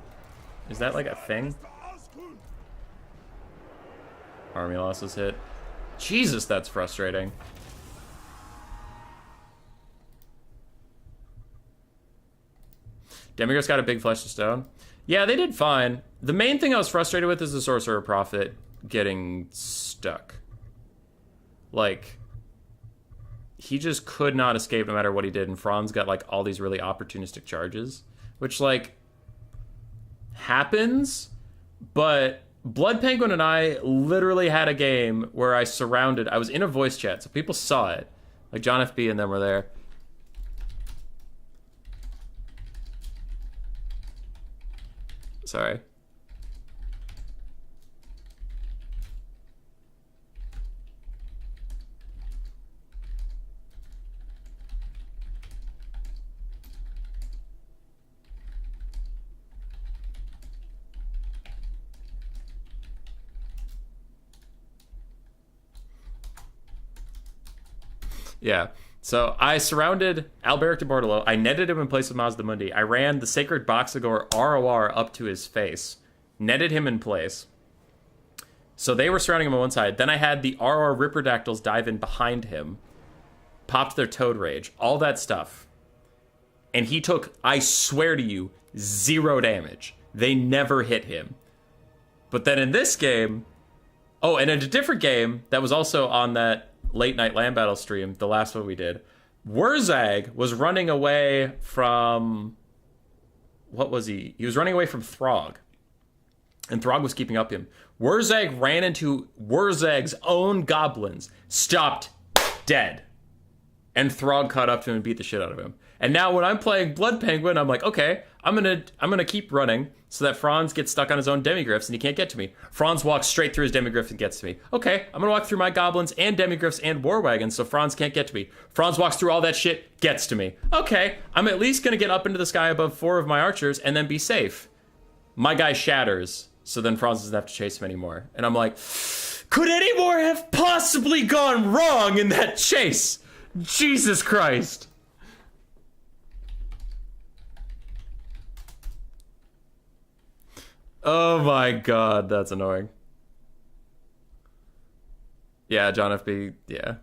Is that like a thing? Army losses hit. Jesus, that's frustrating. Demiurge's got a big flesh of stone. Yeah, they did fine. The main thing I was frustrated with is the Sorcerer Prophet getting stuck. Like, he just could not escape no matter what he did, and Franz got like all these really opportunistic charges, which like happens, but Blood Penguin and I literally had a game where I was in a voice chat, so people saw it. Like John FB and them were there. Sorry. Yeah. So I surrounded Alberic de Bordello. I netted him in place of Mazdamundi. I ran the Sacred Boxagor ROR up to his face. Netted him in place. So they were surrounding him on one side. Then I had the RR Ripperdactyls dive in behind him. Popped their Toad Rage. All that stuff. And he took, I swear to you, 0 damage. They never hit him. But then in this game... Oh, and in a different game that was also on that late night land battle stream, the last one we did, Wurzag was running away from... What was he? He was running away from Throg. And Throg was keeping up him. Wurzag ran into Wurzag's own goblins. Stopped dead. And Throg caught up to him and beat the shit out of him. And now when I'm playing Blood Penguin, I'm like, okay, I'm gonna keep running so that Franz gets stuck on his own demigryphs and he can't get to me. Franz walks straight through his demigryphs and gets to me. Okay, I'm gonna walk through my goblins and demigryphs and war wagons so Franz can't get to me. Franz walks through all that shit, gets to me. Okay, I'm at least gonna get up into the sky above 4 of my archers and then be safe. My guy shatters, so then Franz doesn't have to chase him anymore. And I'm like, could any more have possibly gone wrong in that chase? Jesus Christ. Oh my god, that's annoying. Yeah, John FB, yeah.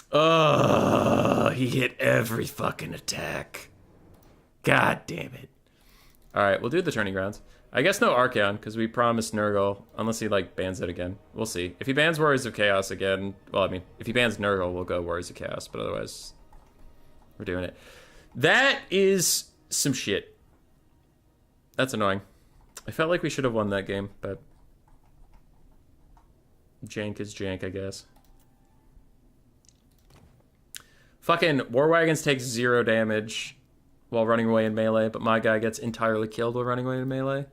Oh, he hit every fucking attack. God damn it. Alright, we'll do the turning grounds. I guess no Archaon, because we promised Nurgle, unless he, like, bans it again. We'll see. If he bans Warriors of Chaos again, well, I mean, if he bans Nurgle, we'll go Warriors of Chaos, but otherwise, we're doing it. That is some shit. That's annoying. I felt like we should have won that game, but jank is jank, I guess. Fucking War Wagons takes 0 damage while running away in melee, but my guy gets entirely killed while running away in melee.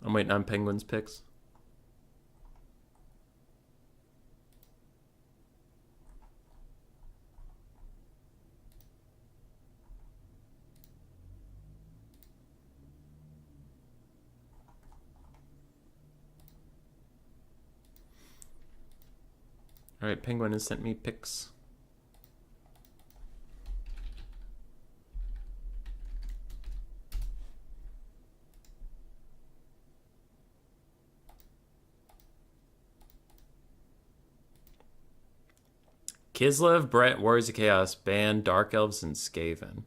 I'm waiting on Penguin's picks. Alright, Penguin has sent me picks. Kislev, Brett, Warriors of Chaos, Ban, Dark Elves, and Skaven.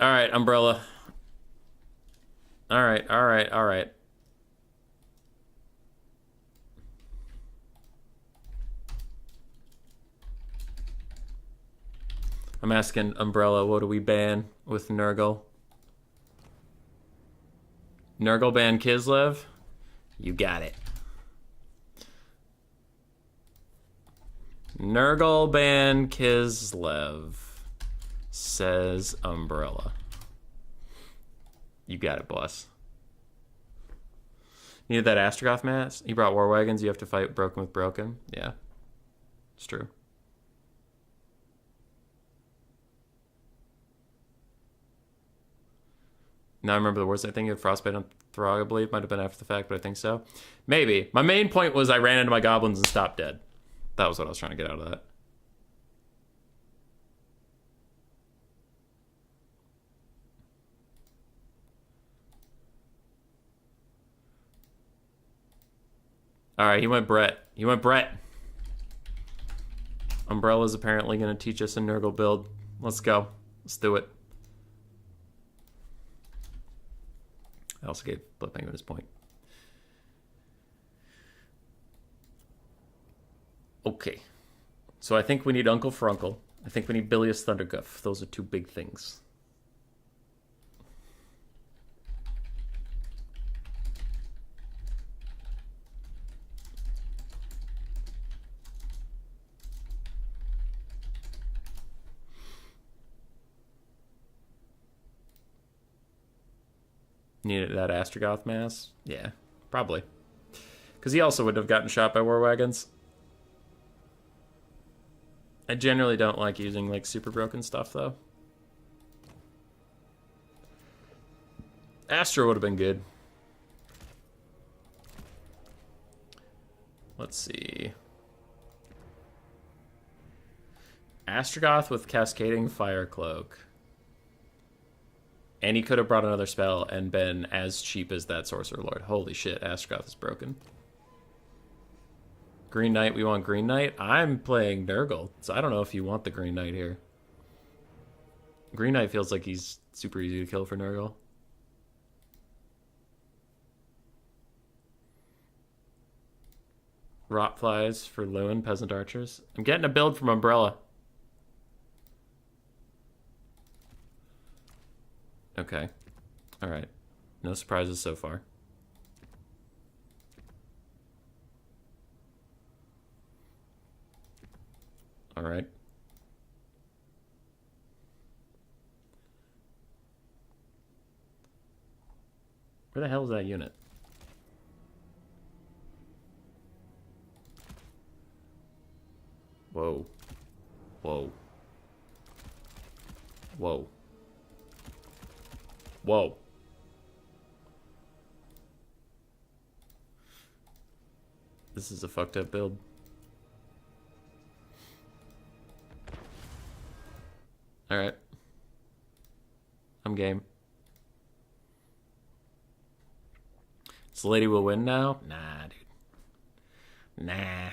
Alright, Umbrella. Alright. I'm asking Umbrella, what do we ban with Nurgle? Nurgle ban Kislev? You got it. Nurgle ban Kislev, says Umbrella. You got it, boss. You need that Astrogoth mask? He brought War Wagons, you have to fight broken with broken. Yeah, it's true. Now I remember the worst thing. You had Frostbite on Throg, I believe. Might have been after the fact, but I think so. Maybe. My main point was I ran into my goblins and stopped dead. That was what I was trying to get out of that. Alright, he went Brett. Umbrella's apparently going to teach us a Nurgle build. Let's go. Let's do it. I also gave Blood Penguin his point. Okay. So I think we need Uncle for Uncle. I think we need Bilious Thunderguff. Those are 2 big things. Needed that Astrogoth mass? Yeah, probably. Because he also would have gotten shot by war wagons. I generally don't like using, like, super broken stuff, though. Astro would have been good. Let's see. Astrogoth with Cascading Fire Cloak. And he could have brought another spell and been as cheap as that Sorcerer Lord. Holy shit, Astrogoth is broken. Green Knight, we want Green Knight? I'm playing Nurgle, so I don't know if you want the Green Knight here. Green Knight feels like he's super easy to kill for Nurgle. Rotflies for Lewin, Peasant Archers. I'm getting a build from Umbrella. Okay. Alright. No surprises so far. Alright. Where the hell is that unit? Whoa. Whoa. Whoa. Whoa. This is a fucked up build. Alright. I'm game. This lady will win now? Nah, dude. Nah.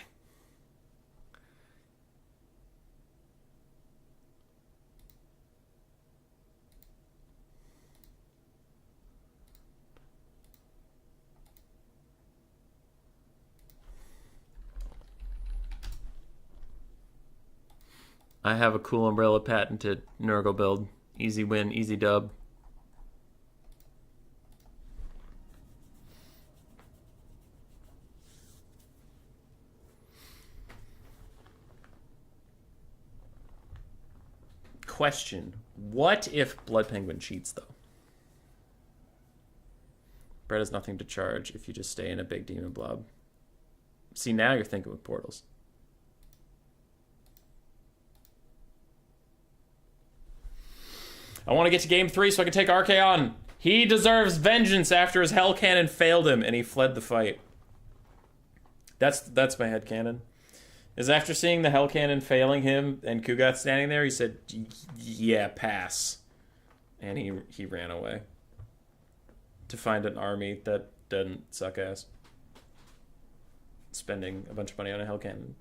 I have a cool Umbrella patented Nurgle build. Easy win, easy dub. Question. What if Blood Penguin cheats, though? Brett has nothing to charge if you just stay in a big demon blob. See, now you're thinking with portals. I want to get to game 3 so I can take Archaon. He deserves vengeance after his Hell Cannon failed him and he fled the fight. That's my headcanon. Is after seeing the Hell Cannon failing him and Kugath standing there, he said, yeah, pass. And he ran away. To find an army that doesn't suck ass. Spending a bunch of money on a Hell Cannon.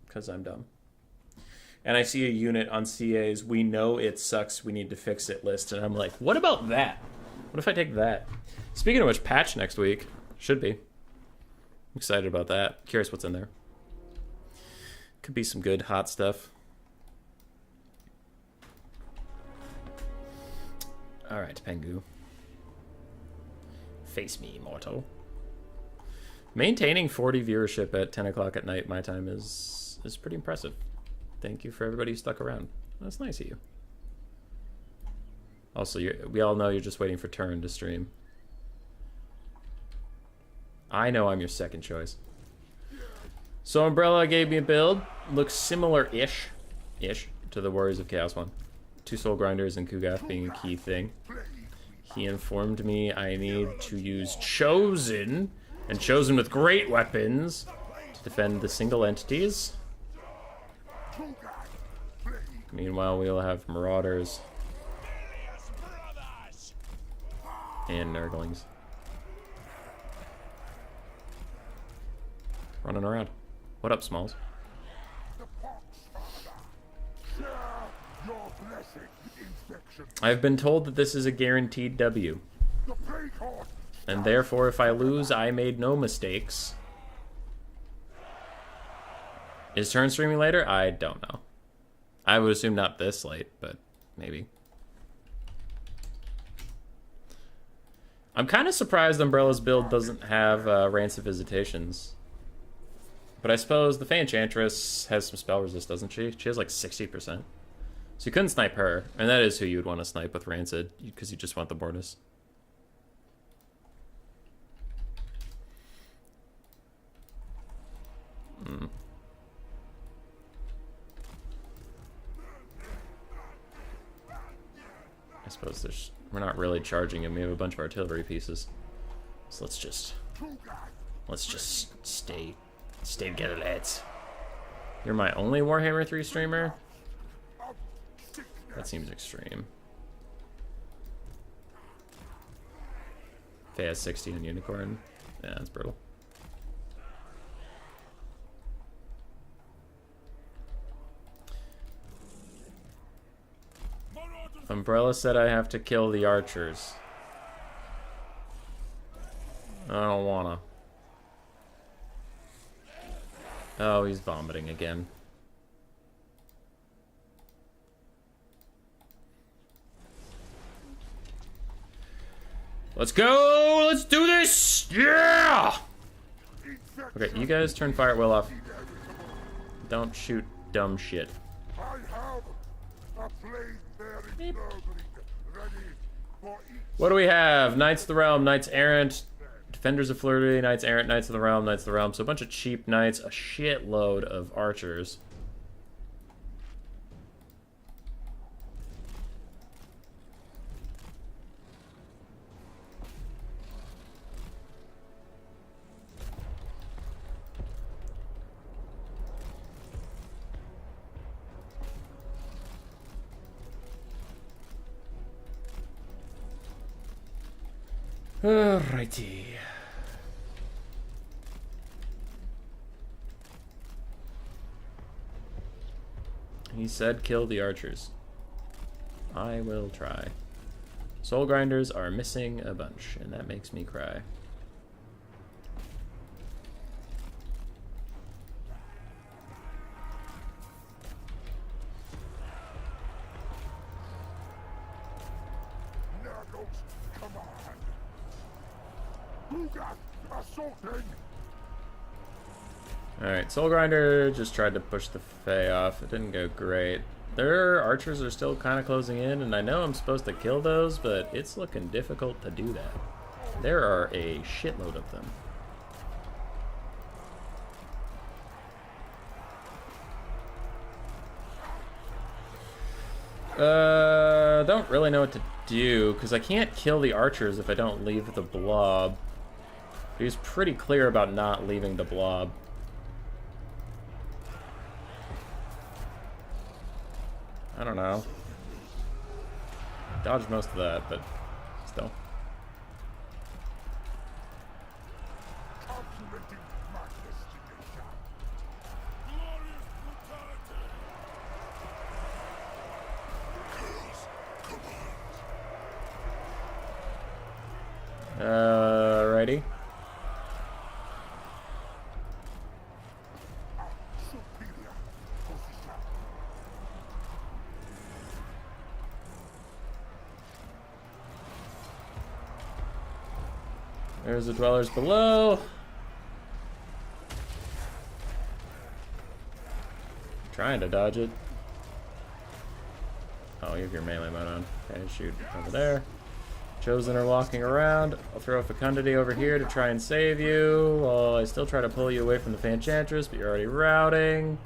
Because I'm dumb. And I see a unit on CA's, we know it sucks, we need to fix it list. And I'm like, what about that? What if I take that? Speaking of which, patch next week. Should be. I'm excited about that. Curious what's in there. Could be some good hot stuff. Alright, Pengu. Face me, mortal. Maintaining 40 viewership at 10 o'clock at night my time is pretty impressive. Thank you for everybody who stuck around. That's nice of you. Also, we all know you're just waiting for turn to stream. I know I'm your second choice. So Umbrella gave me a build. Looks similar-ish to the Warriors of Chaos one. 2 Soul Grinders and Kugath being a key thing. He informed me I need to use Chosen, and Chosen with great weapons, to defend the single entities. Meanwhile, we'll have Marauders and Nurglings running around. What up, Smalls? I've been told that this is a guaranteed W. And therefore, if I lose, I made no mistakes. Is turn streaming later? I don't know. I would assume not this late, but maybe. I'm kind of surprised Umbrella's build doesn't have Rancid Visitations. But I suppose the Fey Enchantress has some spell resist, doesn't she? She has like 60%. So you couldn't snipe her. And that is who you would want to snipe with Rancid, because you just want the Mortis. I suppose we're not really charging him. We have a bunch of artillery pieces. So let's just stay together, lads. You're my only Warhammer 3 streamer? That seems extreme. Faye has 60 on Unicorn. Yeah, that's brutal. Umbrella said I have to kill the archers. I don't wanna. Oh, he's vomiting again. Let's go! Let's do this! Yeah! Okay, you guys turn fire at will off. Don't shoot dumb shit. What do we have? Knights of the Realm, Knights Errant, Defenders of Flurry, Knights Errant, Knights of the Realm, Knights of the Realm. So a bunch of cheap knights, a shitload of archers. Alrighty. He said kill the archers. I will try. Soul grinders are missing a bunch, and that makes me cry. Alright, Soul Grinder just tried to push the Fae off. It didn't go great. Their archers are still kind of closing in, and I know I'm supposed to kill those, but it's looking difficult to do that. There are a shitload of them. Don't really know what to do, because I can't kill the archers if I don't leave the blob. He was pretty clear about not leaving the blob. I don't know. Dodged most of that, but still. Righty. There's the dwellers below. Trying to dodge it. Oh, you have your melee mode on. Okay, shoot over there. Chosen are walking around. I'll throw a fecundity over here to try and save you while I still try to pull you away from the Fanchantress, but you're already routing.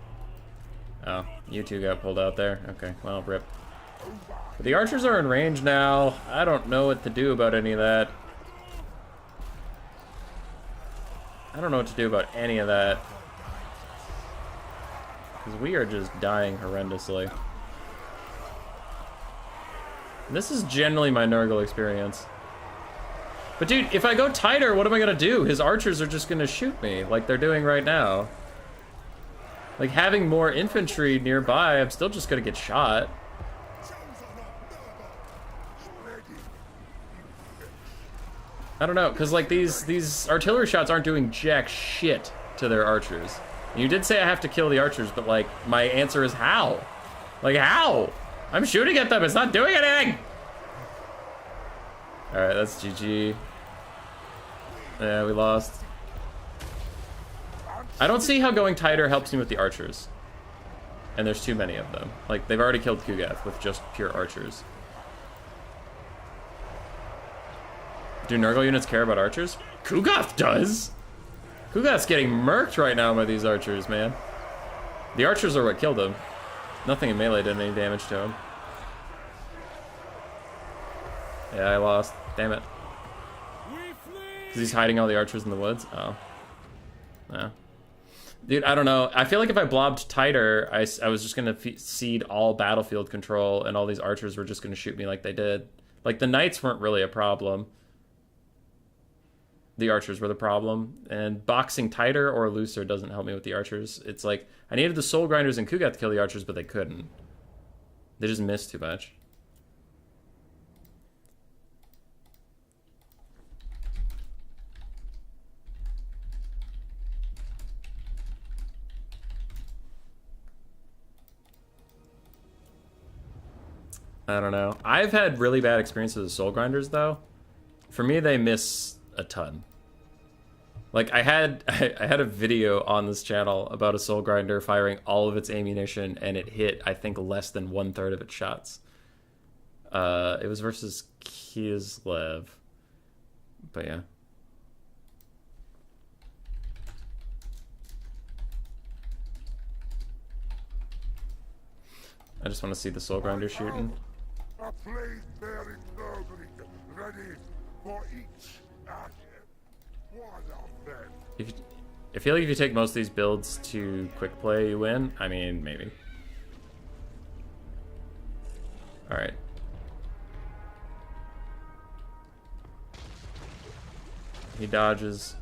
Oh, you two got pulled out there. Okay, well, rip. But the archers are in range now. I don't know what to do about any of that. I don't know what to do about any of that. Because we are just dying horrendously. This is generally my Nurgle experience. But dude, if I go tighter, what am I gonna do? His archers are just gonna shoot me, like they're doing right now. Like, having more infantry nearby, I'm still just gonna get shot. I don't know, because like these artillery shots aren't doing jack shit to their archers. You did say I have to kill the archers, but like, my answer is how? Like, how? I'm shooting at them, it's not doing anything! Alright, that's GG. Yeah, we lost. I don't see how going tighter helps me with the archers. And there's too many of them. Like, they've already killed Kugath with just pure archers. Do Nurgle units care about archers? Kugath does! Kugat's getting murked right now by these archers, man. The archers are what killed him. Nothing in melee did any damage to him. Yeah, I lost. Damn it. Because he's hiding all the archers in the woods? Oh. Yeah. Dude, I don't know. I feel like if I blobbed tighter, I was just going to cede all battlefield control, and all these archers were just going to shoot me like they did. Like, the knights weren't really a problem. The archers were the problem. And boxing tighter or looser doesn't help me with the archers. It's like, I needed the soul grinders and Kugat to kill the archers, but they couldn't. They just missed too much. I don't know. I've had really bad experiences with soul grinders, though. For me, they miss a ton. Like, I had a video on this channel about a soul grinder firing all of its ammunition, and it hit, I think, less than 1/3 of its shots. It was versus Kislev. But yeah. I just want to see the soul grinder shooting. A plane bearing Nurgle ready for each action. What a man. I feel like if you take most of these builds to quick play, you win. I mean, maybe. Alright. He dodges.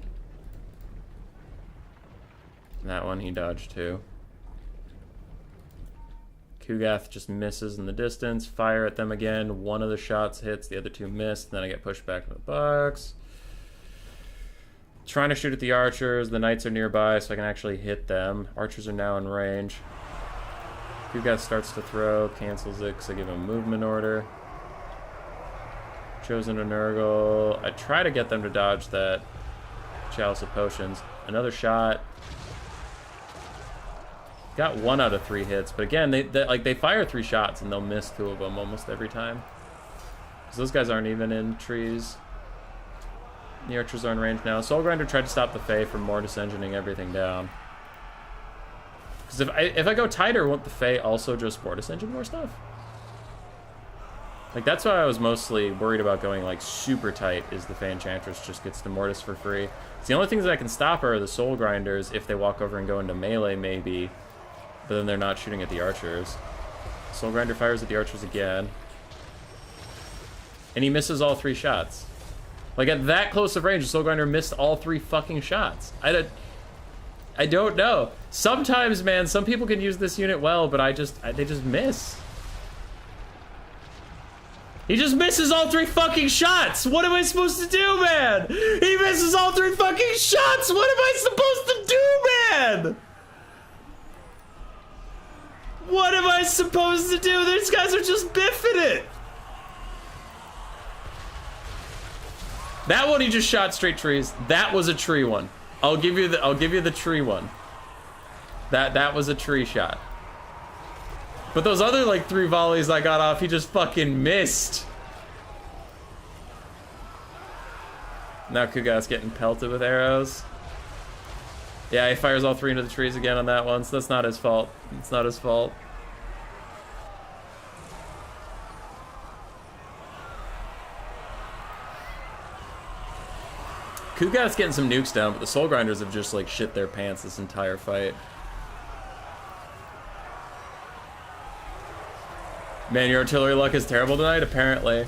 That one he dodged too. Kugath just misses in the distance. Fire at them again. One of the shots hits, the other two missed. Then I get pushed back to the box. Trying to shoot at the archers. The knights are nearby, so I can actually hit them. Archers are now in range. Kugath starts to throw, cancels it because I give him a movement order. Chosen a Nurgle. I try to get them to dodge that Chalice of Potions. Another shot. Got 1 out of 3 hits, but again, they fire 3 shots and they'll miss 2 of them almost every time. Because those guys aren't even in trees. The archers are in range now. Soul Grinder tried to stop the Fae from Mortis Engineing everything down. Because if I go tighter, won't the Fae also just Mortis Engine more stuff? Like, that's why I was mostly worried about going, like, super tight, is the Fae Enchantress just gets the Mortis for free. It's the only things that I can stop her are the Soul Grinders if they walk over and go into melee, maybe. But then they're not shooting at the archers. Soul Grinder fires at the archers again. And he misses all 3 shots. Like, at that close of range, the Soul Grinder missed all 3 fucking shots. I don't know. Sometimes, man, some people can use this unit well, but they just miss. He just misses all 3 fucking shots! What am I supposed to do, man? He misses all 3 fucking shots! What am I supposed to do, man? What am I supposed to do? These guys are just biffing it! That one he just shot straight trees. That was a tree one. I'll give you the tree one. That was a tree shot. But those other like 3 volleys I got off, he just fucking missed. Now Kugat's getting pelted with arrows. Yeah, he fires all 3 into the trees again on that one, so that's not his fault. It's not his fault. Kugat's getting some nukes down, but the Soul Grinders have just like shit their pants this entire fight. Man, your artillery luck is terrible tonight, apparently.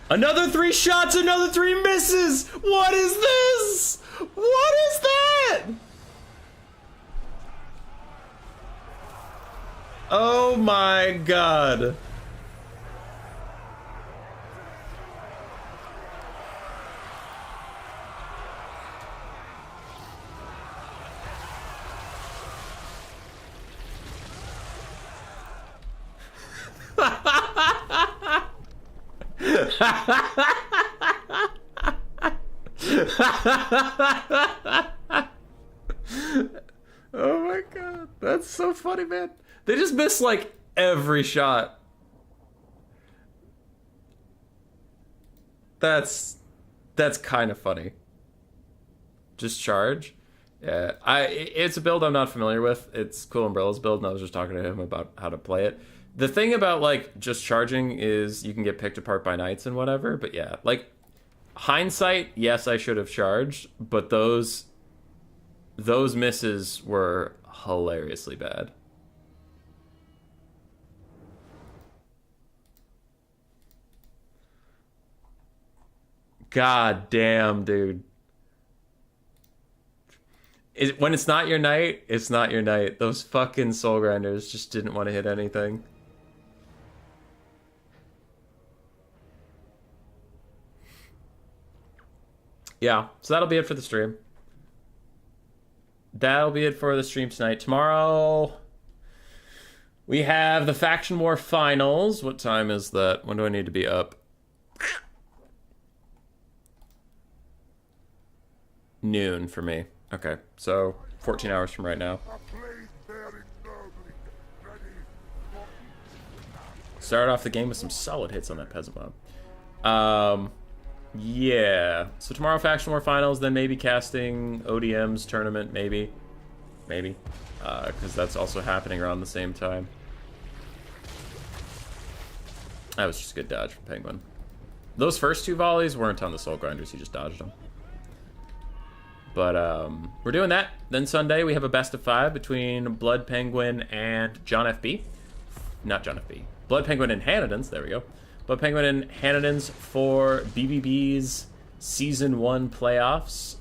Another 3 shots, another 3 misses! What is this? What is that? Oh my god. Oh my god, that's so funny, man. They just miss like every shot. That's kind of funny. Just charge. Yeah, it's a build I'm not familiar with. It's Cool Umbrella's build, and I was just talking to him about how to play it. The thing about, like, just charging is you can get picked apart by knights and whatever, but yeah, like, hindsight, yes, I should have charged, but those misses were hilariously bad. God damn, dude. When it's not your night, it's not your night. Those fucking soul grinders just didn't want to hit anything. Yeah, so that'll be it for the stream. That'll be it for the stream tonight. Tomorrow, we have the Faction War Finals. What time is that? When do I need to be up? Noon for me. Okay, so 14 hours from right now. Start off the game with some solid hits on that peasant mob. Yeah. So tomorrow, Faction War Finals, then maybe casting ODM's tournament, maybe. Maybe. Because that's also happening around the same time. That was just a good dodge from Penguin. Those first two volleys weren't on the Soul Grinders, he just dodged them. But we're doing that. Then Sunday, we have a best of 5 between Blood Penguin and John FB. Not John FB. Blood Penguin and Hanadans. There we go. Blood Penguin and Hanadans for BBB's Season 1 playoffs.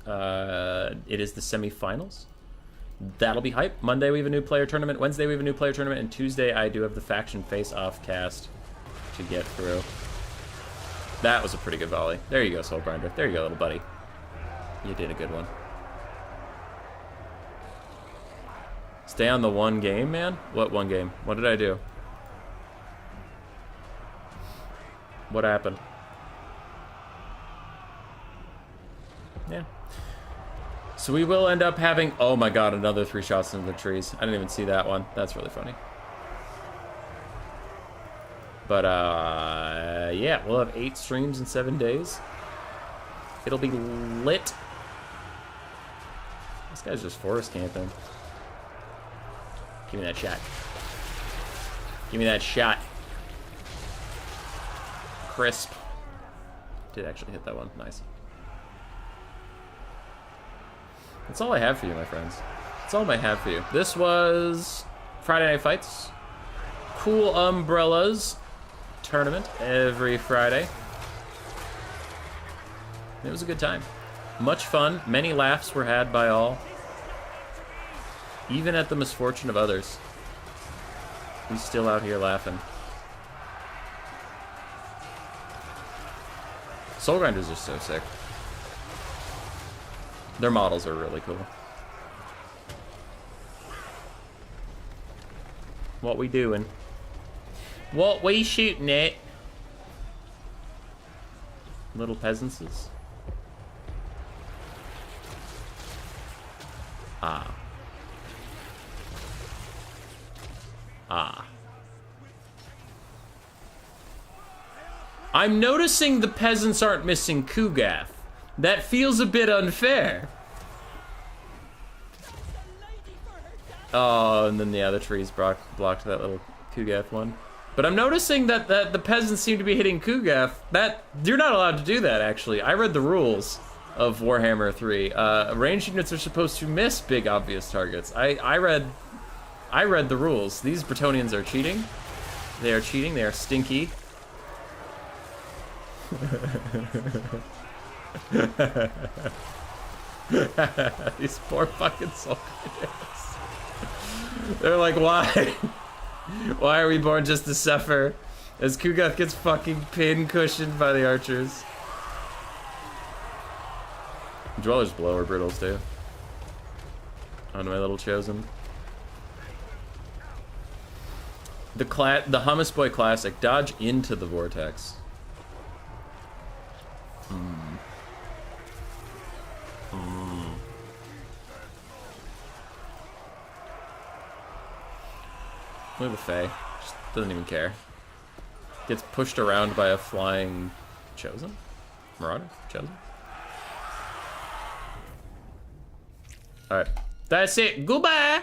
It is the semifinals. That'll be hype. Monday, we have a new player tournament. Wednesday, we have a new player tournament. And Tuesday, I do have the Faction Face-Off cast to get through. That was a pretty good volley. There you go, Soul Grinder. There you go, little buddy. You did a good one. Stay on the one game, man? What one game? What did I do? What happened? Yeah. So we will end up having... Oh my god, another 3 shots into the trees. I didn't even see that one. That's really funny. But, yeah, we'll have 8 streams in 7 days. It'll be lit. This guy's just forest camping. Give me that shot. Give me that shot. Crisp. Did actually hit that one. Nice. That's all I have for you, my friends. That's all I have for you. This was Friday Night Fights. Cool Umbrellas tournament every Friday. It was a good time. Much fun. Many laughs were had by all. Even at the misfortune of others. He's still out here laughing. Soul Grinders are so sick. Their models are really cool. What we doing? What we shooting at? Little peasantses. Ah. Ah. I'm noticing the peasants aren't missing Kugath. That feels a bit unfair. Oh, and then yeah, the trees blocked that little Kugath one. But I'm noticing that the peasants seem to be hitting Kugath. That you're not allowed to do that, actually. I read the rules of Warhammer 3. Ranged units are supposed to miss big obvious targets. I read the rules. These Bretonnians are cheating. They are cheating. They are stinky. These poor fucking soldiers. They're like, why? Why are we born just to suffer? As Kugath gets fucking pin-cushioned by the archers. Dwellers below are brittles too. On my little chosen. The Hummus Boy Classic. Dodge into the vortex. Look at the Fae. Just doesn't even care. Gets pushed around by a flying chosen? Marauder? Chosen? All right. That's it. Goodbye.